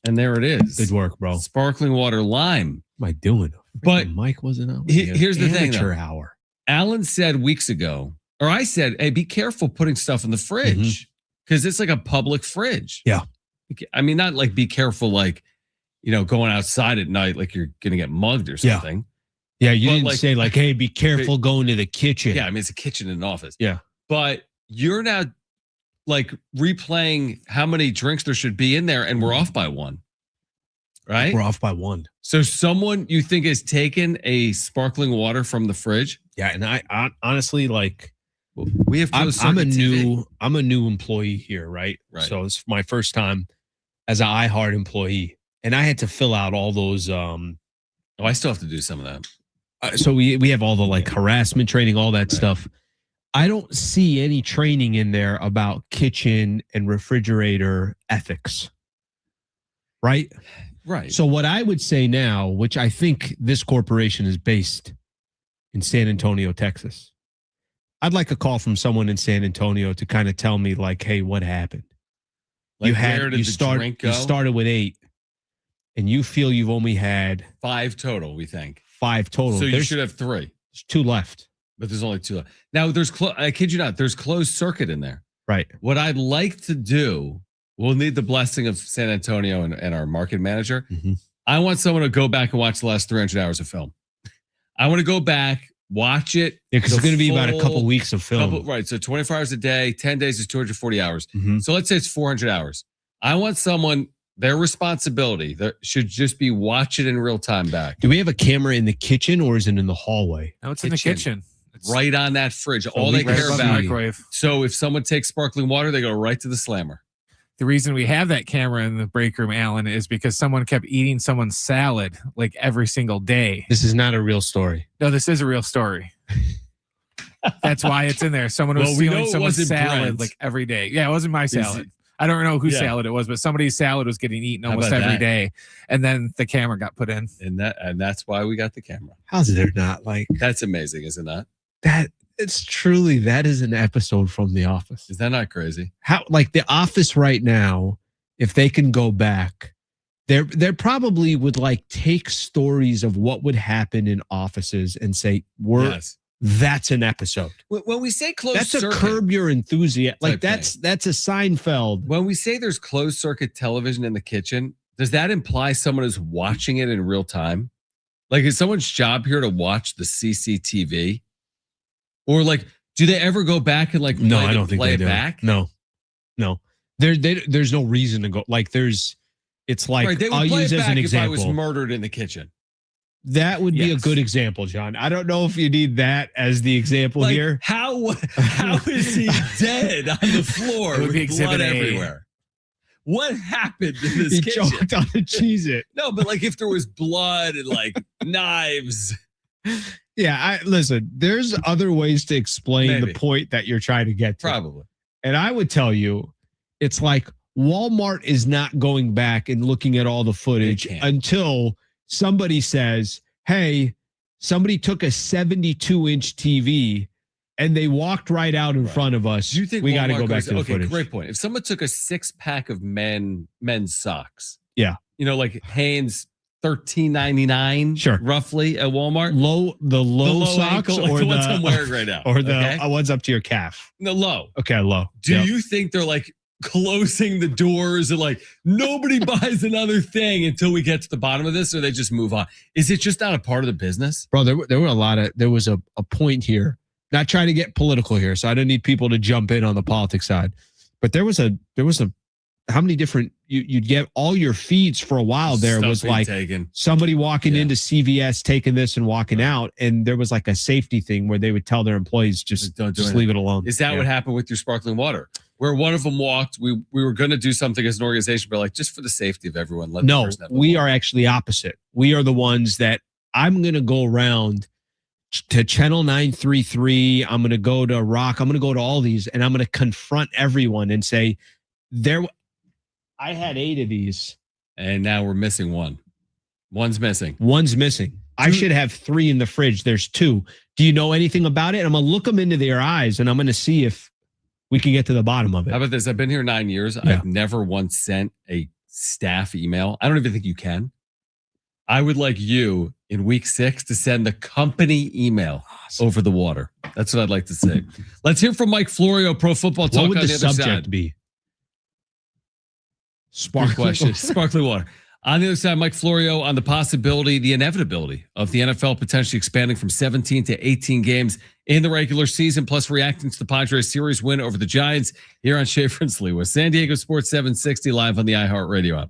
and there it is. Good work, bro. Sparkling water lime. What am I doing? But Mike wasn't out. Here's the thing, though. Hour. Alan said weeks ago, or I said, hey, be careful putting stuff in the fridge because it's like a public fridge. Yeah. I mean, not like be careful, like, going outside at night, like you're going to get mugged or something. Yeah, you didn't say like, hey, be careful going to the kitchen. Yeah, I mean, it's a kitchen and an office. Yeah. But you're now like replaying how many drinks there should be in there, and we're off by one. Right? We're off by one. So someone you think has taken a sparkling water from the fridge? Yeah, and I honestly, like, we have I'm a new employee here, right? So it's my first time as an iHeart employee. And I had to fill out all those. I still have to do some of that. So we have all the like harassment training, all that stuff. I don't see any training in there about kitchen and refrigerator ethics. Right? Right. So what I would say now, which I think this corporation is based in San Antonio, Texas. I'd like a call from someone in San Antonio to kind of tell me like, hey, what happened? Like, you started with 8. And you feel you've only had 5 total, we think. 5 total. So you should have 3. There's 2 left. But there's only 2 left. Now, I kid you not, there's closed circuit in there. Right. What I'd like to do, we'll need the blessing of San Antonio and our market manager. I want someone to go back and watch the last 300 hours of film. I want to go back, watch it. Yeah, because it's going to be about a couple weeks of film. Right. So 24 hours a day, 10 days is 240 hours. So let's say it's 400 hours. I want someone... Their responsibility should just be watch it in real time back. Do we have a camera in the kitchen or is it in the hallway? No, it's in the kitchen. It's right on that fridge. All they care about. Microwave. So if someone takes sparkling water, they go right to the slammer. The reason we have that camera in the break room, Alan, is because someone kept eating someone's salad like every single day. This is not a real story. No, this is a real story. That's why it's in there. Someone was stealing someone's salad Brent. like every day. Yeah, it wasn't my salad. I don't know whose salad it was, but somebody's salad was getting eaten almost every day. And then the camera got put in. And that's why we got the camera. How's there not like that's amazing, isn't that? That is an episode from The Office. Is that not crazy? How like The Office right now, if they can go back, they're probably would like take stories of what would happen in offices and say, that's an episode. When we say closed that's circuit, a Curb Your Enthusiasm. Like that's a Seinfeld. When we say there's closed circuit television in the kitchen, does that imply someone is watching it in real time? Like, is someone's job here to watch the CCTV? Or like, do they ever go back and like no, I don't think play they it do. back? No. There's no reason to go. Like it's like right, they would I'll play use it as back an if example. I was murdered in the kitchen. That would be a good example, John. I don't know if you need that as the example like, here. How is he dead on the floor with blood everywhere? What happened in this kitchen? He choked on the Cheez-It. No, but like if there was blood and like knives. Yeah, listen, there's other ways to explain the point that you're trying to get to. Probably. And I would tell you, it's like Walmart is not going back and looking at all the footage until somebody says, hey, somebody took a 72-inch TV and they walked right out in front of us. Do you think we got to go back to the footage? Great point. If someone took a 6-pack of men's socks, yeah, like Hanes $13.99, sure, roughly at Walmart. The low socks ankle, or the ones I'm wearing right now, or the ones up to your calf. No, low. Okay, low. Do you think they're like closing the doors and like nobody buys another thing until we get to the bottom of this, or they just move on? Is it just not a part of the business? Bro, there was a point here, not trying to get political here, so I don't need people to jump in on the politics side, but there was a how many different you'd get all your feeds for a while there was like somebody walking into CVS taking this and walking out, and there was like a safety thing where they would tell their employees just leave it alone. Is that what happened with your sparkling water? Where one of them walked, we were going to do something as an organization, but like just for the safety of everyone. No, we are actually opposite. We are the ones that I'm going to go around to Channel 933. I'm going to go to Rock. I'm going to go to all these, and I'm going to confront everyone and say, I had 8 of these. And now we're missing one. One's missing. I should have 3 in the fridge. There's 2. Do you know anything about it? I'm going to look them into their eyes, and I'm going to see if we can get to the bottom of it. How about this? I've been here 9 years. Yeah. I've never once sent a staff email. I don't even think you can. I would like you in week 6 to send the company email over the water. That's what I'd like to say. Let's hear from Mike Florio, Pro Football Talk. What would on the the other subject side. be? Good question. Sparkly water. On the other side, Mike Florio on the possibility, the inevitability of the NFL potentially expanding from 17 to 18 games in the regular season, plus reacting to the Padres series win over the Giants here on Schaefer and Slee with San Diego Sports 760 live on the iHeartRadio app.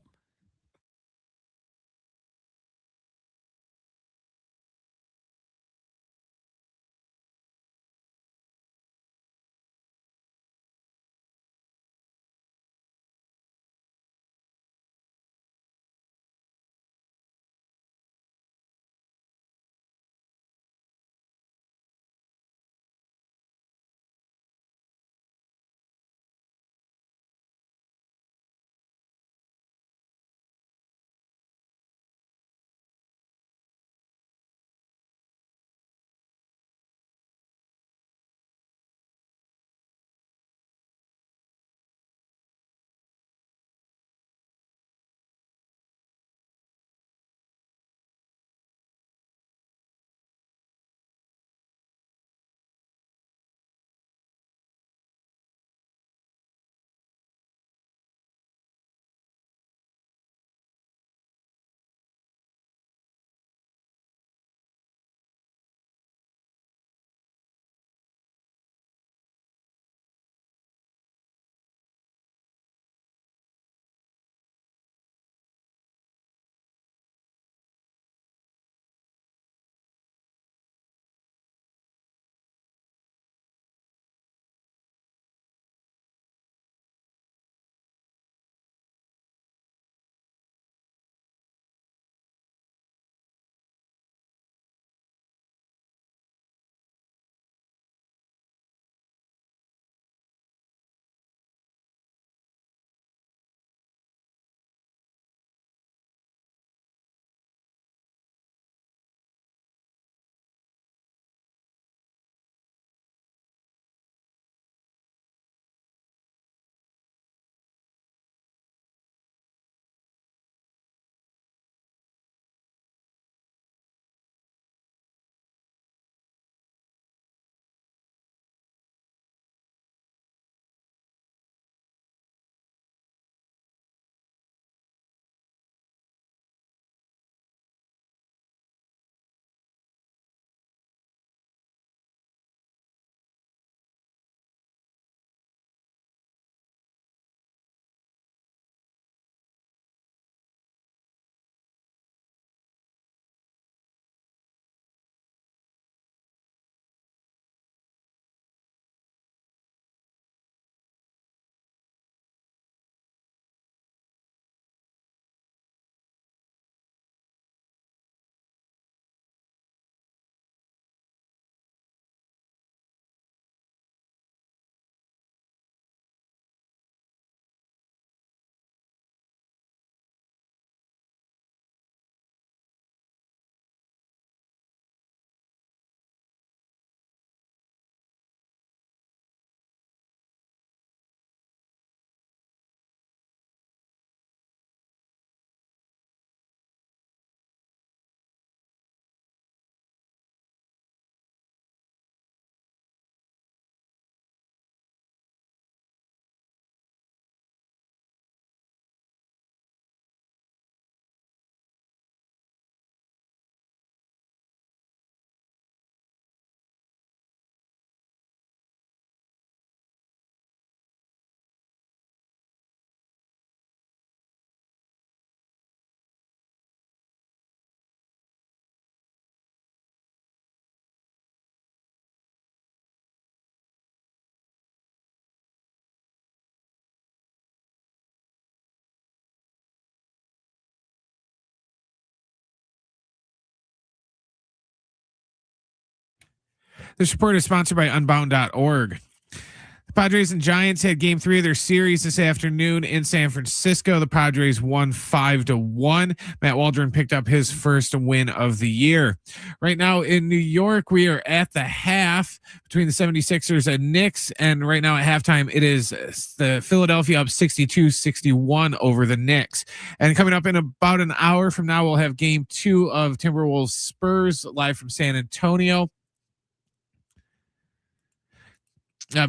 This report is sponsored by Unbound.org. The Padres and Giants had game 3 of their series this afternoon in San Francisco. The Padres won 5-1. Matt Waldron picked up his first win of the year. Right now in New York, we are at the half between the 76ers and Knicks. And right now at halftime, it is the Philadelphia up 62-61 over the Knicks. And coming up in about an hour from now, we'll have game 2 of Timberwolves Spurs live from San Antonio.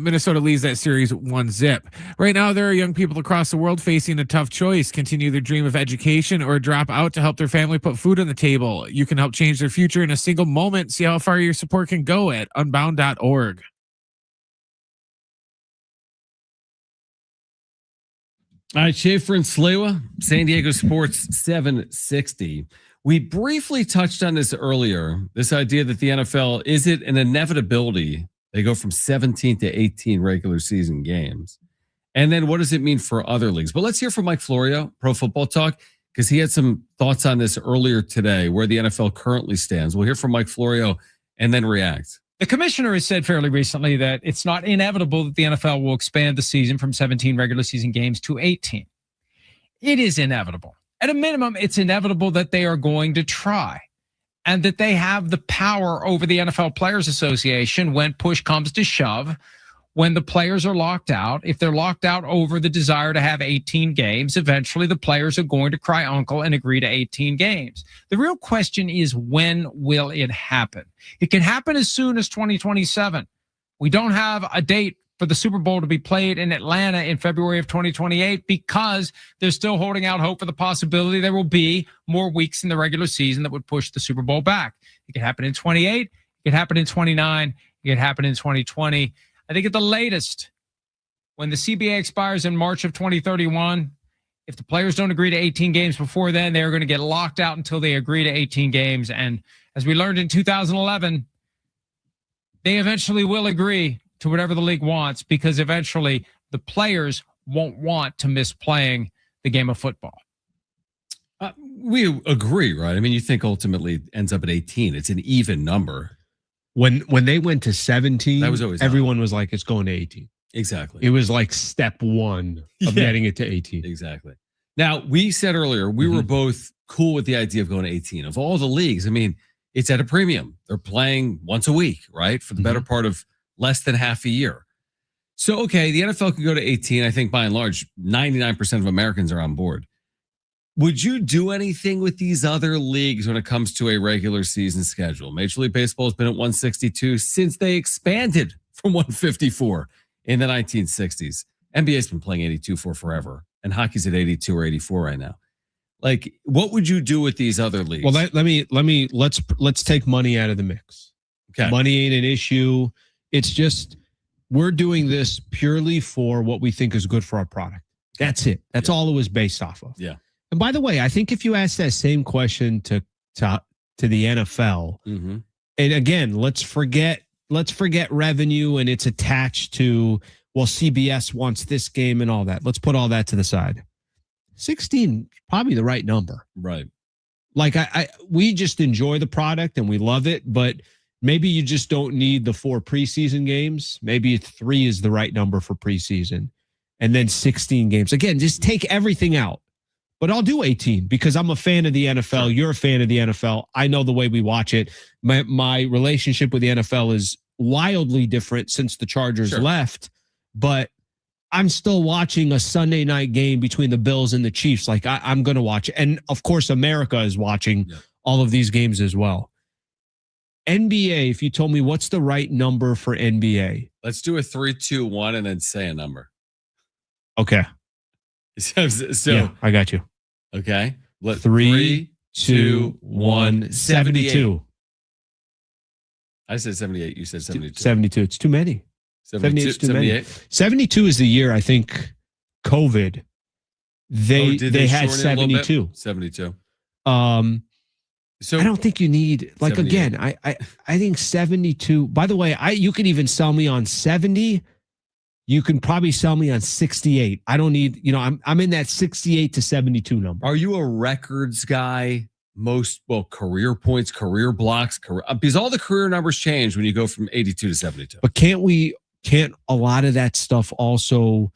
Minnesota leads that series 1-0. Right now, there are young people across the world facing a tough choice: continue their dream of education or drop out to help their family put food on the table. You can help change their future in a single moment. See how far your support can go at unbound.org. All right, Schaefer and Sliwa, San Diego Sports 760. We briefly touched on this earlier, this idea that the NFL, is it an inevitability? They go from 17 to 18 regular season games. And then what does it mean for other leagues? But let's hear from Mike Florio, Pro Football Talk, because he had some thoughts on this earlier today, where the NFL currently stands. We'll hear from Mike Florio and then react. The commissioner has said fairly recently that it's not inevitable that the NFL will expand the season from 17 regular season games to 18. It is inevitable. At a minimum, it's inevitable that they are going to try, and that they have the power over the NFL Players Association when push comes to shove, when the players are locked out. If they're locked out over the desire to have 18 games, eventually the players are going to cry uncle and agree to 18 games. The real question is, when will it happen? It can happen as soon as 2027. We don't have a date for the Super Bowl to be played in Atlanta in February of 2028 because they're still holding out hope for the possibility there will be more weeks in the regular season that would push the Super Bowl back. It could happen in 28. It could happen in 29. It could happen in 2020. I think at the latest, when the CBA expires in March of 2031, if the players don't agree to 18 games before then, they're going to get locked out until they agree to 18 games. And as we learned in 2011, they eventually will agree to whatever the league wants, because eventually the players won't want to miss playing the game of football. We agree, right? I mean, you think ultimately it ends up at 18. It's an even number. When they went to 17, that was always everyone was like, it's going to 18. Exactly. It was like step 1 of getting it to 18. Exactly. Now, we said earlier, we were both cool with the idea of going to 18. Of all the leagues, I mean, it's at a premium. They're playing once a week, right? For the better part of less than half a year. So, okay, the NFL can go to 18. I think by and large, 99% of Americans are on board. Would you do anything with these other leagues when it comes to a regular season schedule? Major League Baseball has been at 162 since they expanded from 154 in the 1960s. NBA's been playing 82 for forever, and hockey's at 82 or 84 right now. Like, what would you do with these other leagues? Well, let's take money out of the mix. Okay. Money ain't an issue. It's just, we're doing this purely for what we think is good for our product. That's it. That's all it was based off of. Yeah. And by the way, I think if you ask that same question to the NFL, and again, let's forget revenue and it's attached to, well, CBS wants this game and all that. Let's put all that to the side. 16 probably the right number. Right. Like we just enjoy the product and we love it, but maybe you just don't need the 4 preseason games. Maybe 3 is the right number for preseason, and then 16 games. Again, just take everything out. But I'll do 18 because I'm a fan of the NFL. Sure. You're a fan of the NFL. I know the way we watch it. My relationship with the NFL is wildly different since the Chargers left, but I'm still watching a Sunday night game between the Bills and the Chiefs. Like I'm going to watch it. And of course, America is watching all of these games as well. NBA, if you told me what's the right number for NBA. Let's do a 3, 2, 1 and then say a number. Okay. So yeah, I got you. Okay. 3, 2, 1, 72. I said 78. You said 72. 72. It's too many. 72, is too many. 72 is the year, I think, COVID. They had 72. 72. So I don't think you need, like, 78. Again, I think 72. By the way, you could even sell me on 70. You can probably sell me on 68. I don't need, I'm in that 68 to 72 number. Are you a records guy? career points, career blocks, because all the career numbers change when you go from 82 to 72. But can't a lot of that stuff also,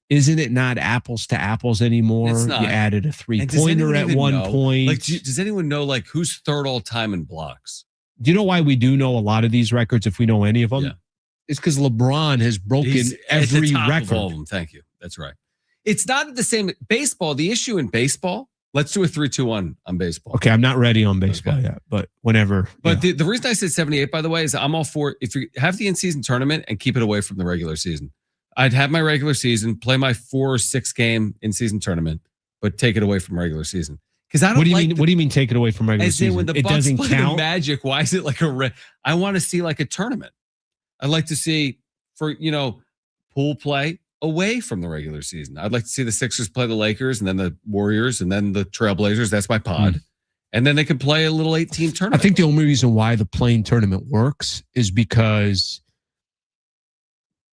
isn't it not apples to apples anymore? It's not. You added a 3-pointer at one point. Like, does anyone know like who's third all time in blocks? Do you know why we do know a lot of these records if we know any of them? Yeah. It's because LeBron has broken He's every at the top record. of all of them. Thank you. That's right. It's not the same. Baseball, the issue in baseball, let's do a 3-2-1 on baseball. Okay, I'm not ready on baseball yet, but whenever. But the reason I said 78, by the way, is I'm all for if you have the in-season tournament and keep it away from the regular season. I'd have my regular season, play my 4 or 6 game in-season tournament, but take it away from regular season. Because I don't. What do you mean? Take it away from regular season? When the Bucks doesn't play count. The Magic, why is it like I want to see like a tournament. I'd like to see pool play away from the regular season. I'd like to see the Sixers play the Lakers and then the Warriors and then the Trailblazers. That's my pod. And then they could play a little 8-team tournament. I think the only reason why the playing tournament works is because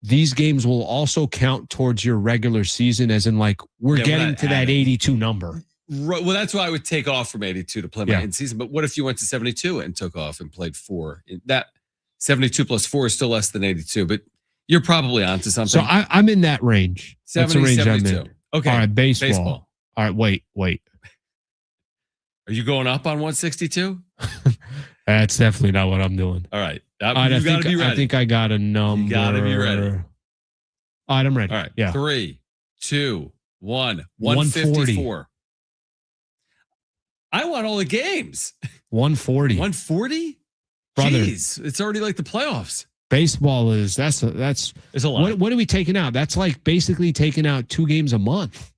these games will also count towards your regular season, as in like we're getting to that 82 number. Right. Well, that's why I would take off from 82 to play my in-season. But what if you went to 72 and took off and played 4? That 72 plus 4 is still less than 82, but you're probably onto something. So I'm in that range. 70, That's the range 72. I'm in. Okay. All right, baseball. All right, wait. Are you going up on 162? That's definitely not what I'm doing. All right. You got to be ready. I think I got a number. You got to be ready. All right, I'm ready. All right. Yeah. 3, 2, 1. 154. I want all the games. 140. 140? Brother. Jeez, it's already like the playoffs. Baseball is that's it's a lot. What are we taking out? That's like basically taking out 2 games a month.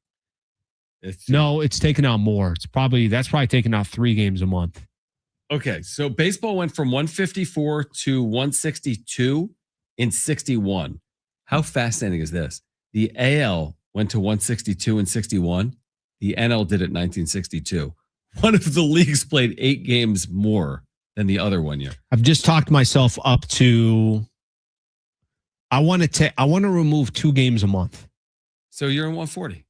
It's taking out more. That's probably taking out 3 games a month. Okay, so baseball went from 154 to 162 in 61. How fascinating is this? The AL went to 162 in 61. The NL did it in 1962. One of the leagues played 8 games more than the other one year. I've just talked myself up to. I want to remove 2 games a month. So you're in 140,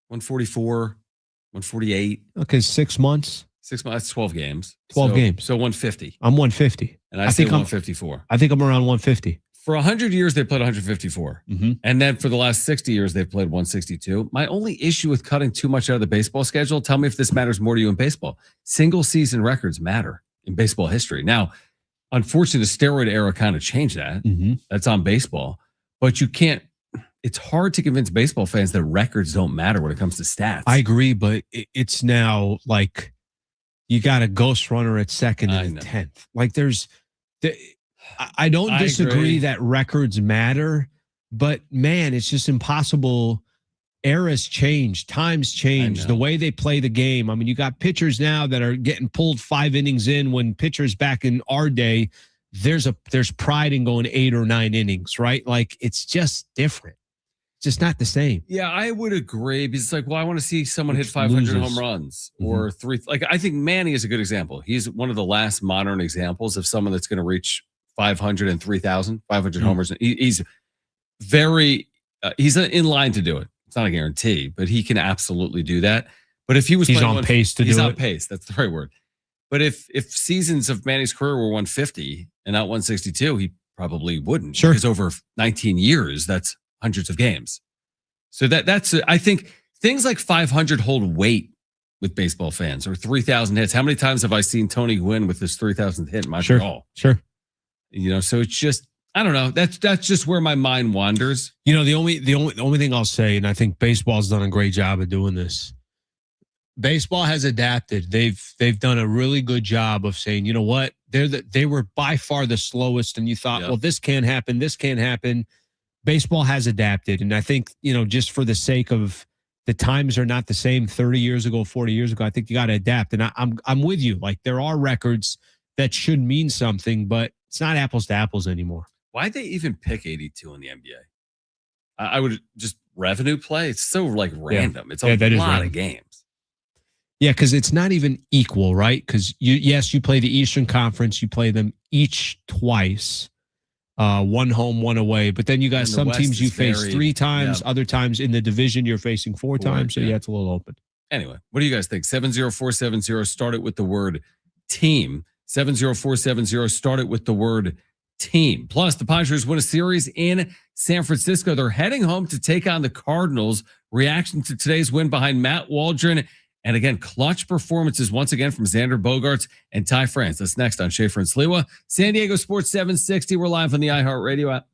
144, 148. Okay, 6 months. 6 months. That's 12 games. 12 games. So 150. I'm 150. And I think 154. I think I'm around 150. For 100 years, they played 154. Mm-hmm. And then for the last 60 years, they've played 162. My only issue with cutting too much out of the baseball schedule, tell me if this matters more to you in baseball. Single season records matter in baseball history. Now, unfortunately, the steroid era kind of changed that. Mm-hmm. That's on baseball. But you can't, it's hard to convince baseball fans that records don't matter when it comes to stats. I agree, but it's now like you got a ghost runner at second and 10th. Like I don't disagree that records matter, but man, it's just impossible. Eras change, times change, the way they play the game. I mean, you got pitchers now that are getting pulled 5 innings in when pitchers back in our day, there's pride in going 8 or 9 innings, right? Like it's just different. It's just not the same. Yeah, I would agree because it's like, well, I want to see someone hit 500 home runs or 3. Like I think Manny is a good example. He's one of the last modern examples of someone that's going to reach 500 and 3,000, 500 homers. He's very, he's in line to do it. It's not a guarantee, but he can absolutely do that. But if he was, he's on pace to do it. He's on pace. That's the right word. But if seasons of Manny's career were 150 and not 162, he probably wouldn't. Sure. Because over 19 years, that's hundreds of games. So that's I think things like 500 hold weight with baseball fans or 3,000 hits. How many times have I seen Tony Gwynn with his 3,000th hit in Montreal? Sure. So it's just, I don't know. That's just where my mind wanders. The only thing I'll say, and I think baseball's done a great job of doing this. Baseball has adapted. They've done a really good job of saying, you know what, they were by far the slowest, and you thought, well, this can't happen, this can't happen. Baseball has adapted, and I think just for the sake of the times are not the same 30 years ago, 40 years ago. I think you got to adapt, and I'm with you. Like there are records that should mean something, but it's not apples to apples anymore. Why'd they even pick 82 in the NBA? I would just revenue play. It's so like random. It's a lot of games. Yeah, because it's not even equal, right? Because you play the Eastern Conference, you play them each twice, one home, one away. But then you got some teams you face 3 times, other times in the division you're facing 4 times. So it's a little open. Anyway, what do you guys think? 70470, start it with the word team. 70470, start it with the word team. Plus, the Padres win a series in San Francisco. They're heading home to take on the Cardinals. Reaction to today's win behind Matt Waldron. And again, clutch performances once again from Xander Bogaerts and Ty France. That's next on Schaefer and Sliwa. San Diego Sports 760. We're live on the iHeartRadio app.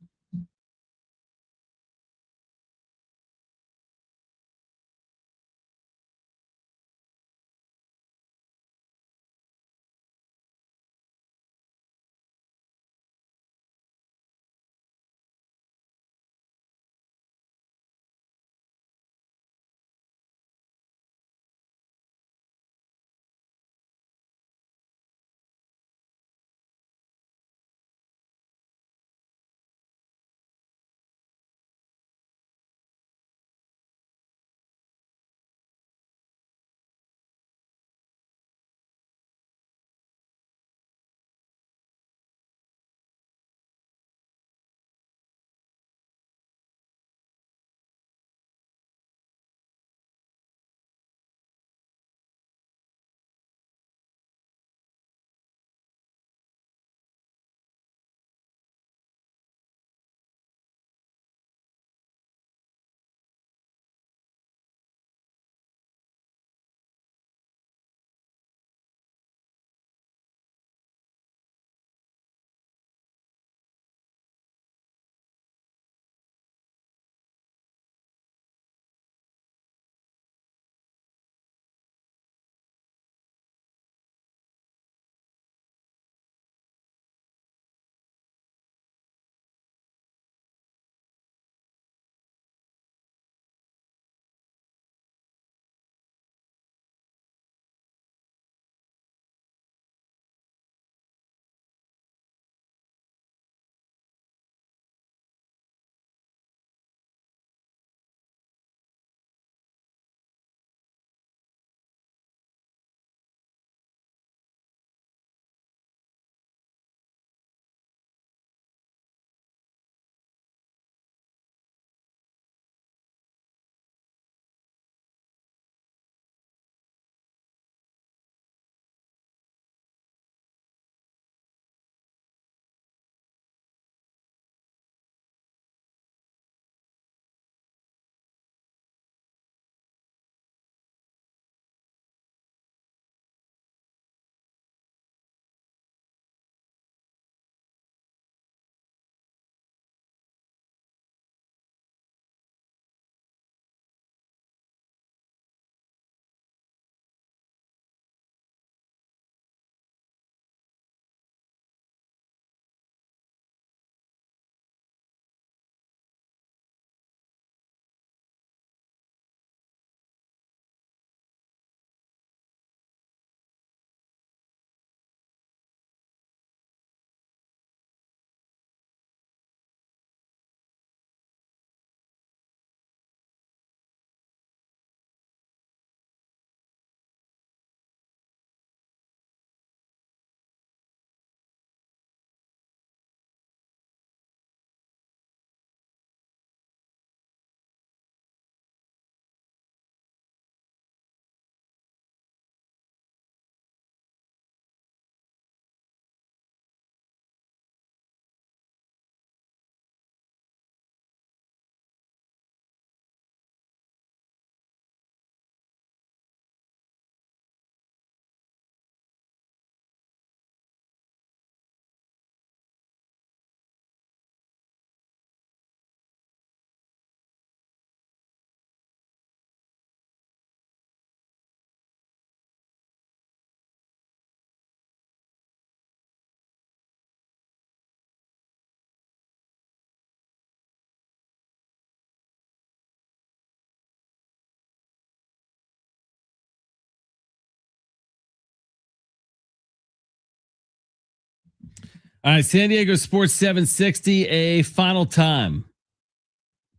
All right, San Diego Sports 760, a final time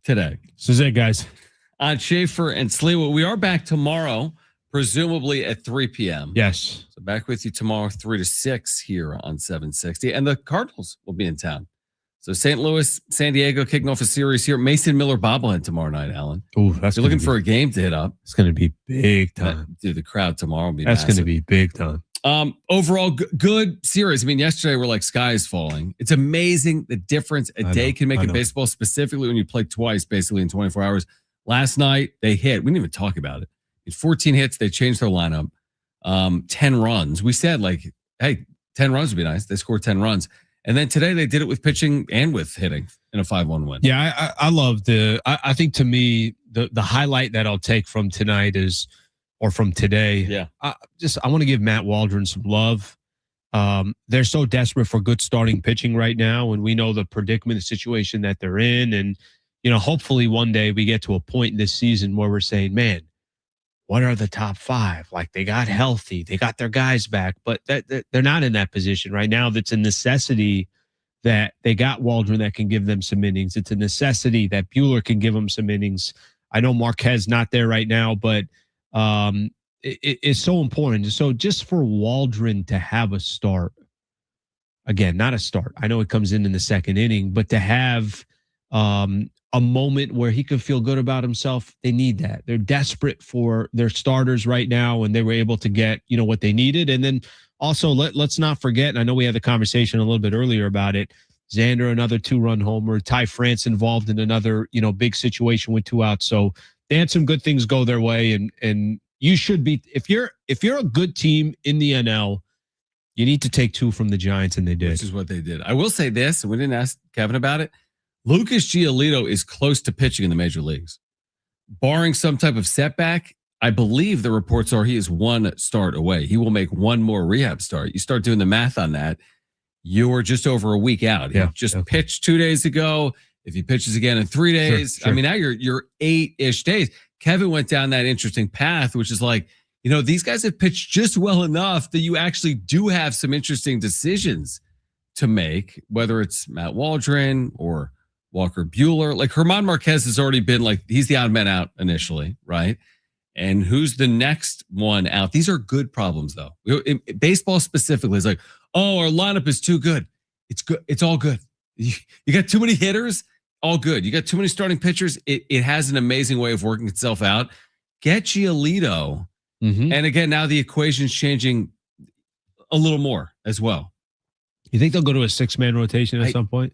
today. This is it, guys. On Schaefer and Sliwa. We are back tomorrow, presumably at 3 p.m. Yes. So back with you tomorrow, 3 to 6 here on 760. And the Cardinals will be in town. So St. Louis, San Diego kicking off a series here. Mason Miller bobblehead tomorrow night, Alan. Ooh, that's You're looking for a game to hit up. It's going to be big time. Dude, the crowd tomorrow will be That's going to massive. be big time. Overall, good series. I mean, yesterday we're like sky is falling. It's amazing the difference a day can make in baseball, specifically when you play twice, basically in 24 hours. Last night they hit. We didn't even talk about it. 14 hits. They changed their lineup. 10 runs. We said like, hey, 10 runs would be nice. They scored 10 runs. And then today they did it with pitching and with hitting in a 5-1 win. Yeah, I love I think to me, the highlight that I'll take from tonight is, or from today. Yeah. I want to give Matt Waldron some love. They're so desperate for good starting pitching right now. And we know the predicament, the situation that they're in. And, hopefully one day we get to a point in this season where we're saying, man, what are the top five? Like they got healthy, they got their guys back, but they're not in that position right now. That's a necessity that they got Waldron that can give them some innings. It's a necessity that Buehler can give them some innings. I know Marquez not there right now, but it's so important. So just for Waldron to have a start, again, not a start. I know it comes in the second inning, but to have a moment where he could feel good about himself, they need that. They're desperate for their starters right now, and they were able to get, what they needed. And then also let's not forget, and I know we had the conversation a little bit earlier about it, Xander, another 2-run homer, Ty France involved in another, big situation with 2 outs. So they had some good things go their way, and you should be, if you're a good team in the NL, you need to take 2 from the Giants, and they did. Which is what they did. I will say this, and we didn't ask Kevin about it. Lucas Giolito is close to pitching in the major leagues. Barring some type of setback, I believe the reports are he is 1 start away. He will make 1 more rehab start. You start doing the math on that, you're just over a week out. He just pitched 2 days ago. If he pitches again in 3 days, Sure. I mean, now you're 8-ish days. Kevin went down that interesting path, which is like, these guys have pitched just well enough that you actually do have some interesting decisions to make, whether it's Matt Waldron or Walker Buehler. Like German Marquez has already been like, he's the odd man out initially, right? And who's the next one out? These are good problems, though. Baseball specifically is like, oh, our lineup is too good. It's good. It's all good. You got too many hitters, all good. You got too many starting pitchers. It has an amazing way of working itself out. Get Giolito. Mm-hmm. And again, now the equation's changing a little more as well. You think they'll go to a 6-man rotation at some point?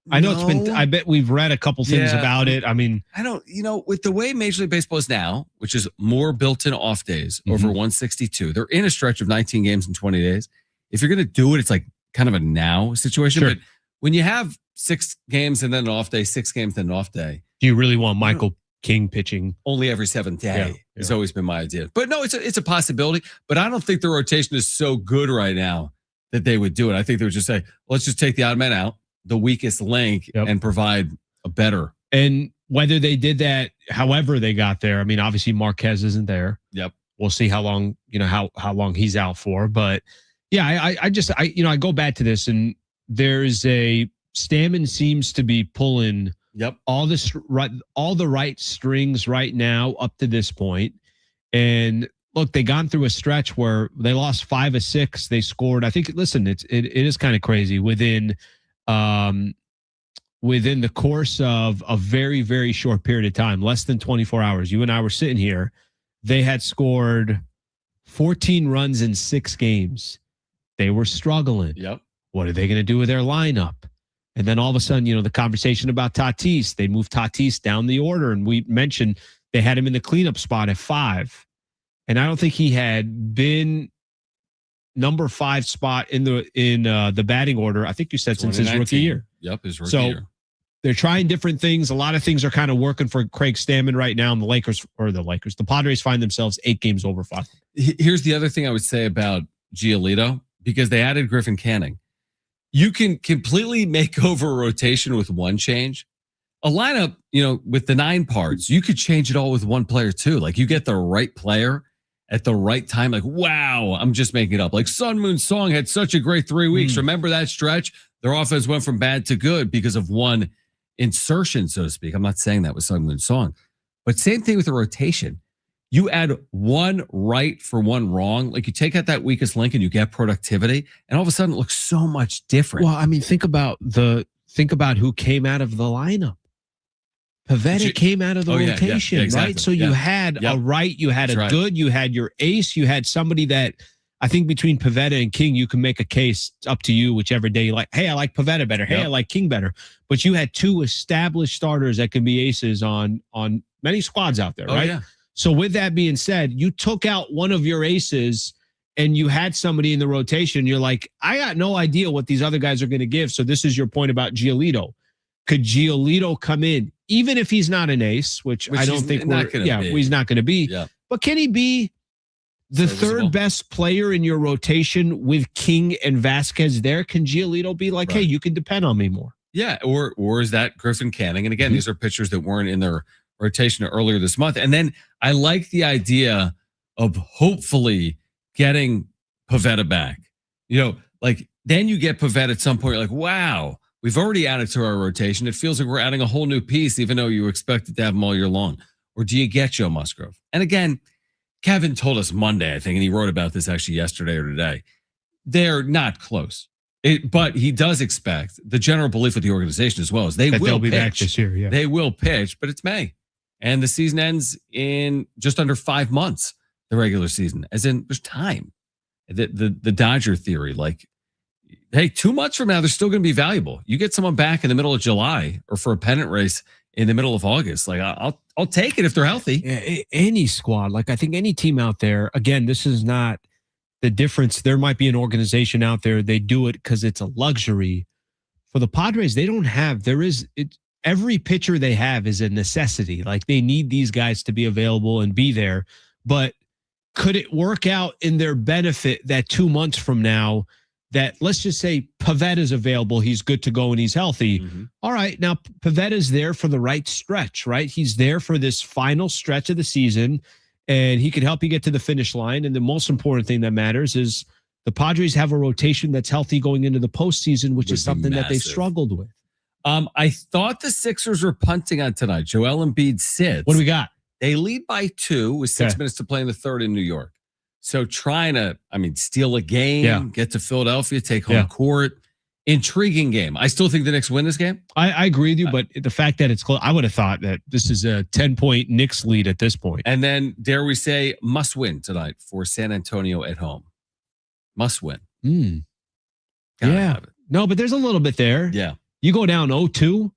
I know it's been, I bet we've read a couple things about it. I mean, I don't, with the way Major League Baseball is now, which is more built-in off days over 162, they're in a stretch of 19 games in 20 days. If you're going to do it, it's like kind of a now situation. Sure. But when you have 6 games and then an off day, 6 games, then an off day. Do you really want Michael King pitching? Only every 7th day has always been my idea. But no, it's a possibility. But I don't think the rotation is so good right now that they would do it. I think they would just say, let's just take the odd man out, the weakest link, and provide a better. And whether they did that, however they got there, I mean, obviously Marquez isn't there. Yep. We'll see how long, how long he's out for. But yeah, I go back to this, and there's Stamon seems to be pulling all the right strings right now up to this point. And look, they gone through a stretch where they lost 5 of 6. They scored, I think, listen, it is kind of crazy within the course of a very, very short period of time, less than 24 hours. You and I were sitting here. They had scored 14 runs in 6 games. They were struggling. Yep. What are they going to do with their lineup? And then all of a sudden, the conversation about Tatis, they moved Tatis down the order. And we mentioned they had him in the cleanup spot at 5. And I don't think he had been number 5 spot in the batting order. I think you said since his rookie year. Yep, his rookie year. They're trying different things. A lot of things are kind of working for Craig Stamon right now. And the Padres find themselves 8 games over 5. Here's the other thing I would say about Giolito, because they added Griffin Canning. You can completely make over a rotation with one change. A lineup, with the 9 parts, you could change it all with one player too. Like you get the right player at the right time. Like, wow, I'm just making it up. Like Sun Moon Song had such a great 3 weeks. Remember that stretch? Their offense went from bad to good because of one insertion, so to speak. I'm not saying that with Sun Moon Song, but same thing with the rotation. You add one right for one wrong. Like you take out that weakest link and you get productivity, and all of a sudden it looks so much different. Well, I mean, think about the think about who came out of the lineup. Pivetta came out of the rotation, exactly. right? So you had a right, you had a good, you had your ace, you had somebody that I think between Pivetta and King, you can make a case up to you, whichever day you like. Hey, I like Pivetta better. Hey, I like King better. But you had two established starters that can be aces on many squads out there, right? So with that being said, you took out one of your aces and you had somebody in the rotation. You're like, I got no idea what these other guys are going to give. So this is your point about Giolito. Could Giolito come in, even if he's not an ace, which I don't think he's not going to be. Yeah. But can he be the third best player in your rotation with King and Vasquez there? Can Giolito be like, hey, you can depend on me more? Yeah, or is that Griffin Canning? And again, these are pitchers that weren't in their rotation earlier this month. And then I like the idea of hopefully getting Pivetta back. Like then you get Pivetta at some point, you're like, wow, we've already added to our rotation. It feels like we're adding a whole new piece, even though you expected to have him all year long. Or do you get Joe Musgrove? And again, Kevin told us Monday, I think, and he wrote about this actually yesterday or today. They're not close. But he does expect the general belief of the organization as well is they'll be pitch back this year. Yeah. They will pitch, but it's May. And the season ends in just under 5 months, the regular season, as in there's time. The Dodger theory, like, hey, 2 months from now, they're still going to be valuable. You get someone back in the middle of July or for a pennant race in the middle of August. Like, I'll take it if they're healthy. Yeah, any squad, like I think any team out there, again, this is not the difference. There might be an organization out there, they do it because it's a luxury. For the Padres, they don't have, every pitcher they have is a necessity. Like they need these guys to be available and be there. But could it work out in their benefit that 2 months from now, that let's just say Pivetta's available, he's good to go and he's healthy. Mm-hmm. All right, now Pivetta's there for the right stretch, right? He's there for this final stretch of the season, and he could help you get to the finish line. And the most important thing that matters is the Padres have a rotation that's healthy going into the postseason, which is something that they've struggled with. I thought the Sixers were punting on tonight. Joel Embiid sits. What do we got? They lead by 2 with 6 minutes to play in the third in New York. So trying to, steal a game, get to Philadelphia, take home court. Intriguing game. I still think the Knicks win this game. I agree with you, but the fact that it's close, I would have thought that this is a 10-point Knicks lead at this point. And then, dare we say, must win tonight for San Antonio at home. Must win. Yeah. No, but there's a little bit there. Yeah. You go down 0-2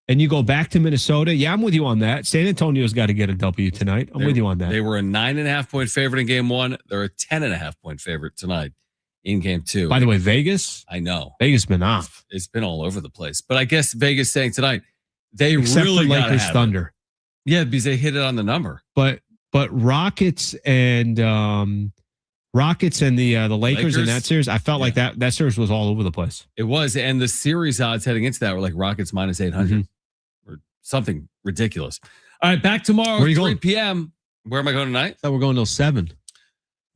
and you go back to Minnesota. Yeah, I'm with you on that. San Antonio's got to get a W tonight. I'm with you on that. They were a 9.5-point favorite in game 1. They're a 10.5-point favorite tonight in game 2. By the way, Vegas? I know. Vegas been off. It's been all over the place. But I guess Vegas saying tonight, they Except really for Lakers Thunder. Yeah, because they hit it on the number. But Rockets and the Lakers in that series, I felt like that series was all over the place. It was. And the series odds heading into that were like Rockets minus 800 or something ridiculous. All right, back tomorrow, 3 p.m. Where am I going tonight? I thought we're going till 7.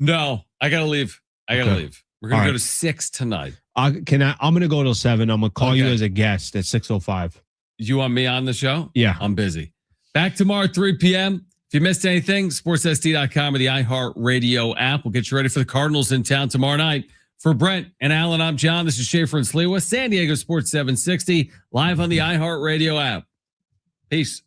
No, I got to leave. Leave. We're going to go to 6 tonight. I'm going to go till 7. I'm going to call you as a guest at 6:05. You want me on the show? Yeah. I'm busy. Back tomorrow, 3 p.m. If you missed anything, sportssd.com or the iHeartRadio app will get you ready for the Cardinals in town tomorrow night. For Brent and Alan, I'm John. This is Schaefer and Sliwa, San Diego Sports 760, live on the iHeartRadio app. Peace.